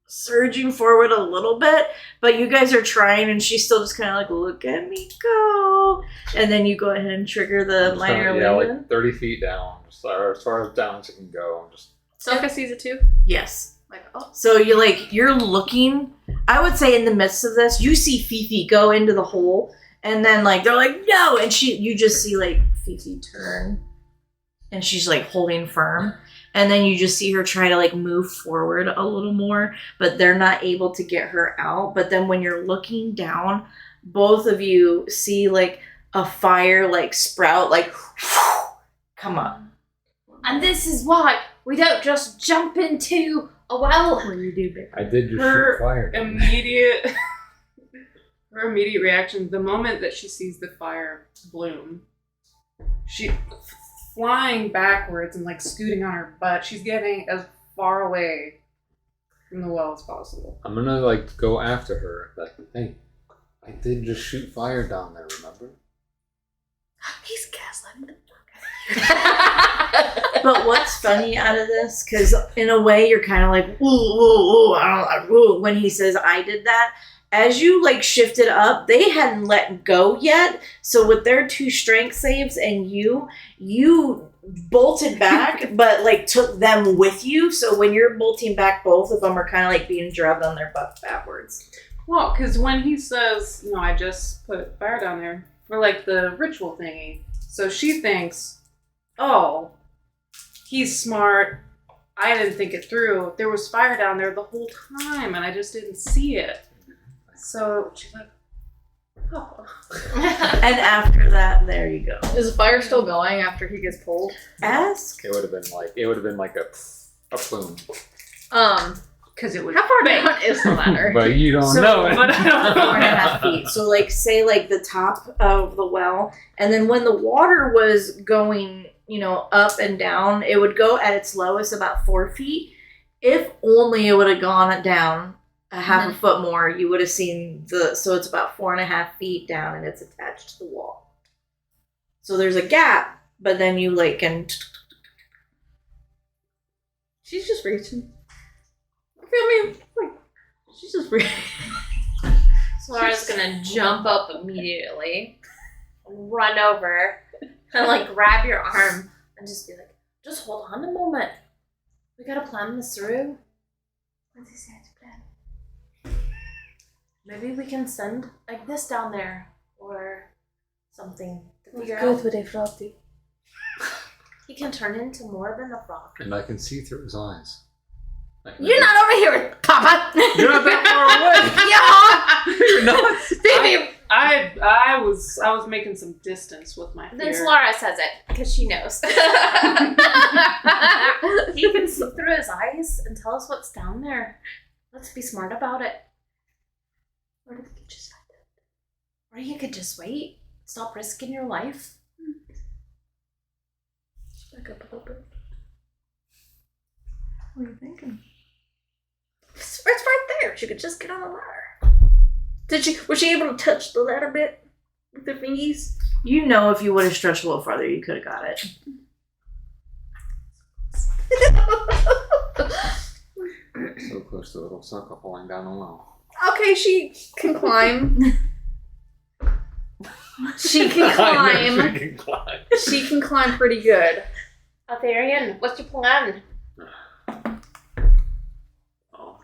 surging forward a little bit. But you guys are trying, and she's still just kind of like, look at me go. And then you go ahead and trigger the I'm minor trying- yeah, illusion. like 30 feet down, just or as far as down as it can go. I'm just Selka sees it too. Yes. Like, oh. So you're looking. I would say in the midst of this, you see Fifi go into the hole, and then like they're like no, and you just see like Fifi turn, and she's like holding firm, and then you just see her try to like move forward a little more, but they're not able to get her out. But then when you're looking down, both of you see like a fire like sprout like come up. And this is why we don't just jump into a well. What do you do, babe? I did just Her shoot fire. Her immediate reaction, the moment that she sees the fire bloom, she flying backwards and like scooting on her butt. She's getting as far away from the well as possible. I'm gonna like go after her. Like, hey, I did just shoot fire down there. Remember? He's gaslighting the But what's funny out of this, because in a way you're kind of like, ooh, ooh, ooh, ooh, when he says I did that. As you like shifted up, they hadn't let go yet. So with their 2 strength saves and you bolted back, but like took them with you. So when you're bolting back, both of them are kind of like being drugged on their butt backwards. Well, because when he says, "No, I just put fire down there," for like the ritual thingy, so she thinks, "Oh, he's smart. I didn't think it through. There was fire down there the whole time, and I just didn't see it." So she's like, "Oh." And after that, there you go. Is the fire still going after he gets pulled? Ask. It would have been like a plume. Because it was How far down is the ladder? But you don't So- know it. But I don't know. 4.5 feet. So like say like the top of the well, and then when the water was going, up and down, it would go at its lowest about 4 feet. If only it would have gone down a half a foot more, you would have seen so it's about 4.5 feet down and it's attached to the wall. So there's a gap, but then you like can. She's just reaching. I mean, like, she's just reaching. So Laura's gonna jump up immediately, and run over, and like grab your arm and just be like, "Just hold on a moment. We gotta plan this through." What's he saying to plan? Maybe we can send like this down there or something to figure out. with a frothy. He can turn into more than a frog. And I can see through his eyes. You're not over here, Papa! You're not that far away. You're not. Baby! I was making some distance with my Then fear. Laura says it because she knows. He can see through his eyes and tell us what's down there. Let's be smart about it. Or we could just find out. Or you could just wait. Stop risking your life. Back up a little bit. What are you thinking? It's right there. She could just get on the ladder. Was she able to touch the ladder bit with her fingies? If you would have stretched a little farther, you could have got it. So close to a little sucker falling down the well. Okay, she can climb. She can climb. She can climb. She can climb pretty good. Atherian, what's your plan? Oh,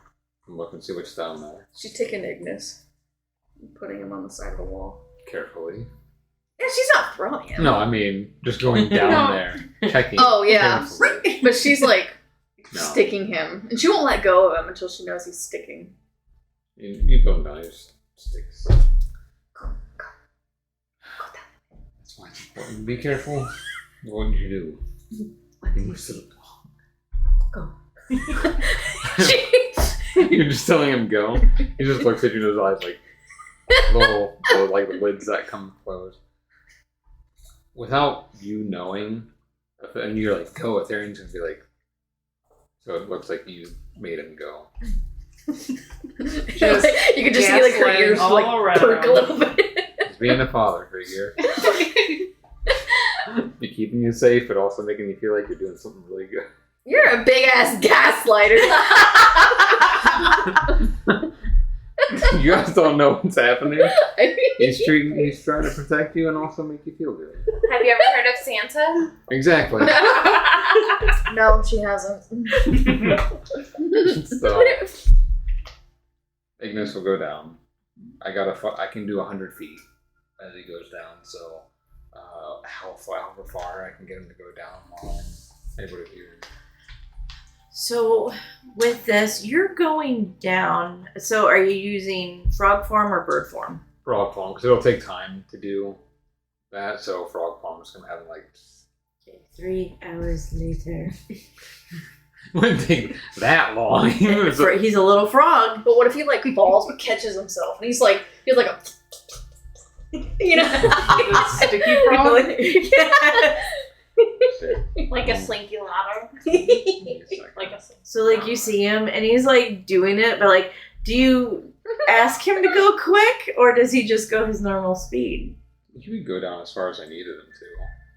look and see what's down there. She's taking Ignis and putting him on the side of the wall. Carefully. Yeah, she's not throwing him. No, I mean just going down No. there, checking. Oh, yeah. carefully. But she's like No. sticking him. And she won't let go of him until she knows he's sticking. You don't know. Just sticks. That's why it's important. Be careful. What did you do? You You're just telling him go. He just looks at you in his eyes like like the lids that come closed. Without you knowing, and you're like, go, Ethereum's gonna be like, so it looks like you made him go. Just you can just see like her gaslighting ears all like around. perk a little bit. Just being a father figure. Be keeping you safe, but also making you feel like you're doing something really good. You're a big ass gaslighter. You guys don't know what's happening. He's trying to protect you and also make you feel good. Have you ever heard of Santa? Exactly. No, she hasn't. So Ignis will go down. I can do 100 feet as he goes down. So however far I can get him to go down while I'm able to hear him. So with this, you're going down. So are you using frog form or bird form? Frog form, because it'll take time to do that. So frog form is gonna have like. Okay, 3 hours later. Wouldn't take that long. He's a little frog. But what if he like falls but catches himself and he's like a You know? The sticky frog. Like a slinky ladder. Like a slinky So like you see him and he's like doing it, but like, do you ask him to go quick or does he just go his normal speed? He would go down as far as I needed him to.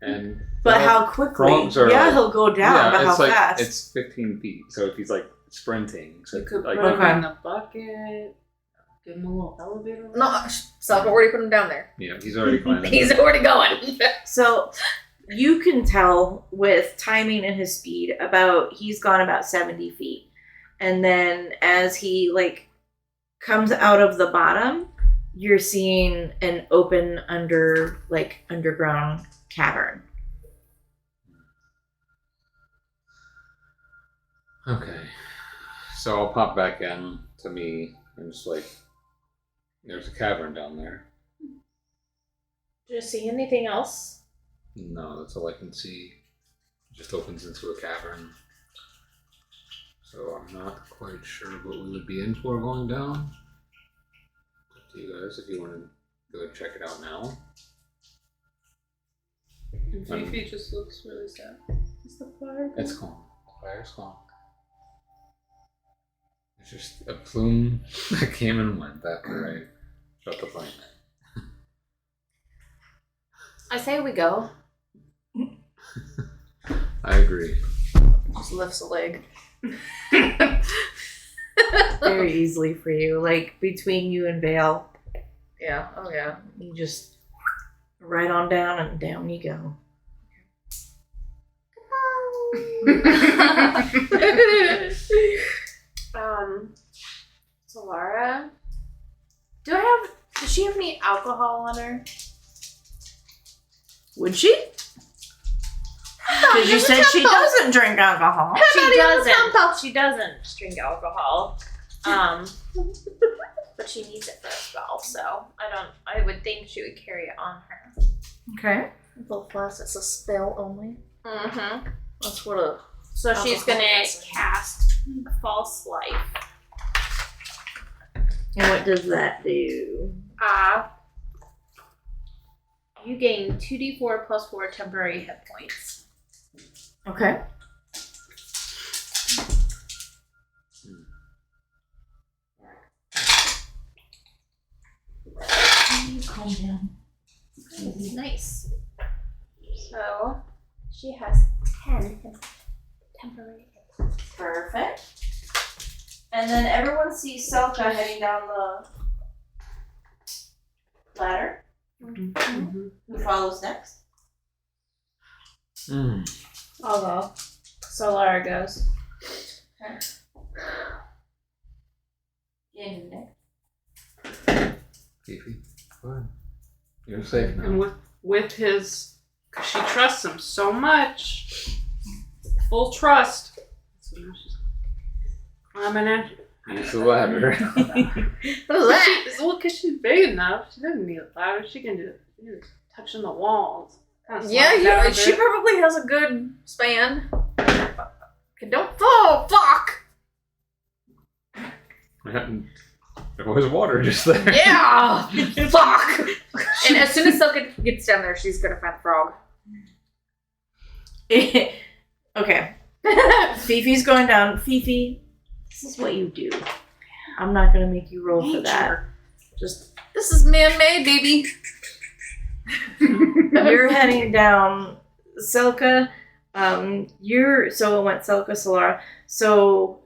And But how quickly? frogs are Yeah, like- he'll go down, but how it's like fast? it's 15 feet. So if he's like sprinting, so You could like put him Okay. in the bucket. Give him a little elevator. No, stop already put him down there. he's already climbing. He's already going. So you can tell with timing and his speed he's gone about 70 feet. And then as he like comes out of the bottom, you're seeing an open underground cavern. Okay. So I'll pop back in to me and just like, there's a cavern down there. Did you see anything else? No, that's all I can see. It just opens into a cavern. So I'm not quite sure what we would be in for going down. Up to you guys if you want to go check it out now. And Fifi just looks really sad. Is the fire? It's calm. The fire's calm. It's just a plume that came and went after I shut the flame. I say we go. I agree. Just lifts a leg. Very easily for you. Like between you and Vale, Yeah. Oh yeah. you just right on down and down you go. Solara, does she have any alcohol on her? Would she? Because you said she doesn't drink alcohol. She doesn't drink alcohol. But she needs it for a spell, so I would think she would carry it on her. Okay. Well, plus it's a spell only. Mm-hmm. That's what a. So she's gonna cast False Life. And what does that do? You gain 2d4 plus 4 temporary hit points. Okay. Calm down. Nice. So she has 10 temporary hit points. Perfect. And then everyone sees Selka heading down the ladder. Mm-hmm. Who follows next? I'll go. Solara goes. Ian next. Fifi, go ahead. You're safe now. And with his, cause she trusts him so much, full trust. So now she's climbing in. Use the ladder. What is that? Well, because she's big enough, she doesn't need a ladder. She can just touching the walls. Kinda slide down Yeah. a She bit. probably has a good span. Okay, don't fall. Fuck. There was water just there. Yeah. Fuck. And as soon as Silka gets down there, she's gonna find the frog. Okay. Fifi's going down. Fifi, this is what you do. I'm not gonna make you roll for that. Just This is man-made, baby. you're heading down. Selka, so it went Selka, Solara. So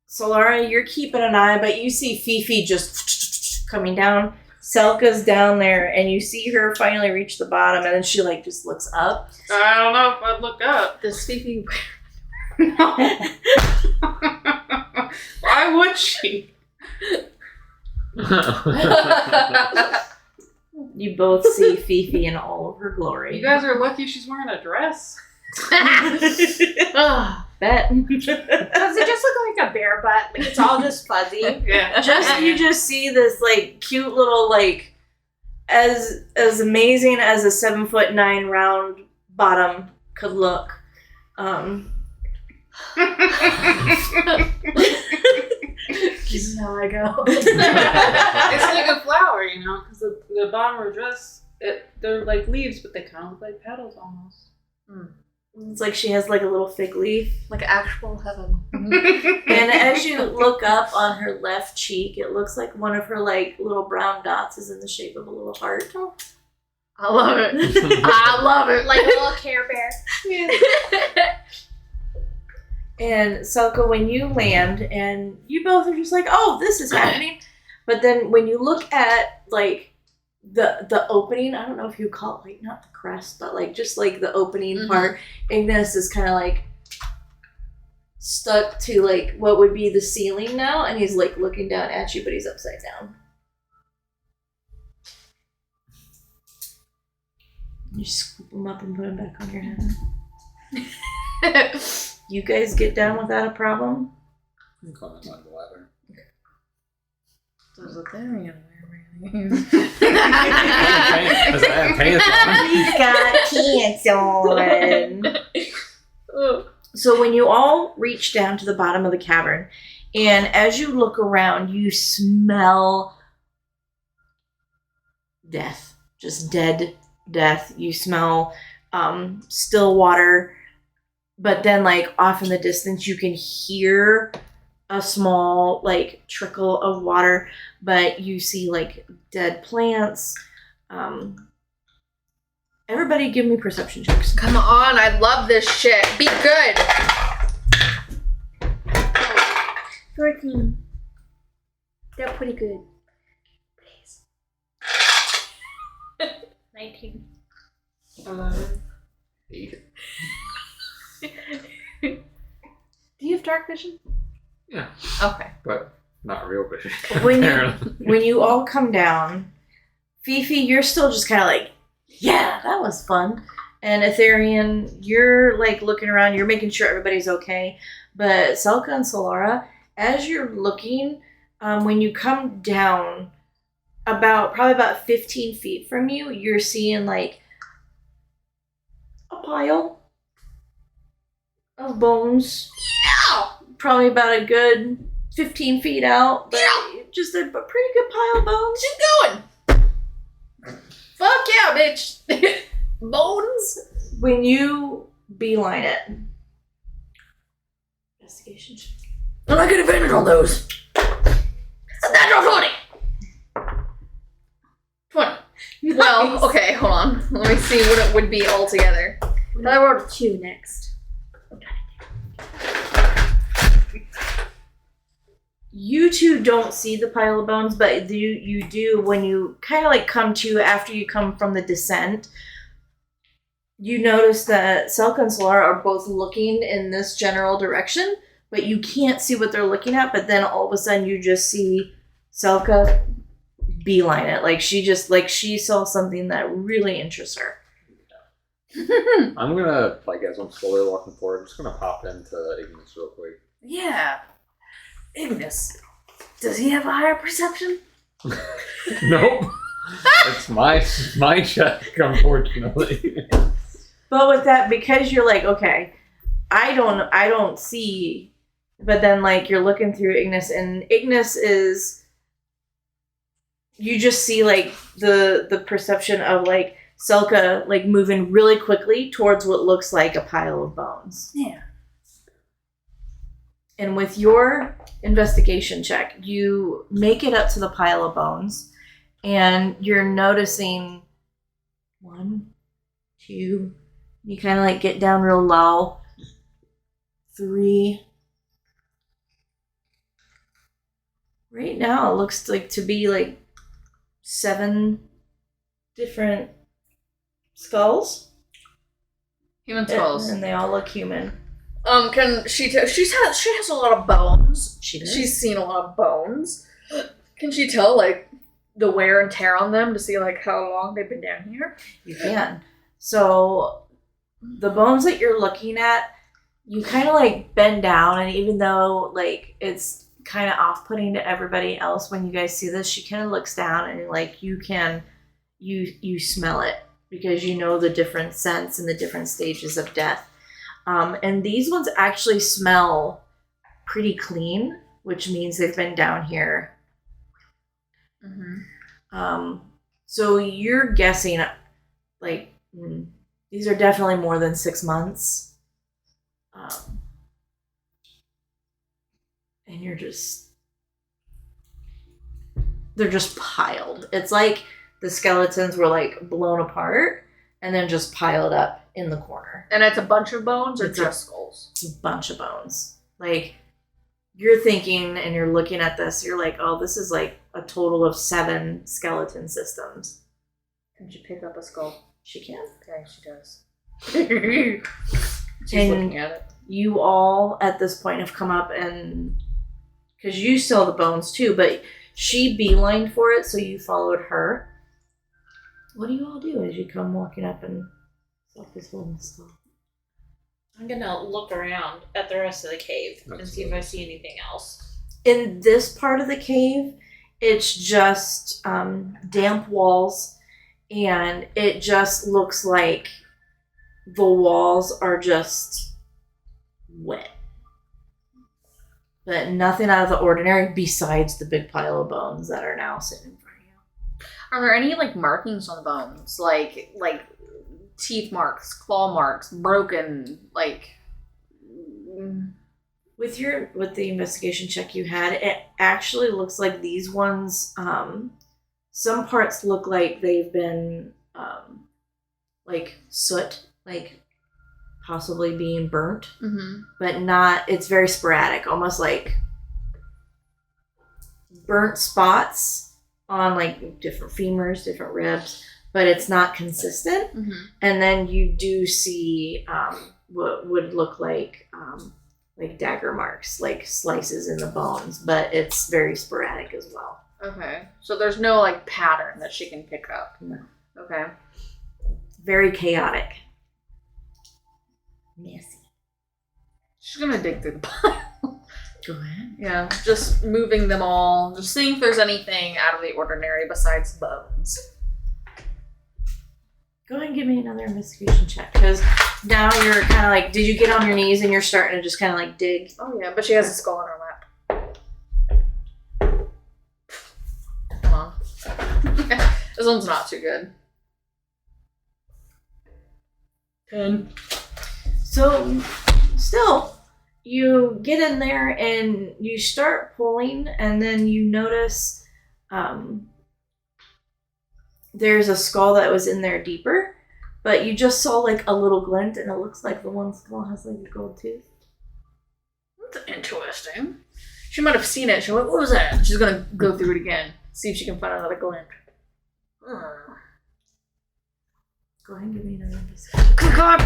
Solara, you're keeping an eye, but you see Fifi just coming down. Selka's down there, and you see her finally reach the bottom, and then she like just looks up. I don't know if I'd look up. Does Fifi? Why would she? You both see Fifi in all of her glory. You guys are lucky she's wearing a dress. Oh, Bet. Does it just look like a bear butt? Like it's all just fuzzy? Yeah. You just see this like cute little like as amazing as a 7'9" round bottom could look. This is how I go. It's like a flower, you know, because the bottom of her dress, they're like leaves, but they kind of look like petals almost. It's like she has like a little fig leaf. Like actual heaven. And as you look up on her left cheek, it looks like one of her like little brown dots is in the shape of a little heart. I love it. I love it. Like a little Care Bear. And Selka, when you land, and you both are just like, "Oh, this is happening," but then when you look at like the opening, I don't know if you call it like not the crest, but like just like the opening part, Ignis is kind of like stuck to like what would be the ceiling now, and he's like looking down at you, but he's upside down. You scoop him up and put him back on your head. You guys get down without a problem? I'm climbing on the ladder. There's a Therian Because I have pants on. He's got pants on. So when you all reach down to the bottom of the cavern, and as you look around, you smell death. Just dead death. You smell still water. But then, like, off in the distance, you can hear a small, like, trickle of water. But you see, like, dead plants. Everybody give me perception checks. Come on, I love this shit. Be good. 14. They're pretty good. Please. 19. 11. 8. Do you have dark vision? Yeah, Okay. but not real vision. When you, apparently. when you all come down, Fifi, you're still just kind of like, yeah, that was fun. And Etherian, you're like looking around, you're making sure everybody's okay. But Selka and Solara, as you're looking, when you come down probably about 15 feet from you, you're seeing like a pile of bones. Yeah! Probably about a good 15 feet out, but just a pretty good pile of bones. Keep going. Fuck yeah, bitch. Bones. When you beeline it, investigation check. And I get advantage on those. A natural 20. 20. Well, okay, hold on. Let me see what it would be altogether. I rolled a 2 next. You two don't see the pile of bones, but you do when you kind of like come to after you come from the descent. You notice that Selka and Solara are both looking in this general direction, but you can't see what they're looking at. But then all of a sudden, you just see Selka beeline it, like she saw something that really interests her. I'm gonna, like, as I'm slowly walking forward, I'm just gonna pop into Ignis real quick. Yeah. Ignis. Does he have a higher perception? Nope. It's my check, unfortunately. But with that, because you're like, okay, I don't see, but then like you're looking through Ignis, and Ignis is, you just see like the perception of like Selka like moving really quickly towards what looks like a pile of bones. Yeah. And with your investigation check, you make it up to the pile of bones, and you're noticing 1, 2, you kind of like get down real low, 3. Right now it looks like to be like 7 different skulls. Human skulls. And they all look human. Can she she has a lot of bones. She does. She's seen a lot of bones. Can she tell like the wear and tear on them to see like how long they've been down here? You can. So the bones that you're looking at, you kind of like bend down, and even though like it's kind of off-putting to everybody else when you guys see this, she kind of looks down and like you smell it because you know the different scents and the different stages of death. And these ones actually smell pretty clean. which means they've been down here. Mm-hmm. So you're guessing, like, these are definitely more than 6 months. And they're just piled. It's like the skeletons were like blown apart and then just piled up in the corner. And it's a bunch of bones or It's just skulls? It's a bunch of bones. Like, you're thinking and you're looking at this, you're like, oh, this is like a total of 7 skeleton systems. Can she pick up a skull? She can. Okay, she does. She's And looking at it. you all at this point have come up and because you saw the bones too, but she beelined for it, so you followed her. What do you all do as you come walking up and Selk is holding the skull? I'm gonna look around at the rest of the cave and see if I see anything else. In this part of the cave, it's just damp walls, and it just looks like the walls are just wet. But nothing out of the ordinary besides the big pile of bones that are now sitting in front of you. Are there any like markings on the bones? Like teeth marks, claw marks, broken, like With the investigation check you had, it actually looks like these ones, some parts look like they've been like soot, like possibly being burnt, but not, it's very sporadic, almost like burnt spots on like different femurs, different ribs, but it's not consistent. And then you do see what would look like dagger marks, like slices in the bones, but it's very sporadic as well. Okay. So there's no like pattern that she can pick up. No. Okay. Very chaotic. Messy. She's gonna dig through the pile. Go ahead. Yeah, just moving them all, just seeing if there's anything out of the ordinary besides bones. Go ahead and give me another investigation check, because now you're kind of like, did you get on your knees and you're starting to just kind of like dig? Oh yeah, but she has a skull in her lap. Come on. This one's not too good. 10. So, still, you get in there and you start pulling, and then you notice there's a skull that was in there deeper, but you just saw like a little glint, and it looks like the one skull has like a gold tooth. That's interesting. She might have seen it. She's like, what was that? She's gonna go through it again, see if she can find another glint. Go ahead and give me another investigation. God!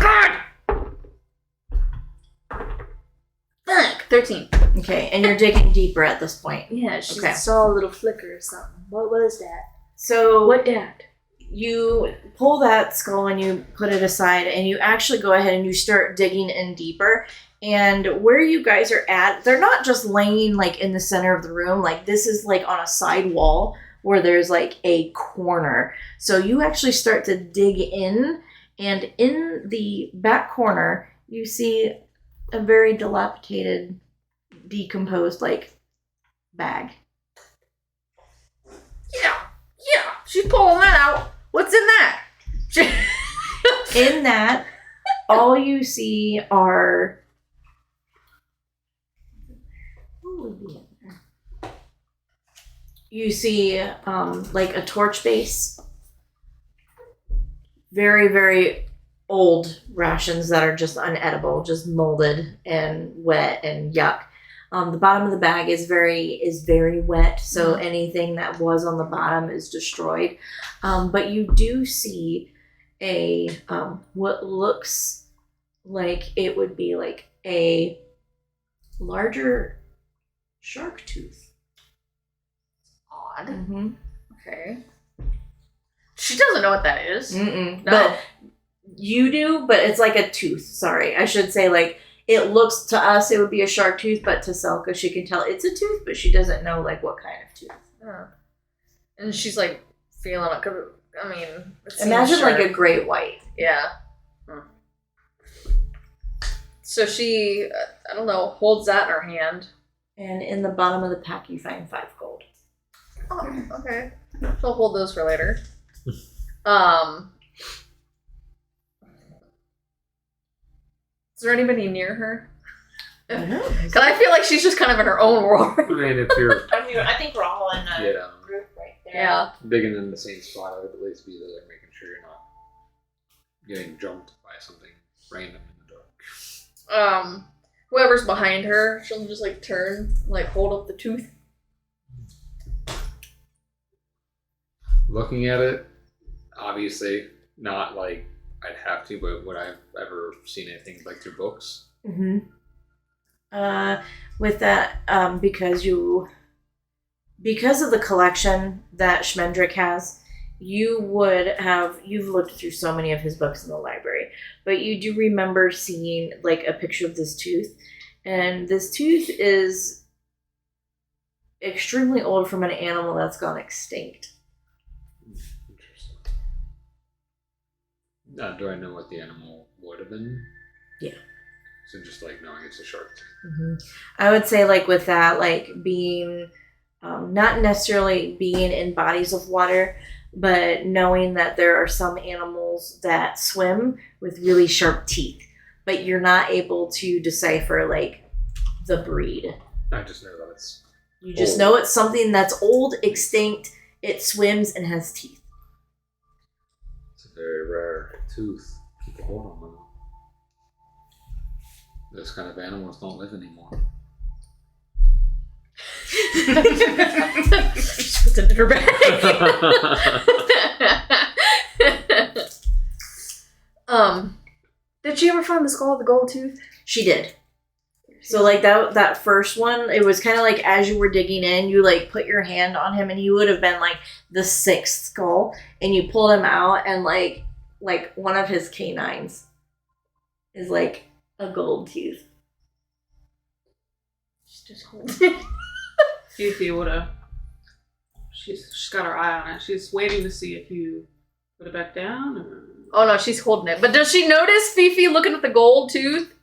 Fuck! 13. Okay, and you're digging deeper at this point. Yeah, she Okay. saw a little flicker or something. What was that? So What that? you pull that skull and you put it aside, and you actually go ahead and you start digging in deeper. And where you guys are at, they're not just laying like in the center of the room. Like, this is like on a side wall where there's like a corner. So you actually start to dig in, and in the back corner you see a very dilapidated, decomposed like bag. Yeah, she's pulling that out. What's in that? In that, all you see are you see like a torch base, very, very old rations that are just unedible, just molded and wet and yuck. The bottom of the bag is very wet, so anything that was on the bottom is destroyed. But you do see a what looks like it would be like a larger shark tooth. Odd. Mm-hmm. Okay. She doesn't know what that is. Mm-mm. No. But you do, but it's like a tooth. Sorry, I should say like it looks to us it would be a shark tooth, but to Selka she can tell it's a tooth, but she doesn't know like what kind of tooth. Oh. And she's like feeling it. 'Cause, I mean, it seems Imagine like sharp. a great white. Yeah. So she, I don't know, holds that in her hand. And in the bottom of the pack, you find 5 gold. Oh, okay. So I'll hold those for later. Is there anybody near her? Because I feel like she's just kind of in her own world. I mean, if you're I think we're all in a yeah, group right there. Yeah. digging in the same spot, I would at least be there making sure you're not getting jumped by something random in the dark. Whoever's behind her, she'll just like turn, like hold up the tooth. Looking at it, obviously not like I'd have to, but would I have ever seen anything like through books? Mm-hmm. With that, because of the collection that Schmendrick has, you've looked through so many of his books in the library, but you do remember seeing like a picture of this tooth, and this tooth is extremely old from an animal that's gone extinct. Interesting. Do I know what the animal would have been? Yeah. So just like knowing it's a shark tooth. Mm-hmm. I would say like with that, like being not necessarily being in bodies of water, but knowing that there are some animals that swim with really sharp teeth, but you're not able to decipher like the breed. I just know that it's You just old. know it's something that's old, extinct, it swims and has teeth. It's a very rare tooth. Keep a hold on them. Those kind of animals don't live anymore. She puts it in her bag. Did she ever find the skull of the gold tooth? She did. So like that first one, it was kind of like as you were digging in, you like put your hand on him, and he would have been like the 6th skull, and you pulled him out, and like one of his canines is like a gold tooth. She's just holding it. Fifi would have. She's got her eye on it. She's waiting to see if you put it back down. Or... Oh no, she's holding it. But does she notice Fifi looking at the gold tooth?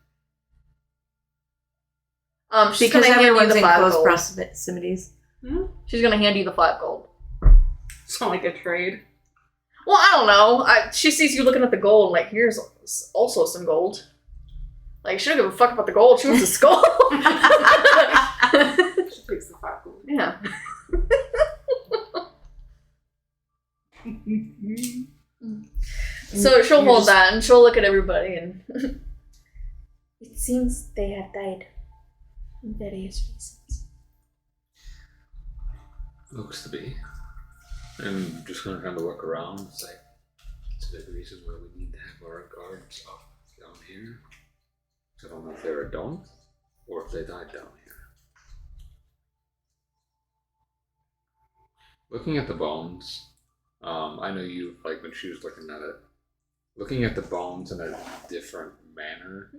She's Because gonna hand you everyone's the in 5 close gold. proximities. She's gonna hand you the 5 gold. It's not like a trade. Well, I don't know. She sees you looking at the gold, like, here's also some gold. Like, she don't give a fuck about the gold. She wants the skull. She takes the 5 gold. Yeah. So she'll hold that, and she'll look at everybody, and it seems they have died for various reasons. Looks to be. I'm just gonna kind of look around and say, it's a big reason why we need to have our guards up down here. I don't know if they're a dog or if they died down here. Looking at the bones, I know you, like when she was looking at it, looking at the bones in a different manner,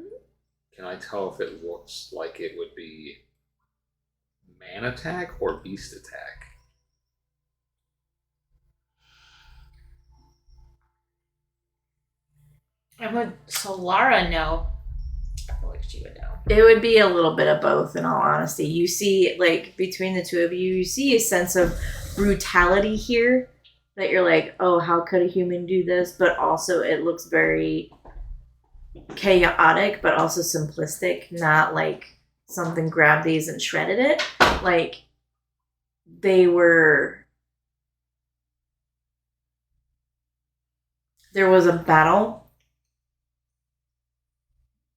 can I tell if it looks like it would be man attack or beast attack? I would. So Lara know. I feel like she would know. It would be a little bit of both, in all honesty. You see, like, between the two of you, you see a sense of brutality here that you're like, oh, how could a human do this? But also, it looks very chaotic, but also simplistic. Not like something grabbed these and shredded it. Like, there was a battle,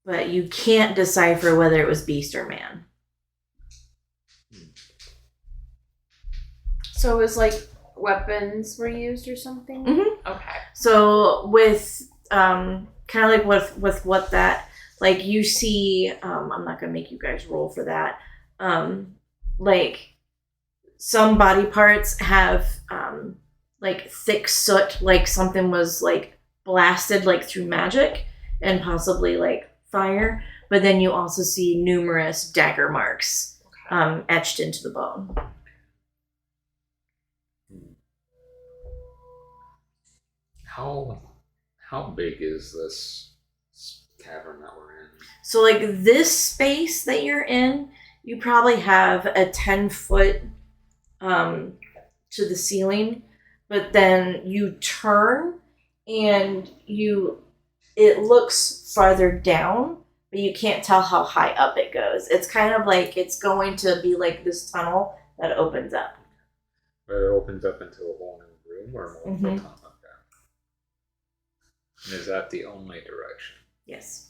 but you can't decipher whether it was beast or man. So it was like weapons were used or something? Mhm. Okay. So with kind of like with what that, like, you see, I'm not gonna make you guys roll for that. Like some body parts have like thick soot, like something was like blasted like through magic and possibly like fire, but then you also see numerous dagger marks etched into the bone. How big is this cavern that we're in? So like this space that you're in you probably have a 10-foot to the ceiling, but then you turn and it looks farther down, but you can't tell how high up it goes. It's kind of like it's going to be like this tunnel that opens up. But it opens up into a whole new room or more Mhm. tunnel. Okay. And is that the only direction? Yes.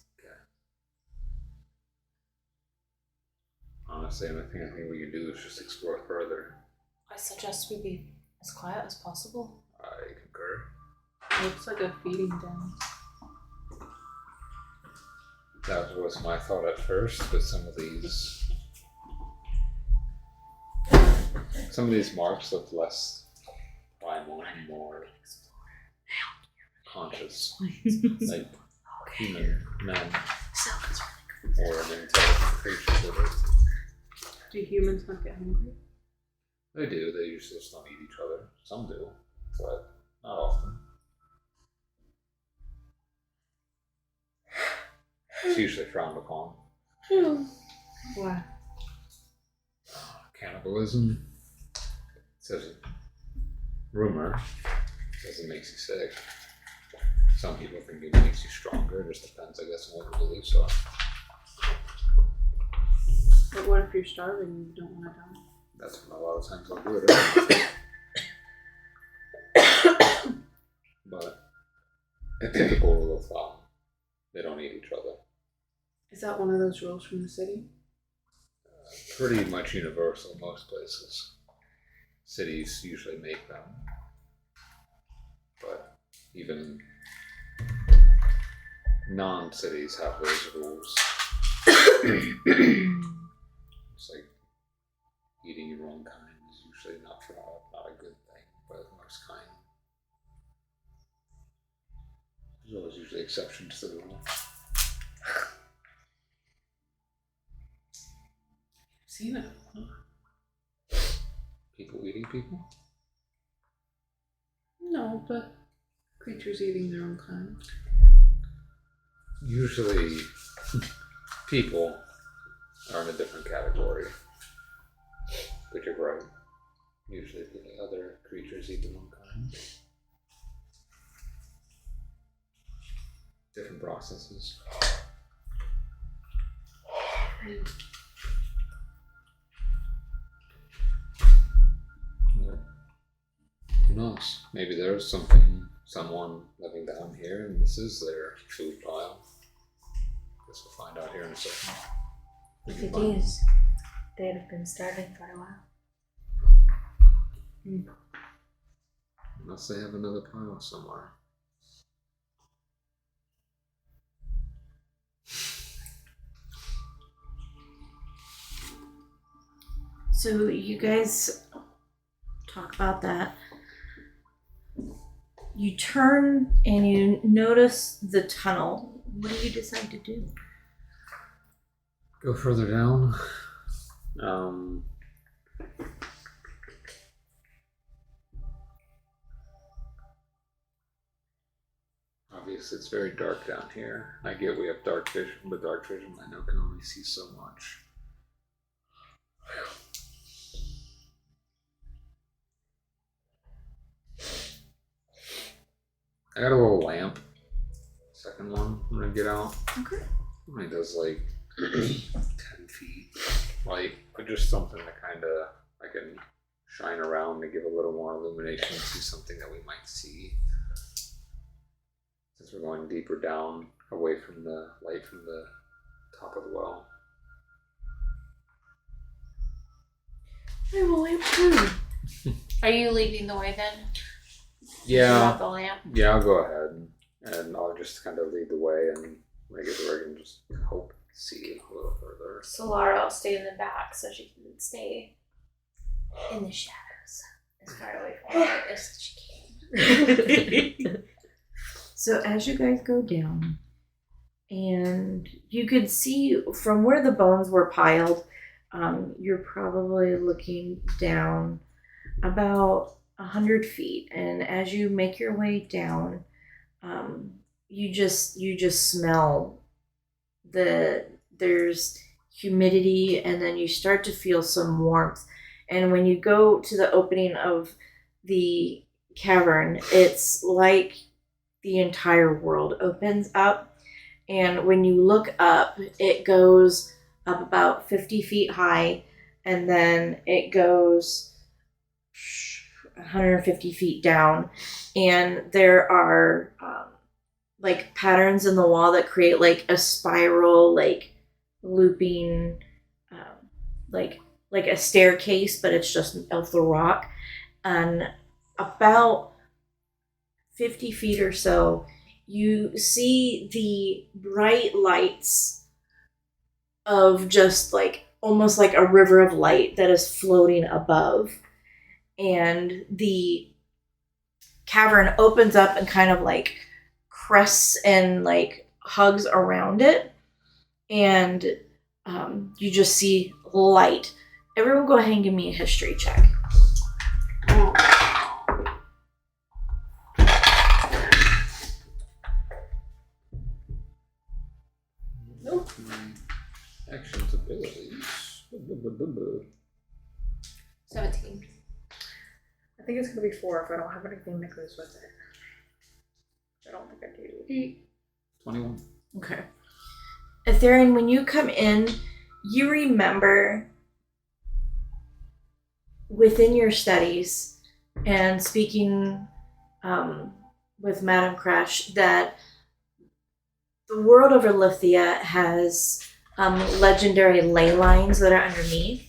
Honestly, the only thing I think we can do is just explore further. I suggest we be as quiet as possible. I concur. Looks like a feeding den. That was my thought at first, but some of these marks look less primal and more conscious, like human men or an intelligent creature. That Do humans not get hungry? they do. They usually just don't eat each other. Some do, but not often. It's usually frowned upon. Why? Cannibalism. It says rumor says it makes you sick. Some people think it makes you stronger. It just depends, I guess, on what your beliefs are. But what if you're starving and you don't want to die? That's when a lot of times I'll do it. But a typical rule of thumb, they don't eat each other. Is that one of those rules from the city? Pretty much universal in most places. Cities usually make them. But even non-cities have those rules. It's like eating your own kind is usually not a good thing, but most kind. There's always usually exceptions to the rule. Seen it. People eating people? No, but creatures eating their own kind. Usually, people are in a different category. But you're right. Usually, the other creatures eat their own kind. Different processes. But who knows? Maybe there's someone living down here, and this is their food pile. Guess we'll find out here in a second. If it is, they'd have been starving for a while. Unless they have another pile somewhere. So you guys talk about that. You turn and you notice the tunnel. What do you decide to do? Go further down. Obviously, it's very dark down here. I get we have dark vision, but dark vision I know can only see so much. I got a little lamp. Second one, I'm gonna get out. Okay. I mean, it does like 10 feet light, but just something to kind of, I can shine around to give a little more illumination and see something that we might see. Since we're going deeper down, away from the light from the top of the well. I have a lamp too. Are you leading the way then? You Yeah, have the lamp. yeah, I'll go ahead and I'll just kind of lead the way and make it where I can just hope to see a little further. Solara will stay in the back so she can stay in the shadows as far away from it as she can. So as you guys go down, and you could see from where the bones were piled, you're probably looking down about 100 feet. And as you make your way down, you just smell there's humidity, and then you start to feel some warmth. And when you go to the opening of the cavern, it's like the entire world opens up. And when you look up, it goes up about 50 feet high, and then it goes 150 feet down. And there are like patterns in the wall that create like a spiral, like looping, like a staircase, but it's just of the rock. And about 50 feet or so, you see the bright lights of just like almost like a river of light that is floating above. And the cavern opens up and kind of like crests and like hugs around it. And you just see light. Everyone go ahead and give me a history check. Nope. Actions, abilities. 17. I think it's gonna be 4 if I don't have anything that goes with it. I don't think I do. 21. Okay. Etherian, when you come in, you remember within your studies and speaking with Madame Crash that the world of Alithia has legendary ley lines that are underneath.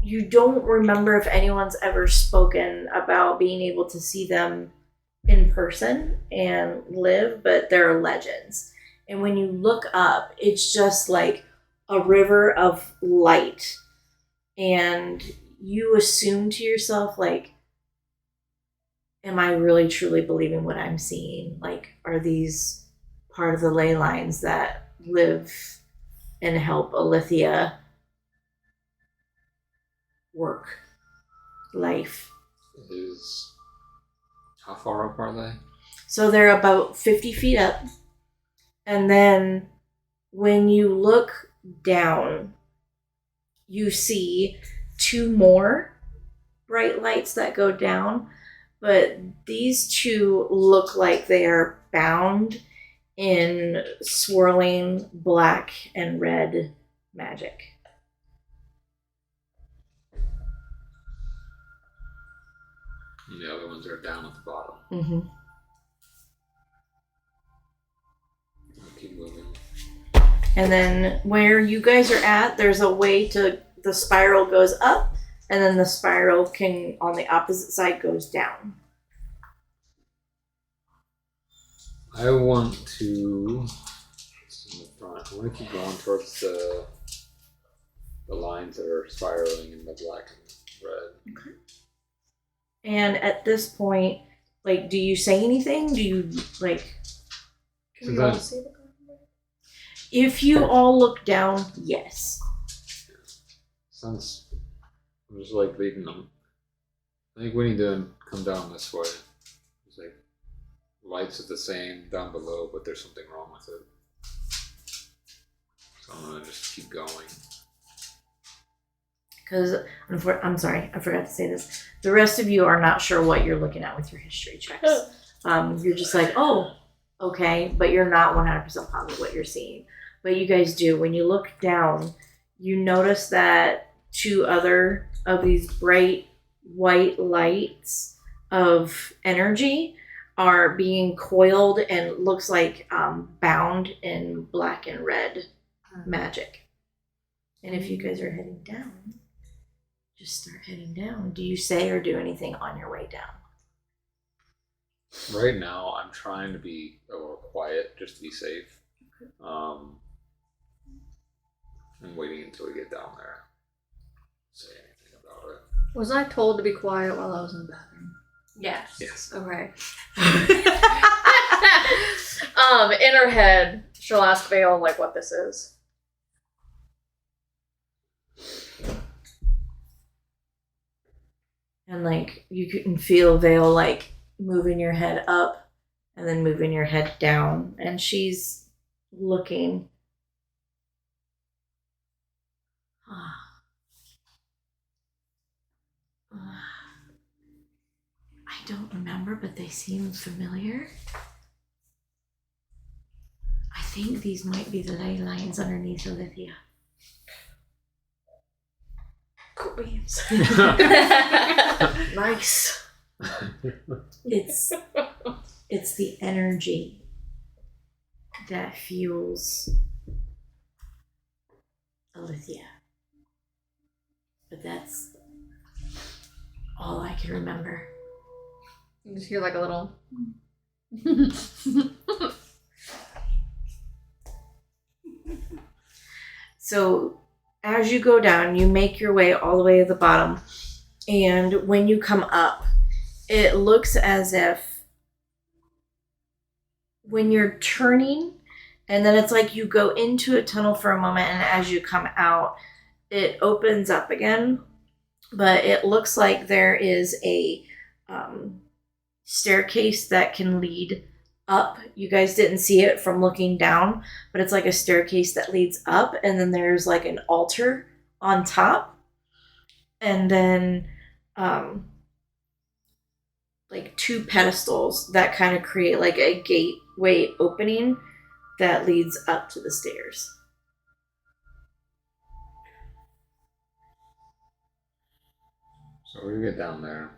You don't remember if anyone's ever spoken about being able to see them in person and live, but there are legends. And when you look up, it's just like a river of light. And you assume to yourself, like, am I really truly believing what I'm seeing? Like, are these part of the ley lines that live and help Alithia work, life? Is how far up are they? So they're about 50 feet up. And then when you look down, you see 2 more bright lights that go down. But these 2 look like they are bound in swirling black and red magic. And the other ones are down at the bottom. Mm-hmm. I'll keep moving. And then where you guys are at, there's a way to, the spiral goes up, and then the spiral can, on the opposite side, goes down. I want to. It's in the front. I want to keep going towards the lines that are spiraling in the black and red. Okay. And at this point, like, do you say anything? Do you, like... Can we all see the If you all look down, yes. Sounds. I'm just like leading them. I think we need to come down this way. It's like lights are the same down below, but there's something wrong with it. So I'm gonna just keep going. Because, I'm sorry, I forgot to say this. The rest of you are not sure what you're looking at with your history checks. You're just like, oh, okay, but you're not 100% positive what you're seeing. But you guys do. When you look down, you notice that 2 other of these bright white lights of energy are being coiled and looks like bound in black and red magic. And if you guys are heading down, just start heading down. Do you say or do anything on your way down? Right now, I'm trying to be a little quiet just to be safe. I'm waiting until we get down there. Say anything about it. Was I told to be quiet while I was in the bathroom? Yes. Yes. Okay. In her head, she'll ask Vale like what this is. And like you can feel Vale like moving your head up and then moving your head down, and she's looking. don't remember, but they seem familiar. I think these might be the ley lines underneath Olivia. Cool beans. Nice. It's the energy that fuels Alithia. But that's all I can remember. You just hear like a little. So as you go down, you make your way all the way to the bottom. And when you come up, it looks as if when you're turning, and then it's like you go into a tunnel for a moment, and as you come out, it opens up again. But it looks like there is a staircase that can lead up. You guys didn't see it from looking down, but it's like a staircase that leads up, and then there's like an altar on top, and then like two pedestals that kind of create like a gateway opening that leads up to the stairs. So we get down there.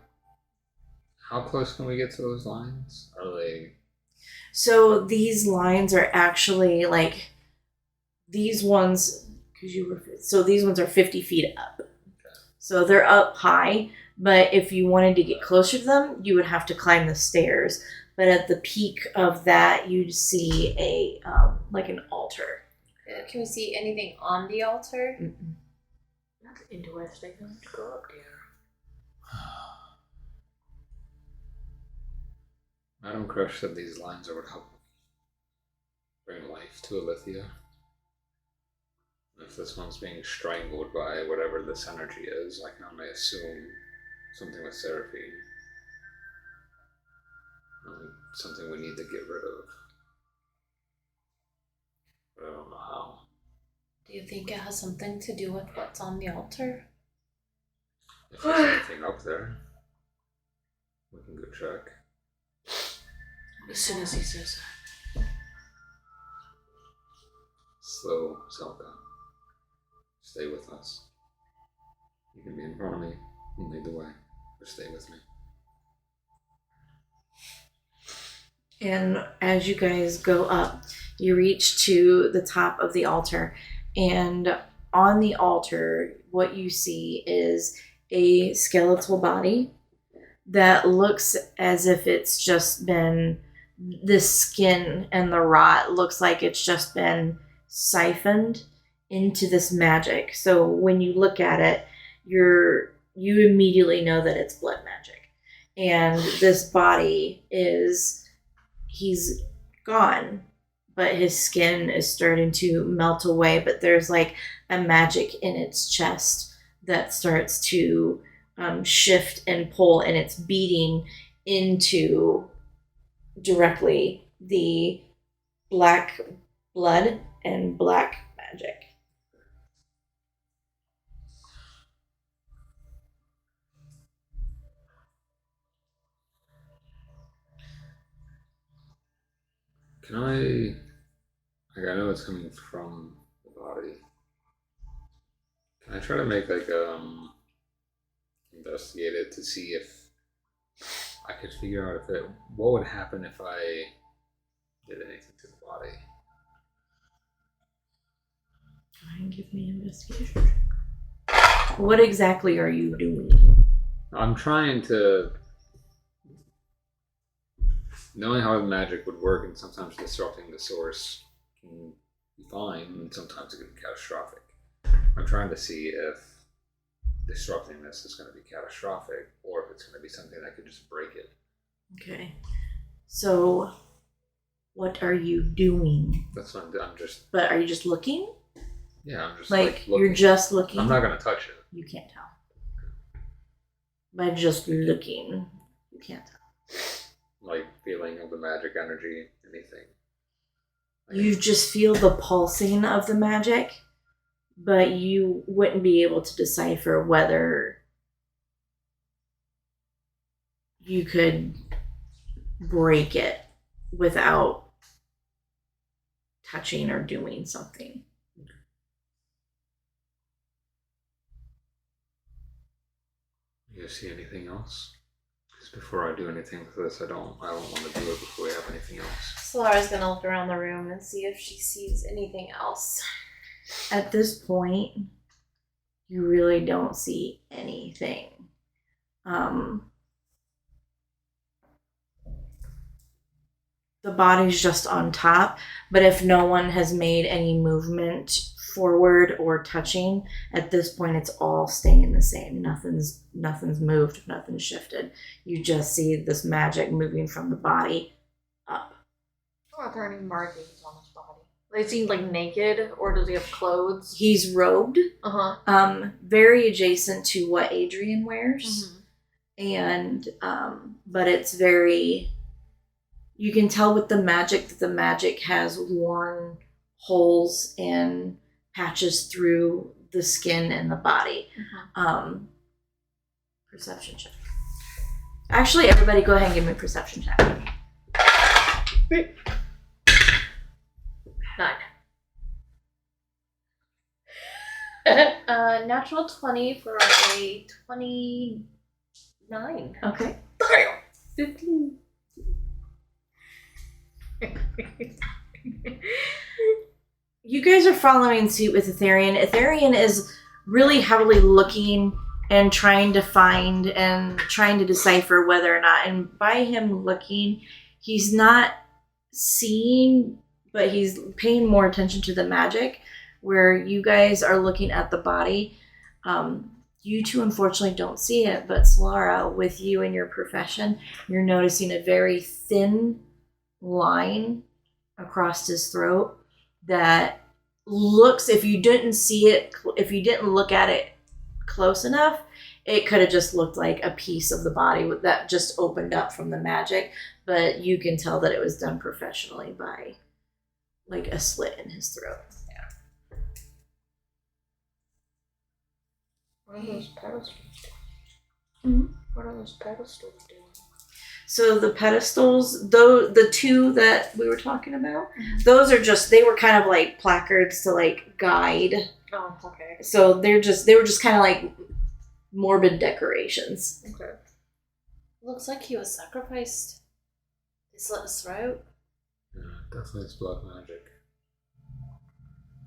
How close can we get to those lines? Are they? So these lines are actually like these ones, these ones are 50 feet up. Okay. So they're up high, but if you wanted to get closer to them, you would have to climb the stairs. But at the peak of that, you'd see a like an altar. Can we see anything on the altar? Mm-mm. That's interesting. I have to go up there. Madam Crush said these lines would help bring life to Alithia. If this one's being strangled by whatever this energy is, I can only assume something with Seraphine. Something we need to get rid of. But I don't know how. Do you think it has something to do with what's on the altar? If there's anything up there, we can go check. As soon as he says that. Slow, Zelda. Stay with us. You can be in front of me and lead the way, but stay with me. And as you guys go up, you reach to the top of the altar. And on the altar, what you see is a skeletal body that looks as if it's just been, the skin and the rot looks like it's just been siphoned into this magic. So when you look at it, you immediately know that it's blood magic. And this body he's gone, but his skin is starting to melt away, but there's like a magic in its chest that starts to shift and pull, and it's beating into directly the black blood and black magic. Can I know it's coming from the body. Can I try to make like investigate it to see if I could figure out what would happen if I did anything to the body? Go ahead and give me an investigation. What exactly are you doing? I'm trying to, knowing how the magic would work, and sometimes disrupting the source can be fine, and sometimes it can be catastrophic. I'm trying to see if disrupting this is going to be catastrophic, or if it's going to be something that could just break it. Okay. So, what are you doing? That's what I'm just. But are you just looking? Yeah, I'm just Like looking. you're just looking? I'm not going to touch it. You can't tell. By just looking, you can't tell. Like feeling of the magic energy, anything. You just feel the pulsing of the magic, but you wouldn't be able to decipher whether you could break it without touching or doing something. You guys see anything else? Because before I do anything with this, I don't want to do it before we have anything else. Solara's gonna look around the room and see if she sees anything else. At this point, you really don't see anything. The body's just on top, but if no one has made any movement forward or touching, at this point it's all staying the same. Nothing's moved, nothing's shifted. You just see this magic moving from the body up. Are there any markings on his body? Is he like naked, or does he have clothes? He's robed, very adjacent to what Adrian wears. And but it's very, you can tell with the magic that the magic has worn holes and patches through the skin and the body. Perception check. Actually, everybody go ahead and give me a perception check. 9. Natural 20 for a 29. Okay. 15. You guys are following suit with Etherian. Etherian is really heavily looking and trying to find and trying to decipher whether or not, and by him looking, he's not seeing, but he's paying more attention to the magic, where you guys are looking at the body. You two unfortunately don't see it, but Solara, with you and your profession, you're noticing a very thin line across his throat that looks, if you didn't see it, if you didn't look at it close enough, it could have just looked like a piece of the body that just opened up from the magic, but you can tell that it was done professionally by like a slit in his throat. What are those pedestals doing? So the pedestals, though, the two that we were talking about, those are just, they were kind of like placards to like guide. Oh, okay. So they were just kind of like morbid decorations. Okay. Looks like he was sacrificed. They slit his throat. Yeah, definitely it's blood magic.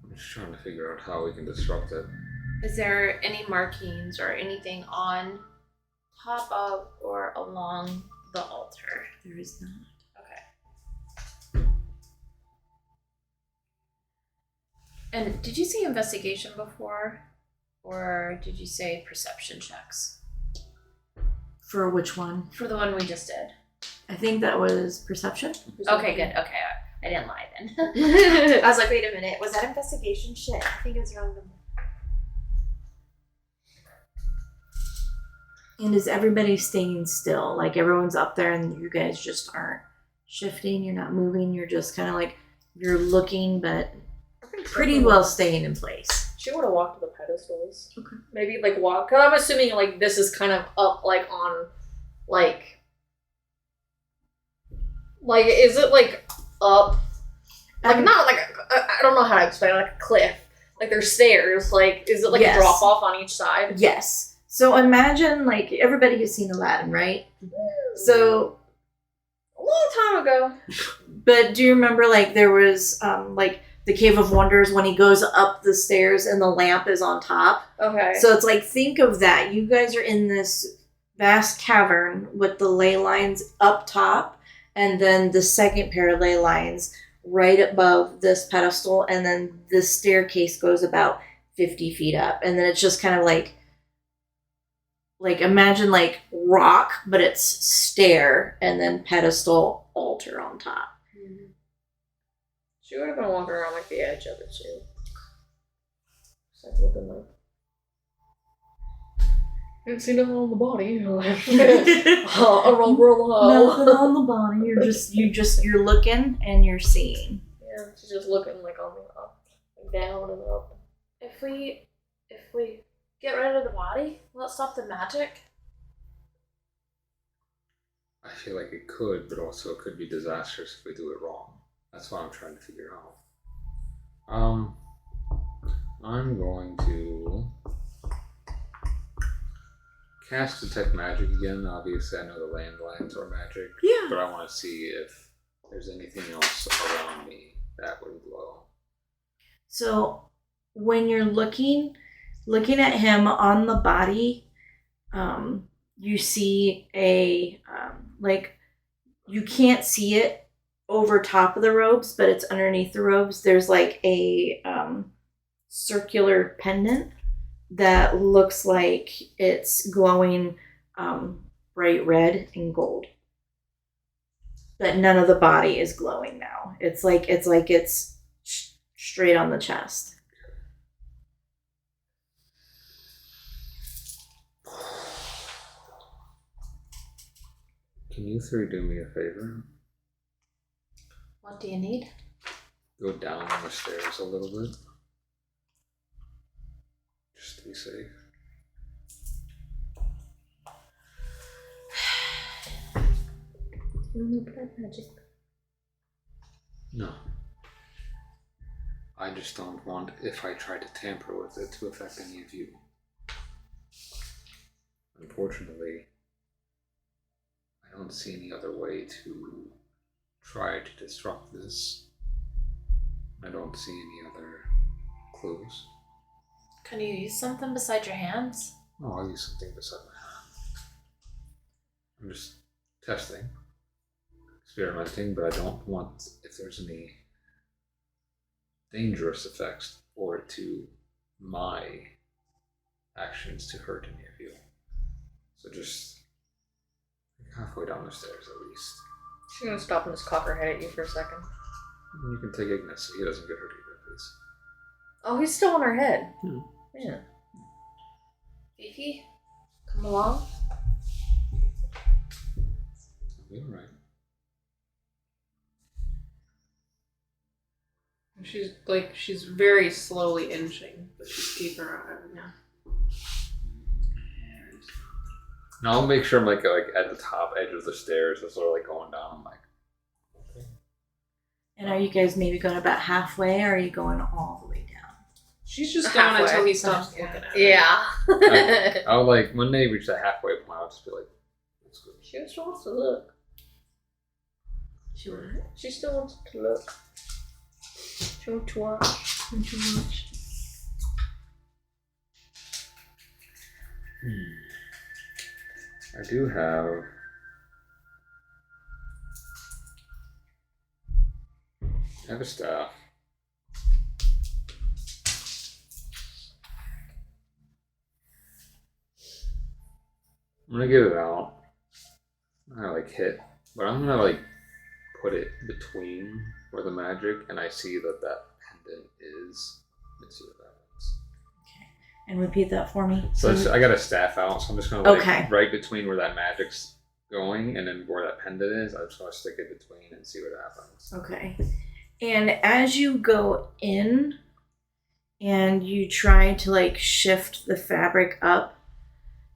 I'm just trying to figure out how we can disrupt it. Is there any markings or anything on top of or along the altar? There is not. Okay. And did you say investigation before? Or did you say perception checks? For which one? For the one we just did. I think that was perception. Okay, good. Okay, I didn't lie then. I was like, wait a minute. Was that investigation? Shit, I think it was wrong. And is everybody staying still? Like everyone's up there and you guys just aren't shifting, you're not moving, you're just kind of like, you're looking, but pretty well staying in place. She would have walked to the pedestals. Okay. Maybe like walk, because I'm assuming like this is kind of up like on like is it like up? Like not like I don't know how to explain it, like a cliff. Like there's stairs, like is it like Yes. a drop off on each side? Yes. So imagine, like, everybody has seen Aladdin, right? So, A long time ago. but do you remember, like, there was, like, the Cave of Wonders when he goes up the stairs and the lamp is on top? Okay. So it's like, think of that. You guys are in this vast cavern with the ley lines up top, and then the second pair of ley lines right above this pedestal, and then the staircase goes about 50 feet up. And then it's just kind of like imagine like rock, but it's stair, and then pedestal, altar on top. Mm-hmm. She would have been walking around like the edge of it too. Just like looking like. Didn't see nothing on the body. Nothing Nothing on the body. You're looking and you're seeing. Yeah, she's just looking like on the up, like down and up. If we get rid of the body, will it stop the magic? I feel like it could, but also it could be disastrous if we do it wrong. That's what I'm trying to figure out. I'm going to cast Detect Magic again. Obviously, I know the landlines are magic, Yeah. but I want to see if there's anything else around me that would glow. So when you're looking at him on the body, you see a like you can't see it over top of the robes, but it's underneath the robes. There's like a circular pendant that looks like it's glowing bright red and gold. But none of the body is glowing now. It's like it's straight on the chest. Can you three do me a favor? What do you need? Go down the stairs a little bit. Just to be safe. Magic. No. I just don't want, if I try to tamper with it, to affect any of you. Unfortunately, I don't see any other way to try to disrupt this. I don't see any other clues. Can you use something beside your hands? Oh, I'll use something beside my hand. I'm just testing, experimenting, but I don't want, if there's any dangerous effects for it to my actions to hurt any of you. So just halfway down the stairs at least. She's gonna stop and just cock her head at you for a second. You can take Ignis so he doesn't get hurt either, please. Oh, he's still on her head. Hmm. Yeah. Fifi, come along. I'll be alright. She's very slowly inching, but she's keeping her eye. Yeah. Now I'll make sure I'm like at the top edge of the stairs, and sort of like going down. I'm like, okay. And are you guys maybe going about halfway, or are you going all the way down? She's just going Halfway. until he stops looking at her. Yeah. I'll like when they reach the halfway point, I'll just be like, "That's good." She just wants to look. She still wants to look. She wants to watch. I do have a staff. I'm gonna get it out. I'm gonna like hit, but I'm gonna like put it between where the magic, and I see that pendant is. Let's see what that means. And repeat that for me. So I got a staff out, so I'm just gonna like Okay. right between where that magic's going, and then where that pendant is. I'm just gonna stick it between and see what happens. Okay. And as you go in and you try to like shift the fabric up,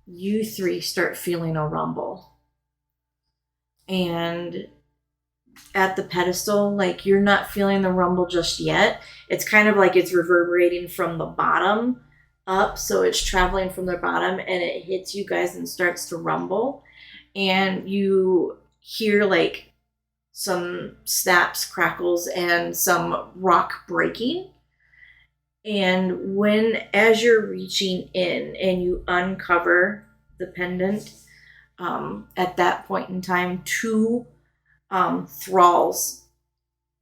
you three start feeling a rumble. And at the pedestal, like you're not feeling the rumble just yet. It's kind of like it's reverberating from the bottom up. So it's traveling from the bottom and it hits you guys and starts to rumble. And you hear like some snaps, crackles, and some rock breaking. And as you're reaching in and you uncover the pendant, at that point in time, two thralls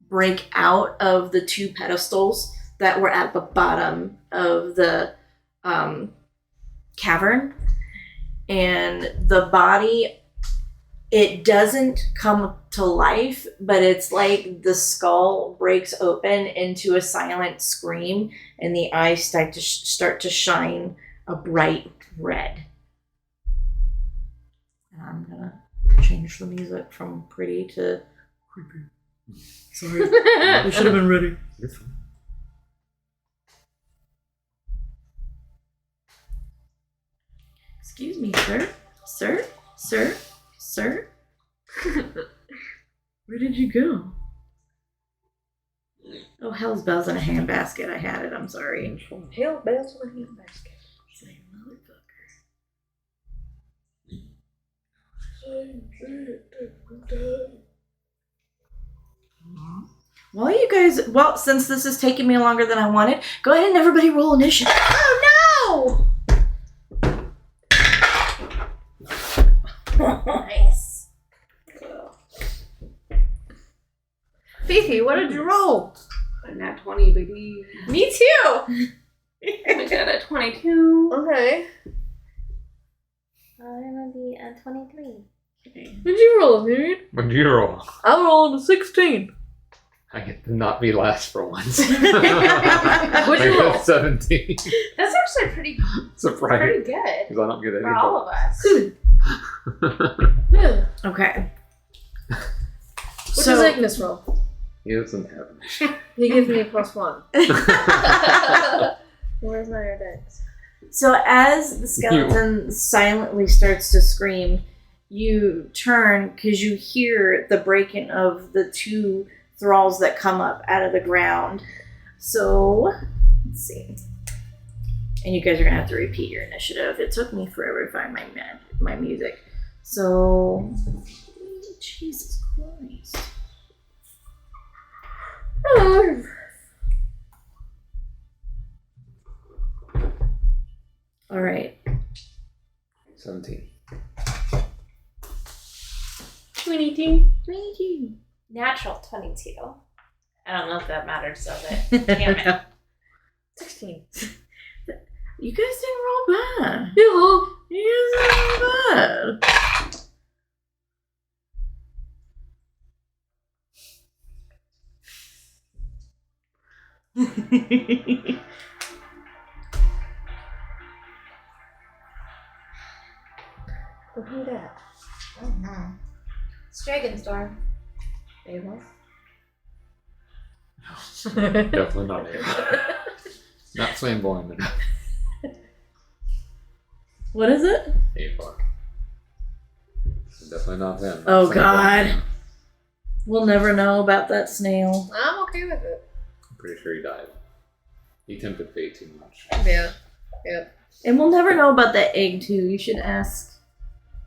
break out of the two pedestals that were at the bottom of the cavern. And the body, it doesn't come to life, but it's like the skull breaks open into a silent scream and the eyes start to shine a bright red. And I'm gonna change the music from pretty to creepy. Sorry, we should have been ready. You're fine. Excuse me, sir. Sir? Sir? Sir? Where did you go? Oh, hell's bells in a handbasket. I had it. I'm sorry. Hell bells in a handbasket. Say, motherfucker. Well, you guys, since this is taking me longer than I wanted, go ahead and everybody roll initiative. Oh no! Nice. Fifi, what did you roll? A nat 20, baby. Me too. I got a 22. Okay. I'm gonna be at 23. Did you roll, dude? When you roll, I rolled a 16. I get to not be last for once. What'd you I roll? got 17. That's actually pretty Surprising. good Because I don't get any for all of us. Yeah. Okay. What does Ignis roll? He doesn't have He gives me a +1. any. Where's my dex? So as the skeleton silently starts to scream, you turn because you hear the breaking of the two thralls that come up out of the ground. So, let's see. And you guys are going to have to repeat your initiative. It took me forever to find my music. So, Jesus Christ. Oh. All right. 17. 22. 22. Natural 22. I don't know if that matters, does it? Damn it. 16. You guys didn't roll bad. Yeah. You guys didn't roll bad. Who that? I don't know. It's Dragonstorm. Ava. Definitely not him. Not flamboyant enough. What is it? Ava. Definitely not him. Oh, Flamboyant God. enough. We'll never know about that snail. I'm okay with it. I'm pretty sure he died. He tempted fate too much. Yeah. Yeah. And we'll never know about that egg, too. You should ask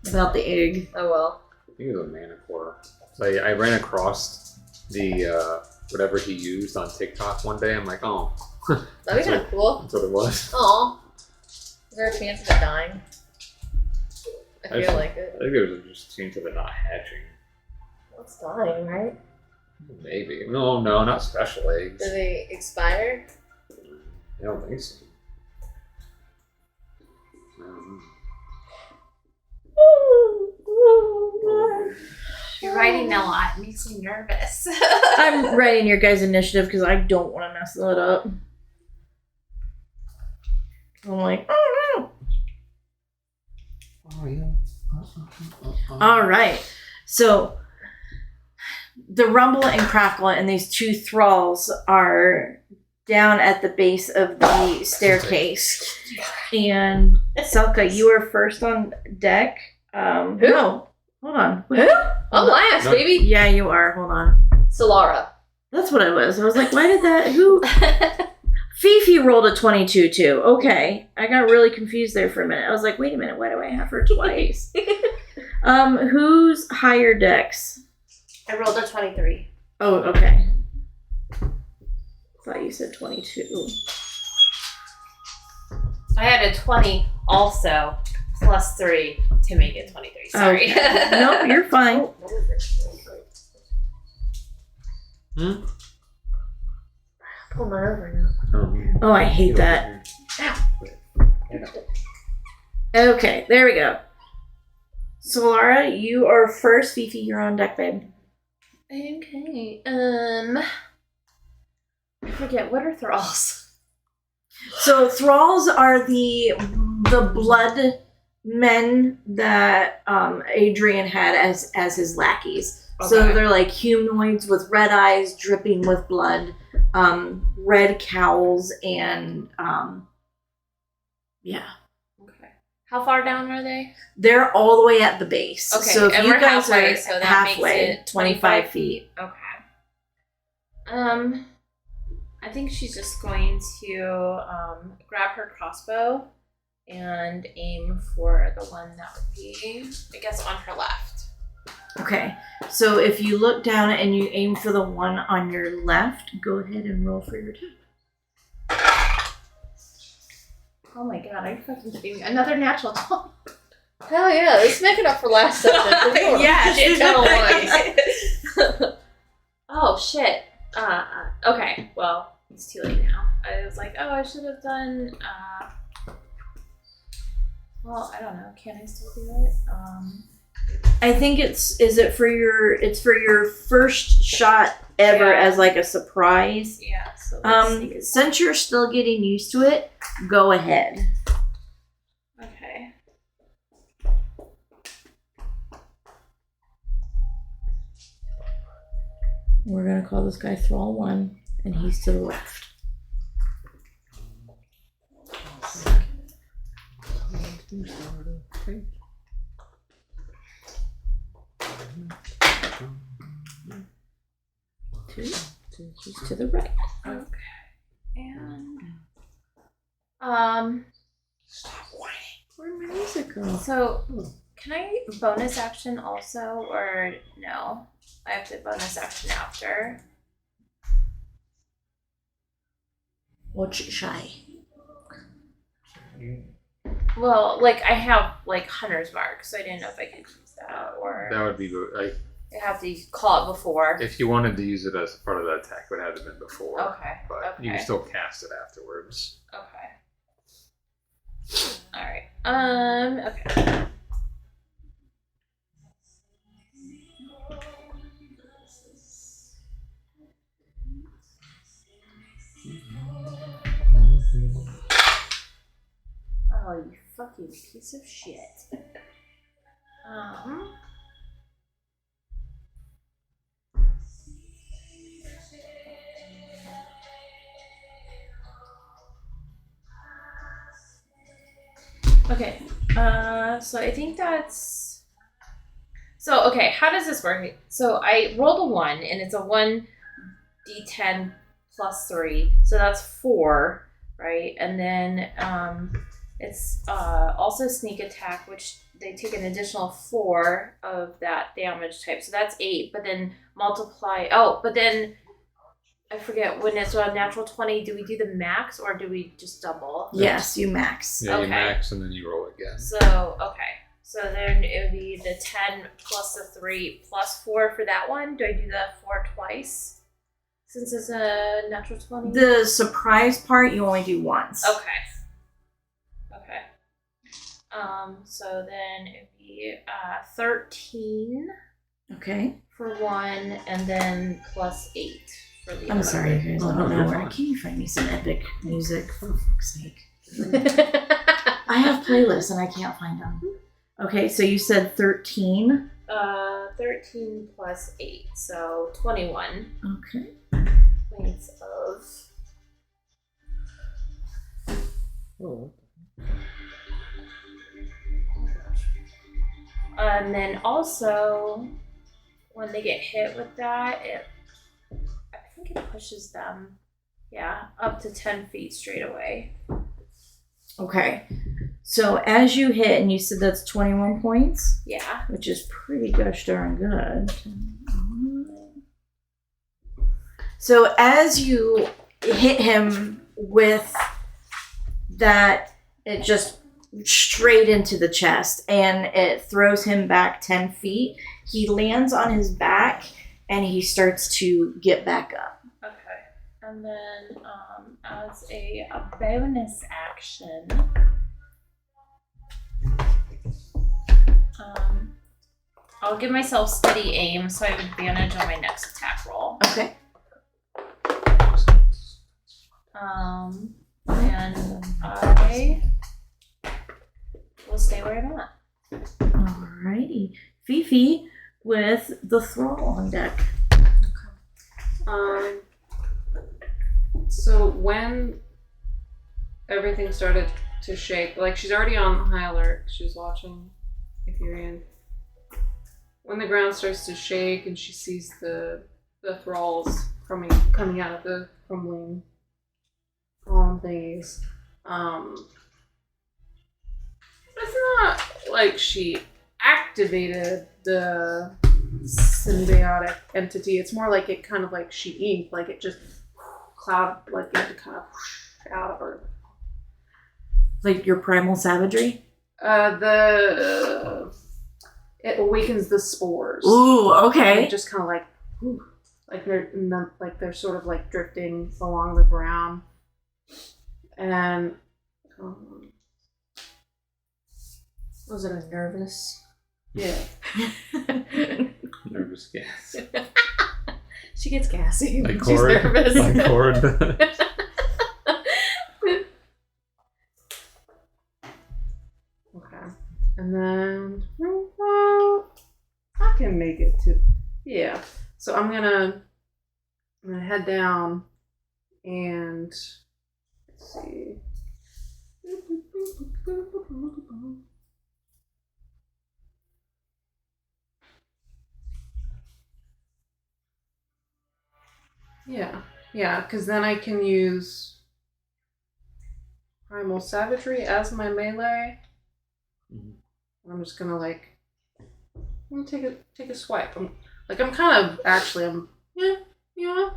about the egg. Oh well. I think it was a manicore. So I ran across the whatever he used on TikTok one day. I'm like, oh, That'd be kind of cool. that's what it was. Aw. Is there a chance of it dying? I feel like I it. think there was just a chance of it not hatching. It's dying, right? Maybe. No, not special eggs. Do they expire? I don't think so. Um, You're writing a lot. It makes me nervous. I'm writing your guys' initiative because I don't want to mess that up. I'm like, oh no. oh, yeah. All right. So the rumble and crackle and these two thralls are down at the base of the staircase. And Selka, you are first on deck. No, hold on. Who? I'm last, No. baby. Yeah, you are. Hold on. Solara. That's what I was. I was like, why did that? Who? Fifi rolled a 22 too. Okay. I got really confused there for a minute. I was like, wait a minute, why do I have her twice? Who's higher dex? I rolled a 23. Oh, okay. Thought you said 22. I had a 20 also, plus 3 to make it 23. Sorry. Okay. Nope, you're fine. Hmm? Pull mine over now. Oh, I hate that. Okay, there we go. Solara, you are first. Fifi, you're on deck, babe. Okay. I forget, what are thralls? So thralls are the blood men that Adrian had as his lackeys. So Okay. they're like humanoids with red eyes dripping with blood, red cowls, and yeah. Okay. How far down are they? They're all the way at the base. Okay, So if and you we're guys halfway, are so that halfway, makes it 25 feet. Okay. I think she's just going to grab her crossbow and aim for the one that would be, I guess, on her left. Okay. So if you look down and you aim for the one on your left, go ahead and roll for your attack. Oh my god, are you fucking kidding me? Another natural 20. Hell yeah, let's make it up for last session. Yeah, shit totally. Oh shit. Okay, well, it's too late now. I was like, oh, I should have done, well, I don't know. Can I still do it? I think it's for your first shot ever Yeah. as like a surprise. Yeah, so let's sneak it. Since you're still getting used to it, go ahead. Okay. We're gonna call this guy Thrall 1, and he's to the left. Two. He's to the right. Okay. And Stop whining. Where'd my music go? so can I bonus action also, or no? I have to bonus action after. What's shy? Well, like I have like Hunter's Mark, so I didn't know if I could use that or That would be good. Like, I have to call it before. if you wanted to use it as part of that attack, it would have to been before. Okay. But you Okay. can still cast it afterwards. Okay. All right. Okay. Oh, you fucking piece of shit. Okay. So I think that's. So okay, how does this work? So I rolled a 1, and it's a 1d10 plus 3, so that's 4, right? And then it's also sneak attack, which they take an additional 4 of that damage type, so that's 8. But then multiply. Oh, but then I forget, when it's a natural 20, do we do the max or do we just double? Yes, you max. Yeah, you Okay. max and then you roll again. So, okay. So then it would be the 10 plus the 3 plus 4 for that one. Do I do the 4 twice? Since it's a natural 20? The surprise part you only do once. Okay. Okay. So then it'd be 13 Okay. for 1 and then plus 8 for the I'm other. sorry, you guys. I Oh, don't no, know you're where. fine. Can you find me some epic music? For fuck's sake. I have playlists and I can't find them. Okay, so you said 13. 13 plus 8, so 21 Okay. points of. Oh. And then also, when they get hit with that, I think it pushes them, up to 10 feet straight away. Okay. So as you hit, and you said that's 21 points, Yeah. which is pretty gosh darn good. So as you hit him with that, it just straight into the chest, and it throws him back 10 feet. He lands on his back, and he starts to get back up. Okay. And then, as a bonus action, I'll give myself steady aim, so I have advantage on my next attack roll. Okay. And I will stay where I'm at. Alrighty. Fifi with the thrall on deck. So when everything started to shake. Like, she's already on high alert. She's watching Ethereum. When the ground starts to shake and she sees the thralls coming out of the crumbling column thingies, it's not like she activated the symbiotic entity. It's more like it kind of like she inked, like it just like it had to kind of out of her. Like your primal savagery? It awakens the spores. Ooh, okay. It just kind of like, whew, like they're sort of like drifting along the ground, and Was it a nervous? yeah, Nervous gas. She gets gassy when Like she's cord. nervous. Like cord. okay, and then I can make it to So I'm gonna head down and let's see. Yeah, because then I can use Primal Savagery as my melee. Mhm. I'm just gonna I'm gonna take a swipe. I'm kind of actually you know what?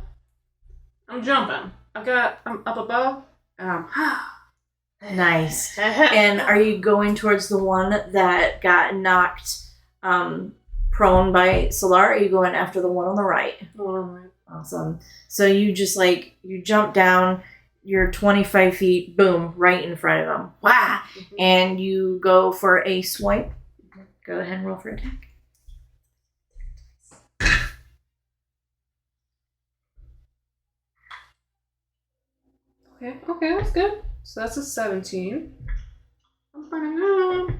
I'm jumping. I'm up above and I'm Nice. And are you going towards the one that got knocked prone by Solar? Or are you going after the one on the right? Awesome. So you just you jump down, you're 25 feet, boom, right in front of him. Wow. And you go for a swipe. Go ahead and roll for attack. Okay, that's good. So that's a 17. I'm pretty good.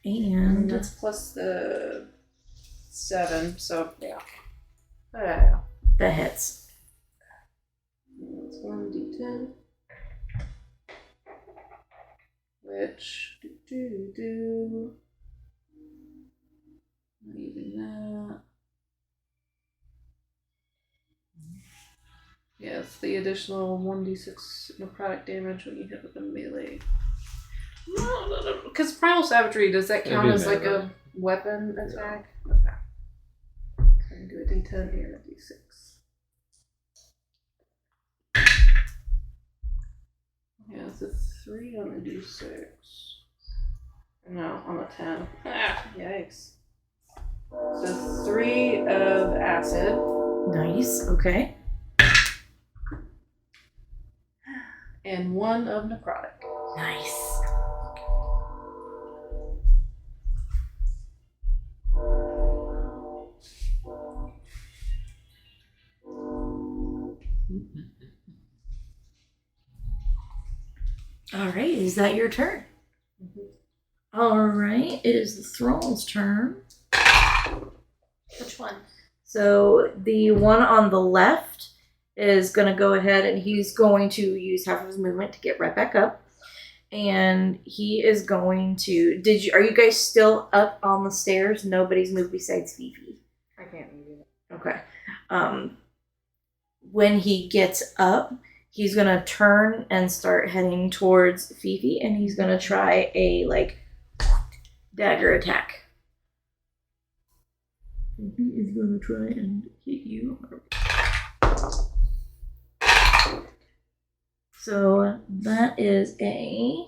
And And that's plus the 7, so yeah. that hits. It's 1d10. Which not using that. Yes, the additional 1d6 necrotic damage when you hit with a melee. No. Because Primal Savagery, does that It'd count be as like melee. a weapon attack? Okay. So I can do a d10 here and a d6. Yeah, it's a 3 on the d6. No, on the 10. Ah, yikes. So 3 of acid. Nice. Okay. And 1 of necrotic. Nice. All right. Is that your turn? All right. It is the thrall's turn. Which one? So the one on the left is going to go ahead and he's going to use half of his movement to get right back up. And he is going to... Are you guys still up on the stairs? Nobody's moved besides Fifi. I can't move it. Okay. When he gets up, he's going to turn and start heading towards Fifi. And he's going to try a, dagger attack. He is going to try and hit you. So that is a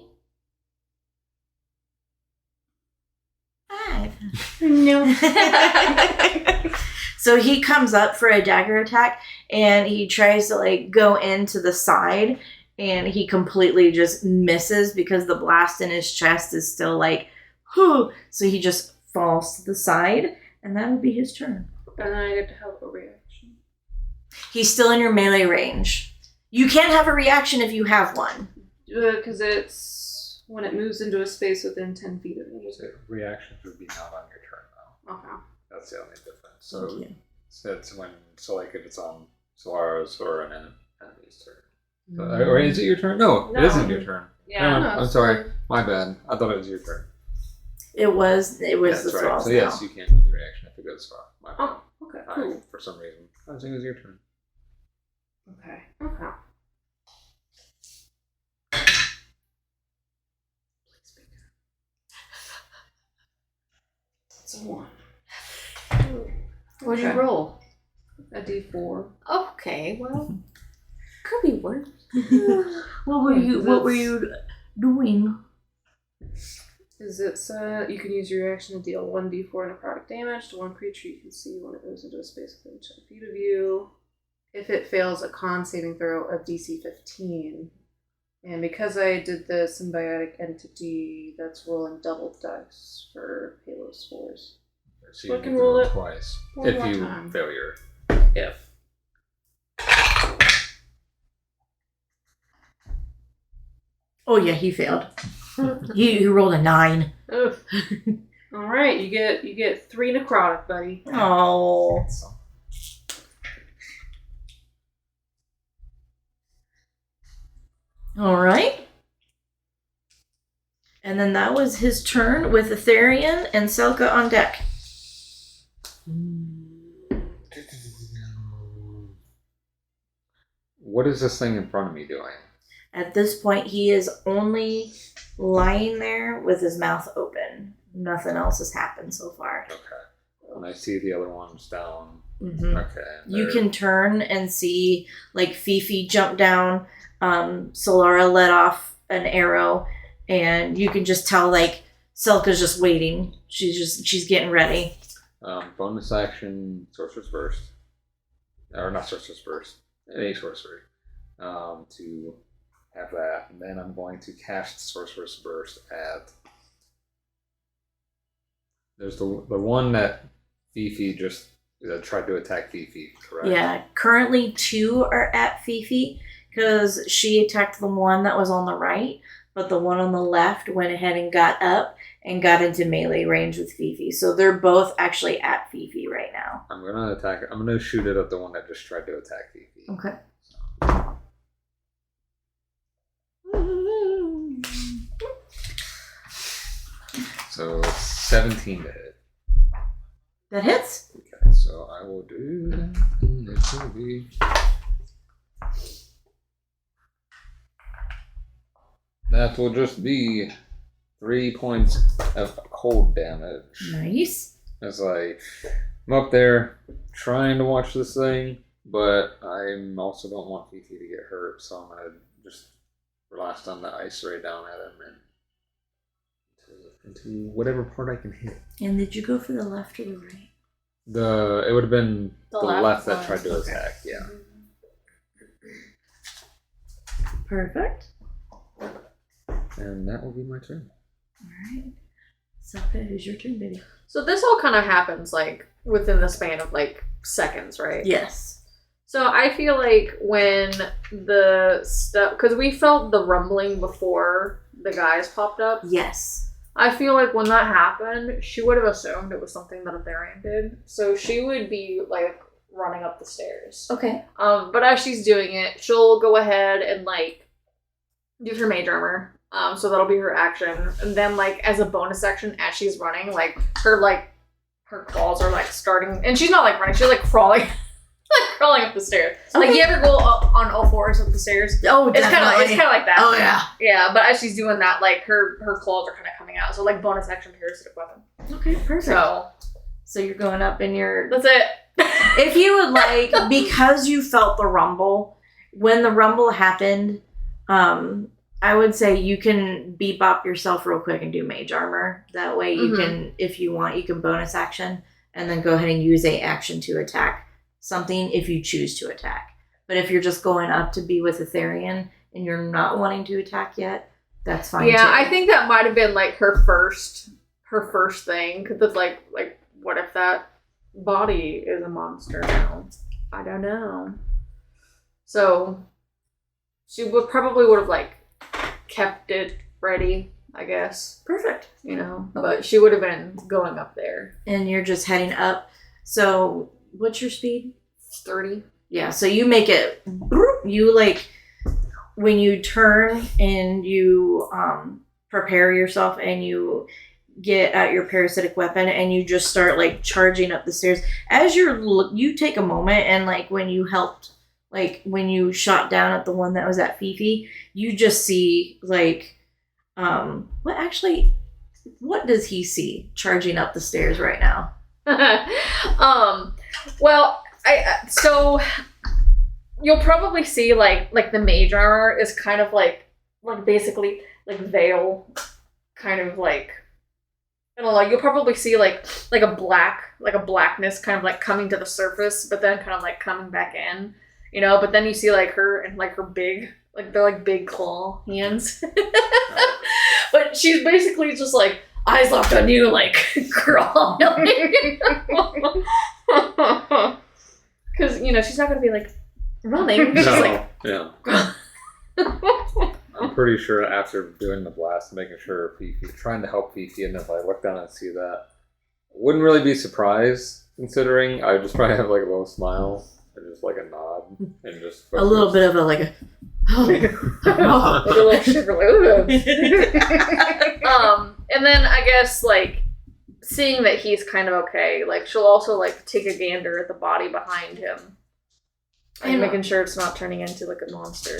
5. No. So he comes up for a dagger attack and he tries to go into the side and he completely just misses because the blast in his chest is still whew. So he just falls to the side and that will be his turn. And then I get to have a reaction. He's still in your melee range. You can't have a reaction if you have one. Because it's when it moves into a space within 10 feet of me. So reactions would be not on your turn though. Okay. That's the only difference. So, So it's if it's on Solara's or an enemy's turn. Or is it your turn? No, it isn't your turn. Yeah. No, I'm it's sorry. fine. My bad. I thought it was your turn. It was Yeah, the that's right. Thralls So now. yes, you can't do the reaction if it goes far. My bad. Oh, okay, cool. For some reason, I was thinking it was your turn. Okay. Okay. It's a 1. What'd Okay. you roll? A D4. Okay, well, could be worse. What were Yeah, you? 'cause What were it's- you doing? Is it you can use your reaction to deal 1d4 necrotic damage to one creature you can see when it moves into a space within 10 feet of you. If it fails a con saving throw of DC 15. And because I did the symbiotic entity, that's rolling double dice for Halo spores. So you I can need to roll roll it twice one if more you time. fail your. If. Oh yeah, he failed. he rolled a 9. Ugh. All right, you get 3 necrotic, buddy. Oh. All right. And then that was his turn with Aetherian and Selka on deck. What is this thing in front of me doing? At this point, he is only lying there with his mouth open. Nothing else has happened so far. Okay. And I see the other one's down. Mm-hmm. Okay. You they're- can turn and see like Fifi jump down. Solara let off an arrow, and you can just tell like Selka's just waiting. She's getting ready. Bonus action, Sorcerer's Burst. Or not Sorcerer's Burst. A sorcery. To have that. And then I'm going to cast Sorcerer's Burst at. There's the one that Fifi just tried to attack Fifi, correct? Yeah, currently 2 are at Fifi because she attacked the one that was on the right, but the one on the left went ahead and got up and got into melee range with Fifi. So they're both actually at Fifi right now. I'm gonna attack it. I'm gonna shoot it at the one that just tried to attack Fifi. Okay. So 17 to hit. That hits. Okay, so I will do that. And it's gonna be. That will just be 3 points of cold damage. Nice. It's like I'm up there trying to watch this thing, but I also don't want Fifi to get hurt, so I'm gonna just blast on the ice ray down at him and into whatever part I can hit. And did you go for the left or the right? It would have been The the left left that one. tried to attack. Yeah. Perfect. And that will be my turn. All right. Selka, who's your turn, baby? So this all kind of happens like within the span of like seconds, right? Yes. So I feel like when the stuff, because we felt the rumbling before the guys popped up. Yes. I feel like when that happened, she would have assumed it was something that Aetherian did. So she would be like running up the stairs. Okay. But as she's doing it, she'll go ahead and like use her mage armor. So that'll be her action. And then like as a bonus action, as she's running, like her claws are like starting, and she's not like running, she's like crawling, like crawling up the stairs. Like Okay. you ever go up on all fours up the stairs? Oh, It's kind of like that. Oh yeah. Yeah, but as she's doing that, like her claws are kind of coming out. So like bonus action parasitic weapon. Okay, perfect. So So you're going up in your. that's it. If you would like, because you felt the rumble, when the rumble happened, I would say you can bebop yourself real quick and do mage armor. That way you can, if you want, you can bonus action and then go ahead and use a action to attack something if you choose to attack. But if you're just going up to be with Aetherian and you're not wanting to attack yet, that's fine Yeah, too. I think that might have been like her first thing. Cause it's like what if that body is a monster now? I don't know. So she would have like kept it ready, I guess. Perfect. You know, but she would have been going up there. And you're just heading up. So what's your speed? 30. Yeah, so you make it, you like when you turn and you prepare yourself and you get out your parasitic weapon and you just start like charging up the stairs, as you take a moment, and like when you helped, like when you shot down at the one that was at Fifi, you just see like what does he see charging up the stairs right now? Well, so you'll probably see like the mage armor is kind of like basically like veil, kind of like, I don't know. You'll probably see like a blackness kind of like coming to the surface, but then kind of like coming back in, you know. But then you see like her and like her big, like they're like big claw hands. But she's basically just like eyes locked on you, like girl. Because you know she's not gonna be like running. She's like, yeah. I'm pretty sure after doing the blast, making sure Fifi, trying to help Fifi, and if I look down and see that, I wouldn't really be surprised, considering I would just probably have like a little smile and just like a nod and just A little bit of a like a with a little shiver, like, and then I guess like seeing that he's kind of okay, like she'll also like take a gander at the body behind him and making sure it's not turning into like a monster.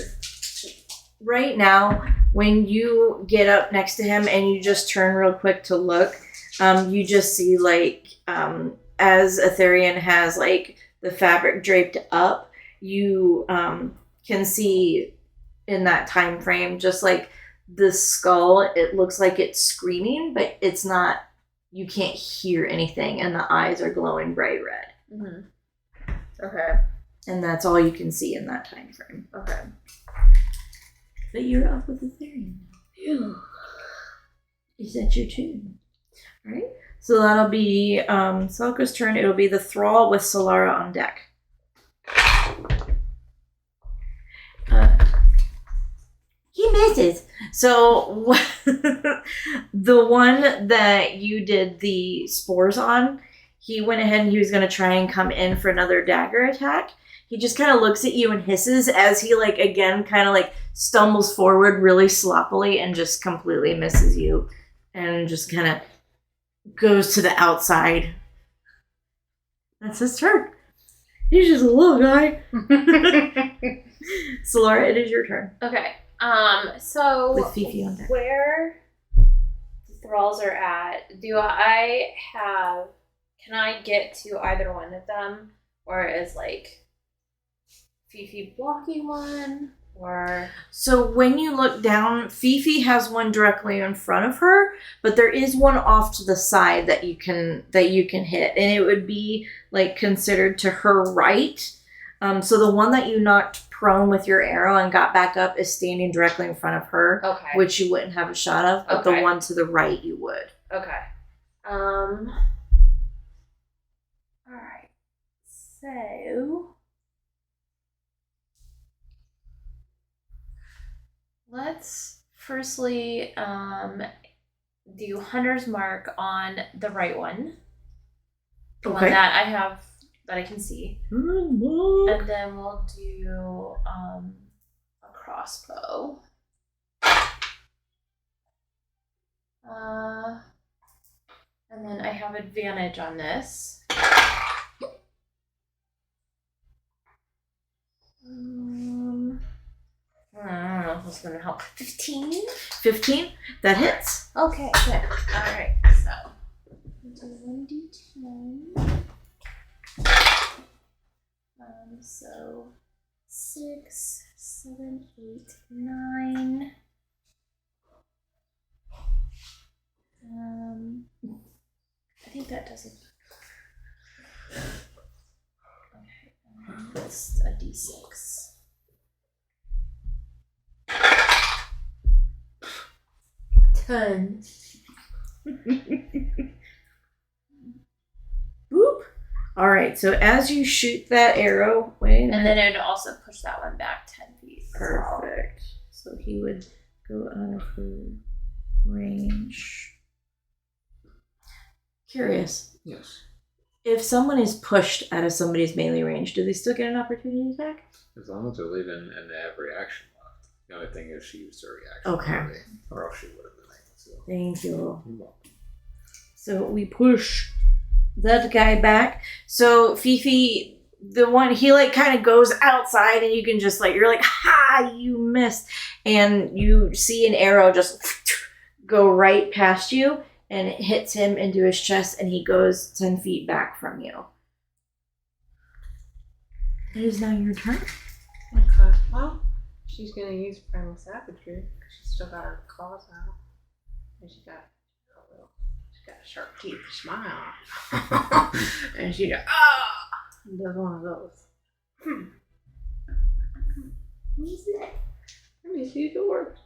right now, when you get up next to him and you just turn real quick to look, you just see like as Aetherian has like the fabric draped up, you can see in that time frame just like the skull. It looks like it's screaming, but it's not. You can't hear anything, and the eyes are glowing bright red. Mm-hmm. Okay. And that's all you can see in that time frame. Okay. But you're up with Aetherian now. Is that your turn? Alright. So that'll be Selka's turn. It'll be the Thrall with Solara on deck. He misses. So the one that you did the spores on, he went ahead and he was going to try and come in for another dagger attack. He just kind of looks at you and hisses as he like again kind of like stumbles forward really sloppily and just completely misses you and just kind of goes to the outside. That's his turn. He's just a little guy. Solara, it is your turn. Okay. So With Fifi on deck. where the thralls are at, can I get to either one of them? Or is like Fifi blocking one? Or So when you look down, Fifi has one directly in front of her, but there is one off to the side that you can hit, and it would be like considered to her right. So the one that you knocked prone with your arrow and got back up is standing directly in front of her, okay. which you wouldn't have a shot of, but Okay. the one to the right you would. Okay. Alright. So let's firstly do Hunter's Mark on the right one. The one that I have that I can see. And then we'll do a crossbow. And then I have advantage on this. I don't know if it's going to help. 15? 15? That hits. Okay, good. Alright, so. Do 1d10. So 6, 7, 8, 9. I think that does it. Okay, that's a d6. Ten. Boop. All right. So as you shoot that arrow, wait a minute. And then it would also push that one back 10 feet. Perfect. So he would go out of her range. Curious. Yes. If someone is pushed out of somebody's melee range, do they still get an opportunity attack? As long as they're leaving and they have reaction The only thing is she used her reaction. Okay. already, or else she would have been able to. Thank you. You're welcome. So we push that guy back. So Fifi, the one, he like kind of goes outside and you can just like, you're like, ha, you missed. And you see an arrow just go right past you and it hits him into his chest and he goes 10 feet back from you. It is now your turn. Okay. Well, she's gonna use primal savagery because she's still got her claws out, and she got a sharp teeth smile, and she just and does one of those. What is that? Let me see if it works.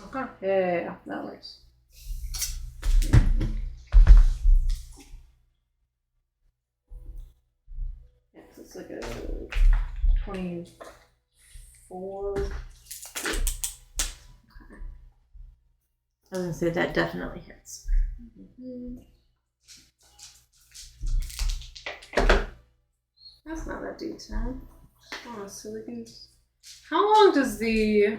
Okay. Yeah, that works. Yeah, so it's like a 24. I was gonna say that definitely hits. That's not that D10. Oh, silly goose. How long does the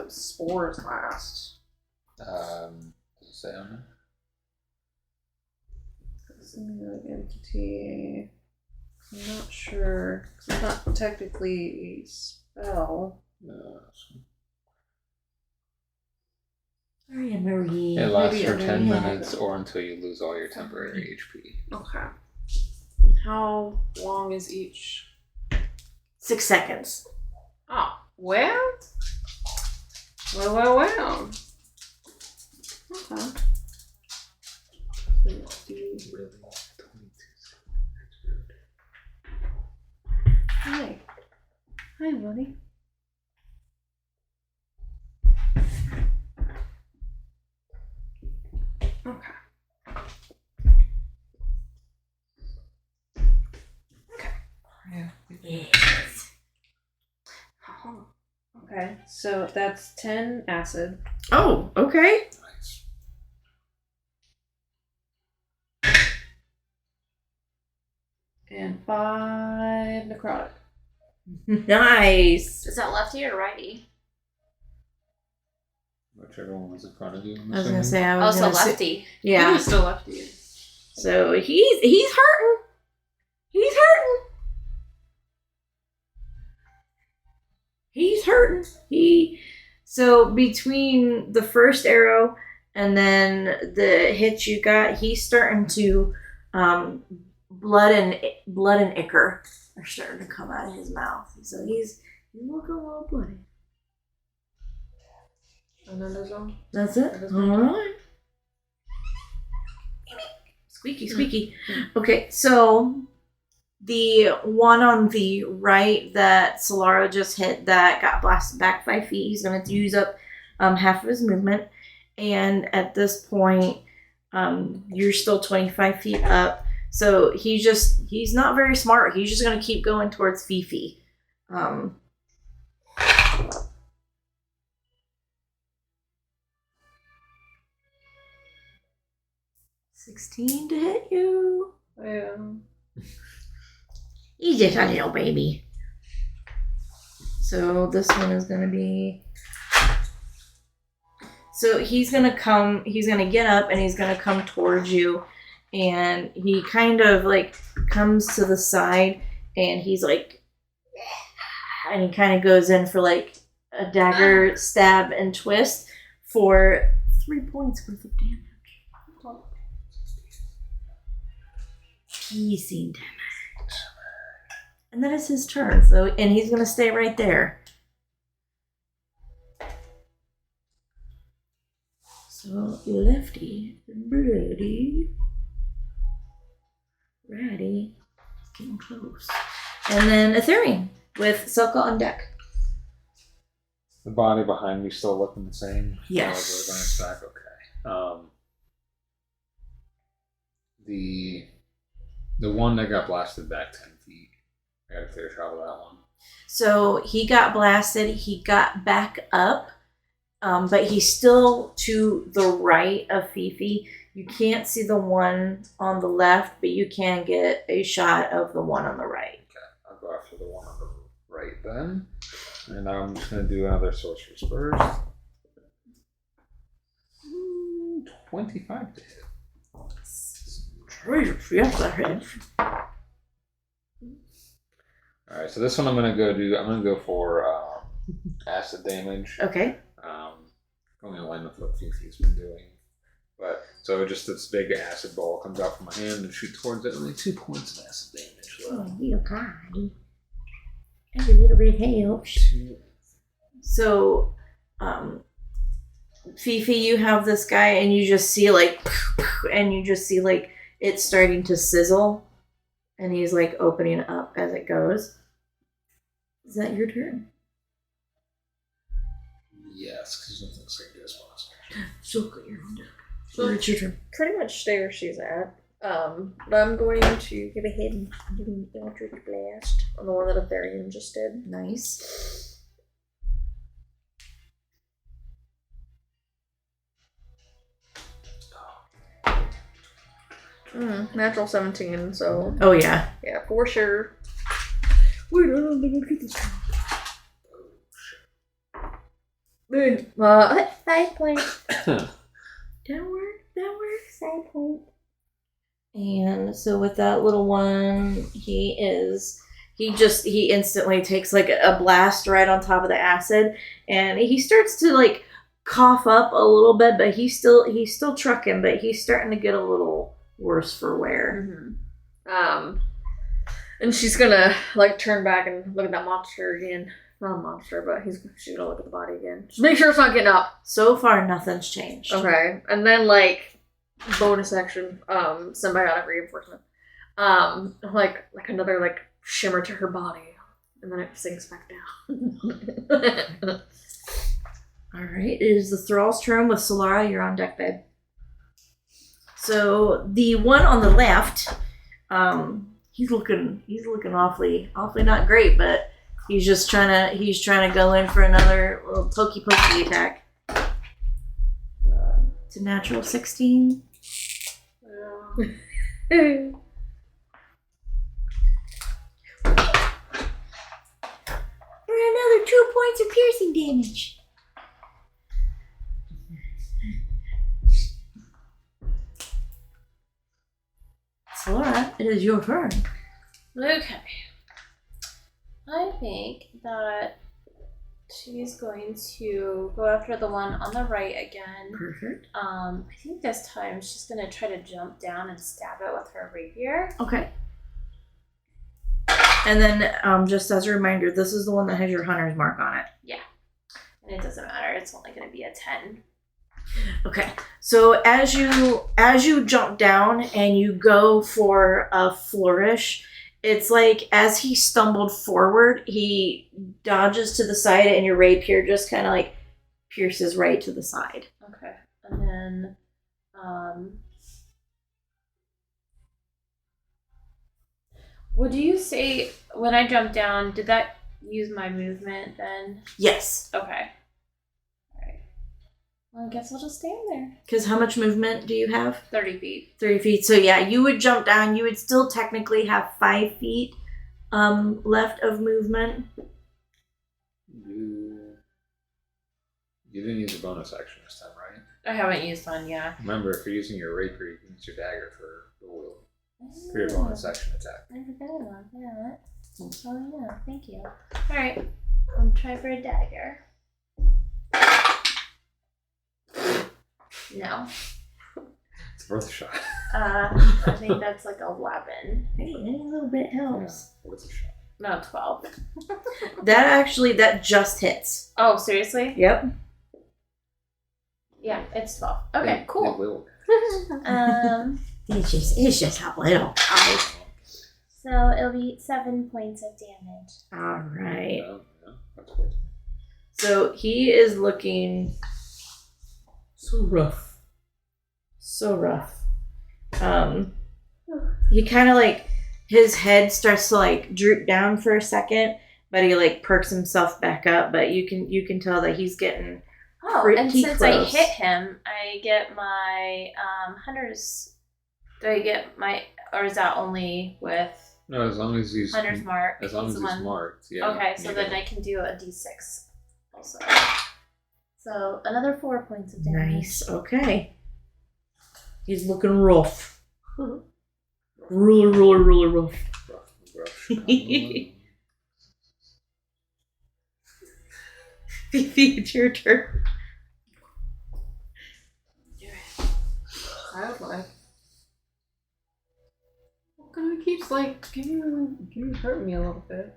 spores last? Does it say on Simulated entity. I'm not sure. 'Cause it's not technically a spell. Sorry, Marie. It lasts Maybe for a 10 minute. minutes or until you lose all your temporary HP. Okay. How long is each? 6 seconds. Oh, well. Well. Okay. Really? 22 seconds. That's rude. Hi. Hi, buddy. Okay. Yes. Oh, okay, so that's 10 acid. Oh, okay. Nice. And 5 necrotic. Nice. Is that lefty or righty? Whichever one was in front of you. I'm I was gonna assuming. say I Oh, was so gonna say, lefty. yeah. He's still lefty. So he's hurting. He's hurting. He's hurting. So between the first arrow and then the hits you got, he's starting to blood and ichor are starting to come out of his mouth. So he's looking a little bloody. Another zone. That's it. All right. Squeaky, squeaky. Okay, so the one on the right that Solara just hit that got blasted back 5 feet, he's going to use up half of his movement. And at this point, you're still 25 feet up. So he's not very smart. He's just going to keep going towards Fifi. 16 to hit you. Yeah. He's just a little baby. So this one is going to be... So he's going to get up and he's going to come towards you. And he kind of like comes to the side and he's like... And he kind of goes in for like a dagger stab and twist for 3 points worth of damage. Piercing damage. And that is his turn. So, and he's gonna stay right there. So lefty, bloody, righty, getting close. And then Ethereum with Silka on deck. The body behind me still looking the same. Yes. On its back. Okay. The one that got blasted back 10 feet. I got a clear shot of that one. So he got blasted. He got back up, but he's still to the right of Fifi, You can't see the one on the left, but you can get a shot of the one on the right. I'll go after the one on the right then. And I'm just going to do another sorcerer's burst. 25 to hit. Yes, that hits. Alright, so this one I'm going to go for acid damage. Okay. Going in line with what Fifi's been doing. But so just this big acid ball comes out from my hand and shoot towards it. Only 2 points of acid damage left. Oh, you kind. Every little bit helps. 2. So, Fifi, you have this guy, and you just see like it's starting to sizzle, and he's like opening up as it goes. Is that your turn? Yes, because nothing's going to do as well as So good, you're on deck. So it's your turn. Pretty much stay where she's at. But I'm going to give ahead and do an Eldritch Blast on the one that Ethereum just did. Nice. Natural 17, so Oh yeah. yeah, for sure. Wait, I don't think I get this. What? 5 points. That works. 5 points. And so with that little one, he instantly takes like a blast right on top of the acid, and he starts to like cough up a little bit, but he's still trucking, but he's starting to get a little worse for wear. And she's gonna like turn back and look at that monster again. Not a monster, but she's gonna look at the body again. Just make sure it's not getting up. So far, nothing's changed. Okay, and then like bonus action, symbiotic reinforcement, like another like shimmer to her body, and then it sinks back down. All right, it is the Thrall's turn with Solara. You're on deck, babe. So the one on the left, he's looking awfully not great, but he's trying to go in for another little pokey attack. It's a natural 16. For another 2 points of piercing damage. Solara, it is your turn. Okay. I think that she's going to go after the one on the right again. Perfect. I think this time she's gonna try to jump down and stab it with her rapier. Okay. And then, just as a reminder, this is the one that has your hunter's mark on it. And it doesn't matter, it's only gonna be a 10. Okay. So as you jump down and you go for a flourish, it's like as he stumbled forward, he dodges to the side, and your rapier just kind of like pierces right to the side. Okay. And then would you say when I jumped down, did that use my movement then? Yes. Okay. Alright. Well, I guess I'll just stand there. Because how much movement do you have? 30 feet. 30 feet. So yeah, you would jump down. You would still technically have 5 feet left of movement. You didn't use a bonus action this time, right? I haven't used one, yeah. Remember, if you're using your rapier, you can use your dagger for the wheel. For your bonus action attack. I forgot about that. Oh yeah, thank you. Alright, I'm trying for a dagger. No. It's worth a shot. I think that's like 11. Hey, any little bit helps. Yeah, worth a shot. No, 12. That just hits. Oh, seriously? Yep. Yeah, it's 12. Okay, It cool. will. It's just how little. So it'll be 7 points of damage. All right. Yeah, that's worth it. So he is looking so rough. So rough. He kind of like, his head starts to like droop down for a second, but he like perks himself back up. But you can tell that he's getting Oh, Pretty and since I close. hit him, I get my hunter's. Do I get my, or is that only with No, as long as he's hunter's mark? as long as the he's one- marked. Yeah. Okay, so you then get- I can do a d6 also. So another 4 points of damage. Nice. Okay. He's looking rough. Ruler rough. rough. Fifi, it's your turn. Wildlife. What kind of keeps like can you hurt me a little bit?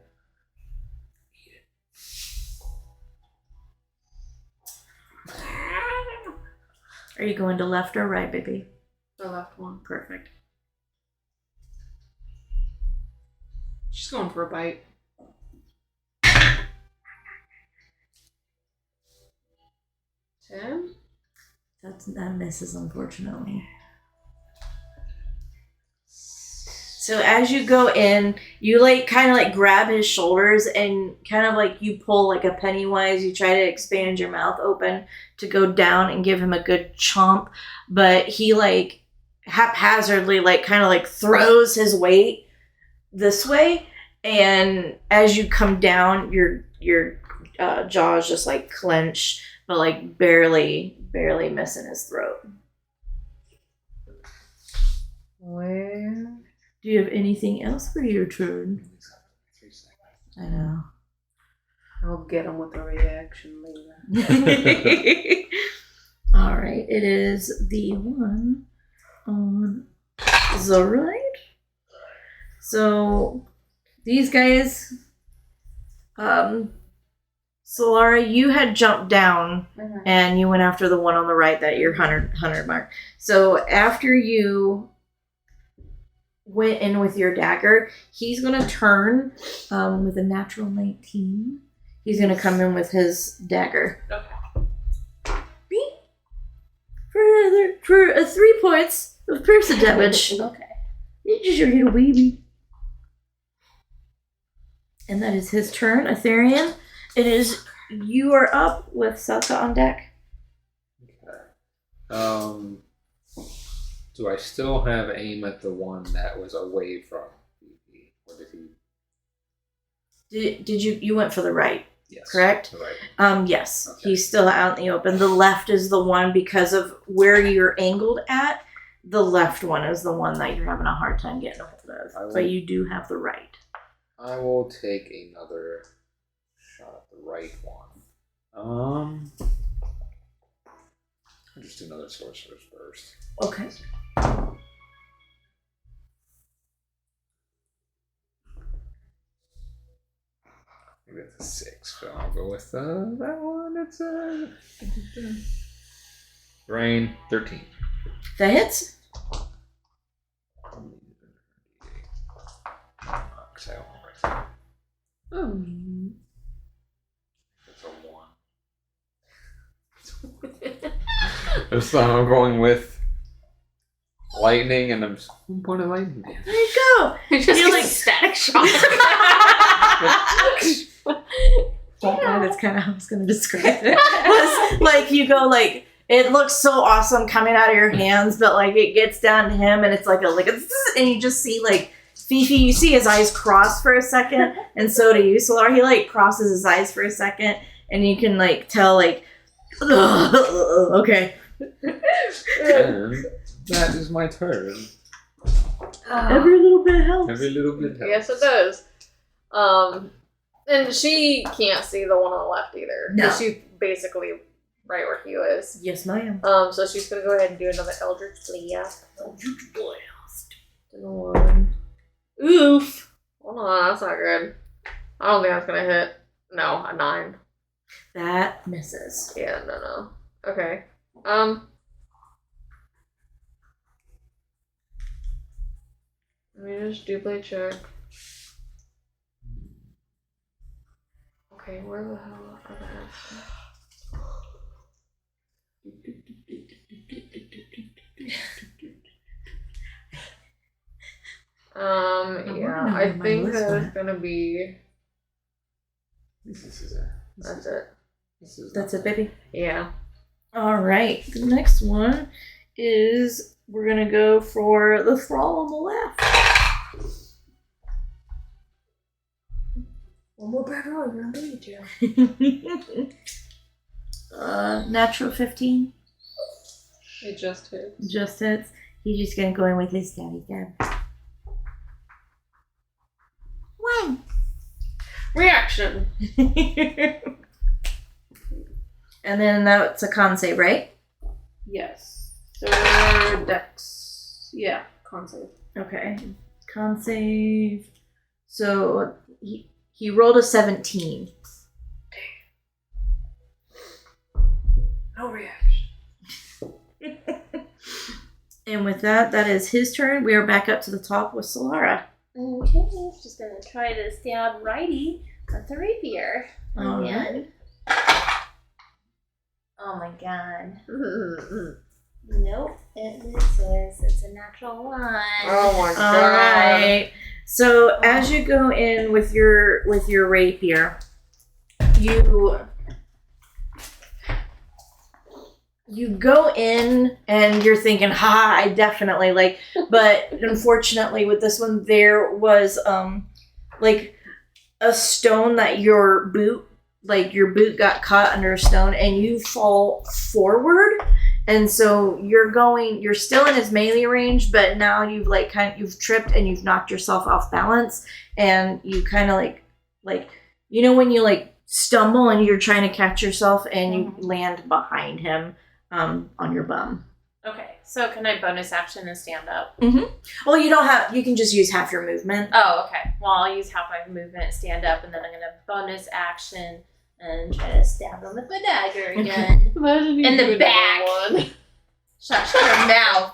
Are you going to left or right, baby? The left one. Perfect. She's going for a bite. 10? That misses, unfortunately. So as you go in, you like kind of like grab his shoulders and kind of like you pull like a Pennywise. You try to expand your mouth open to go down and give him a good chomp, but he like haphazardly like kind of like throws his weight this way, and as you come down, your jaws just like clench, but like barely missing his throat. Where? Do you have anything else for your turn? 3 seconds. I know. I'll get him with a reaction later. All right, it is the one on the right. So these guys, Solara, you had jumped down and you went after the one on the right that your 100 mark. So after you went in with your dagger, he's going to turn with a natural 19. He's going to come in with his dagger. Beep. For 3 points of piercing damage. Okay. It's just your little baby. And that is his turn, Aetherian. You are up with Selka on deck. Okay. Do I still have aim at the one that was away from Fifi? Or did he? Did you went for the right? Yes. Correct? The right. Yes. Okay. He's still out in the open. The left is the one because of where you're angled at. The left one is the one that you're having a hard time getting a hold of. But you do have the right. I will take another shot at the right one. I'll just do another sorcerer's burst. Okay. Maybe that's a 6, but I'll go with that one. It's a Rain 13. That hits. It's a 1. This time I'm going with lightning, and I'm just 1 point of lightning damage. There you go. Just You're get like- static shock. That's kind of how I was going to describe it. Was, like you go like it looks so awesome coming out of your hands, but like it gets down to him and it's like and you just see like Fifi, you see his eyes cross for a second, and so do you, Solar. He like crosses his eyes for a second, and you can like tell like, okay. And that is my turn. Every little bit helps. Every little bit helps. Yes, it does. And she can't see the one on the left either. No. She's basically right where he was. Yes, ma'am. So she's gonna go ahead and do another Eldritch Blast. To the one. Oof. Hold on, that's not good. I don't think that's gonna hit. No, a 9. That misses. Yeah, no. Okay. Let me just duplicate check. Okay, where the hell are the yeah, I think that it's gonna be. This is a. That's it. This is That's it, baby. Yeah. All right. The next one is we're gonna go for the thrall on the left. One more bad roll, you're gonna beat you. Natural 15 It just hit. just hits. He's just gonna go in with his stabby stab. 1. Reaction. And then that's a con save, right? Yes. Third dex. Yeah, con save. Okay. Con save. So he rolled a 17. No reaction. And with that, that is his turn. We are back up to the top with Solara. Okay, she's gonna try to stab Righty with the rapier. All Again. Oh my god. Nope, it misses. It's a natural 1. Oh my All right. So as you go in with your rapier, you go in and you're thinking, "Ha! I definitely like." But unfortunately, with this one, there was like a stone that your boot got caught under a stone, and you fall forward. And so you're still in his melee range, but now you've you've tripped and you've knocked yourself off balance, and you kind of like you know when you like stumble and you're trying to catch yourself and you land behind him on your bum. Okay, so can I bonus action and stand up? Well, you can just use half your movement. Oh, okay. Well, I'll use half my movement, stand up, and then I'm gonna bonus action and try to stab him with my dagger again. In the back. Shut your mouth.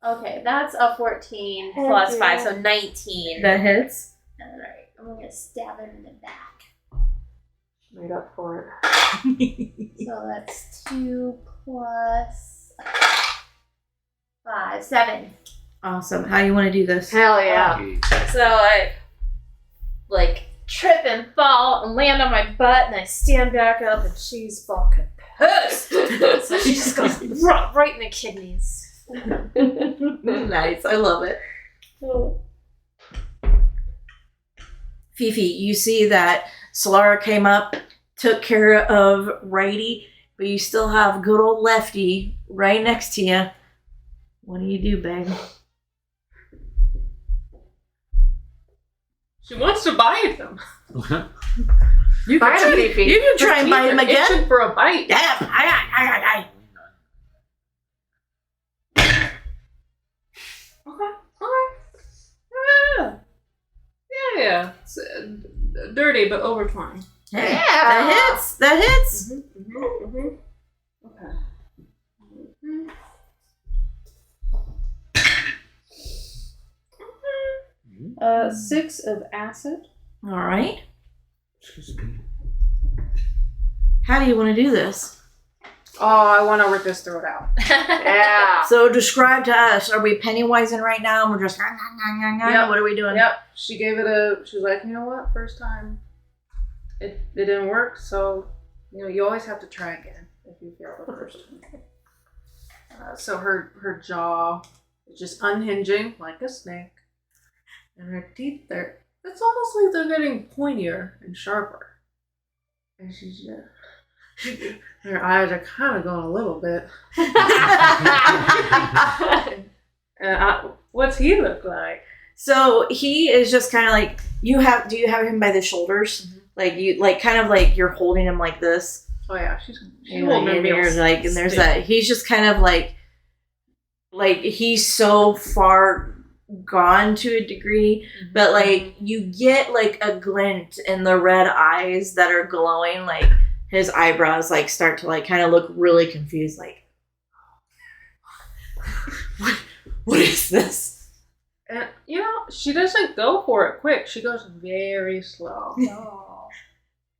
Okay, that's a 14 plus 5, so 19. That hits. Alright, I'm gonna stab him in the back. Made up for So that's 2 plus 5, 7. Awesome. How you want to do this? Hell yeah. So I trip and fall and land on my butt, and I stand back up, and she's fucking pissed. So she just goes right in the kidneys. Nice. I love it. Fifi, you see that Solara came up, took care of Righty, but you still have good old Lefty right next to you. What do you do, babe? She wants to bite him. You Bite him, Fifi. You can try and bite him again. Itching for a bite. Yeah. Okay. Yeah. It's dirty, but over 20. Hey, Yeah. That hits. Okay. 6 of acid. All right. Excuse me. How do you want to do this? Oh, I want to rip his throat out. Yeah. So describe to us. Are we pennywising right now? And we're just Yep. What are we doing? Yep. She gave it she was like, you know what? First time, it didn't work. So, you always have to try again if you fail the first time. So her jaw is just unhinging like a snake, and her teeth it's almost like they're getting pointier and sharper. And she's her eyes are kind of going a little bit. And what's he look like? So he is just kind of like do you have him by the shoulders? Like you're holding him like this. Oh yeah, she's And holding him there's real and there's stiff. that. He's just kind of like he's so far gone to a degree, but like you get like a glint in the red eyes that are glowing, like his eyebrows like start to like kind of look really confused, like what is this? And she doesn't go for it quick. She goes very slow. No.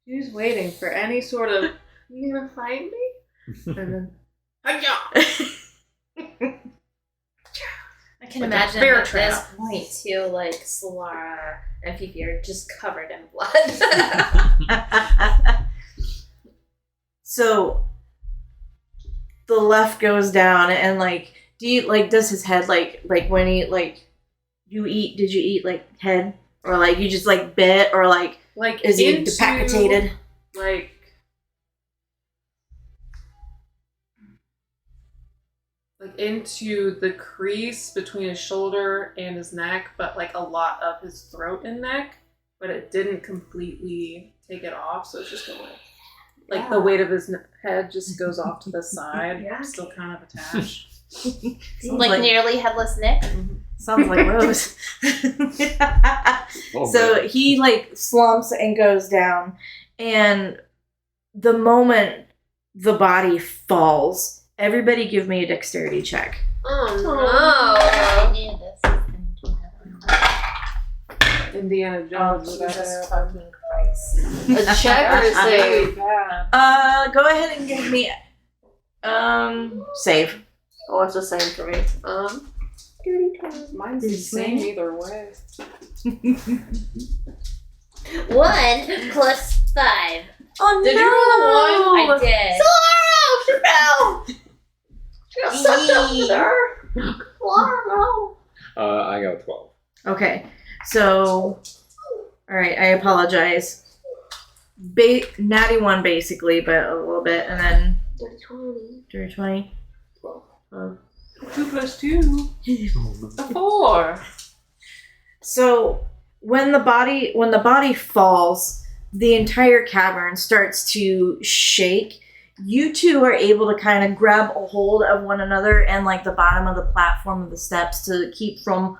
She's waiting for any sort of, you gonna fight me? And then, hi-ya! I can Like a imagine bear at trap. this point too, like Solara and Fifi are just covered in blood. So the left goes down, and like, do you like? Does his head like when he like you eat? Did you eat like head, or like you just like bit, or like Like is he into, decapitated? Like into the crease between his shoulder and his neck, but like a lot of his throat and neck, but it didn't completely take it off, so it's just going like the weight of his head just goes off to the side, still kind of attached. Like nearly headless Nick. Sounds like Rose. Oh, So man. he like slumps and goes down, and the moment the body falls, everybody give me a dexterity check. I knew this was going to happen. Indiana Jones. Oh, would have Jesus it. fucking Christ. A check or a Really save? bad. Go ahead and give me save. Oh, it's the same for me. Mine's the same either way. 1 plus 5. Oh Did you roll a 1? I did. Solara! She fell! She got sucked up in there! Solara, no! I got a 12. Okay, so all right, I apologize. Natty 1 basically, but a little bit, and then dirty 20. 12. 2 plus 2. 4. So when the body falls, the entire cavern starts to shake. You two are able to kind of grab a hold of one another and like the bottom of the platform of the steps to keep from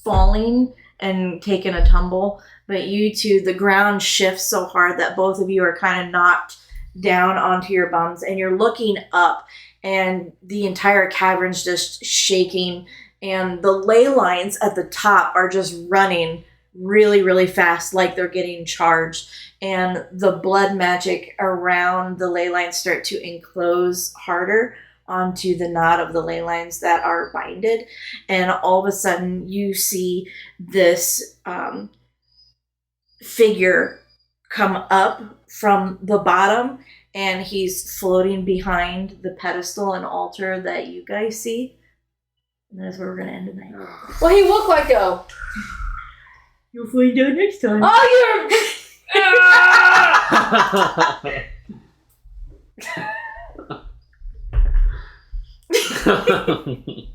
falling and taking a tumble. But you two, the ground shifts so hard that both of you are kind of knocked down onto your bums, and you're looking up, and the entire cavern's just shaking, and the ley lines at the top are just running really, really fast, like they're getting charged, and the blood magic around the ley lines start to enclose harder onto the knot of the ley lines that are binded, and all of a sudden you see this figure come up from the bottom, and he's floating behind the pedestal and altar that you guys see. And that's where we're gonna end tonight. What he look like though? You'll find out next time. Oh, you're.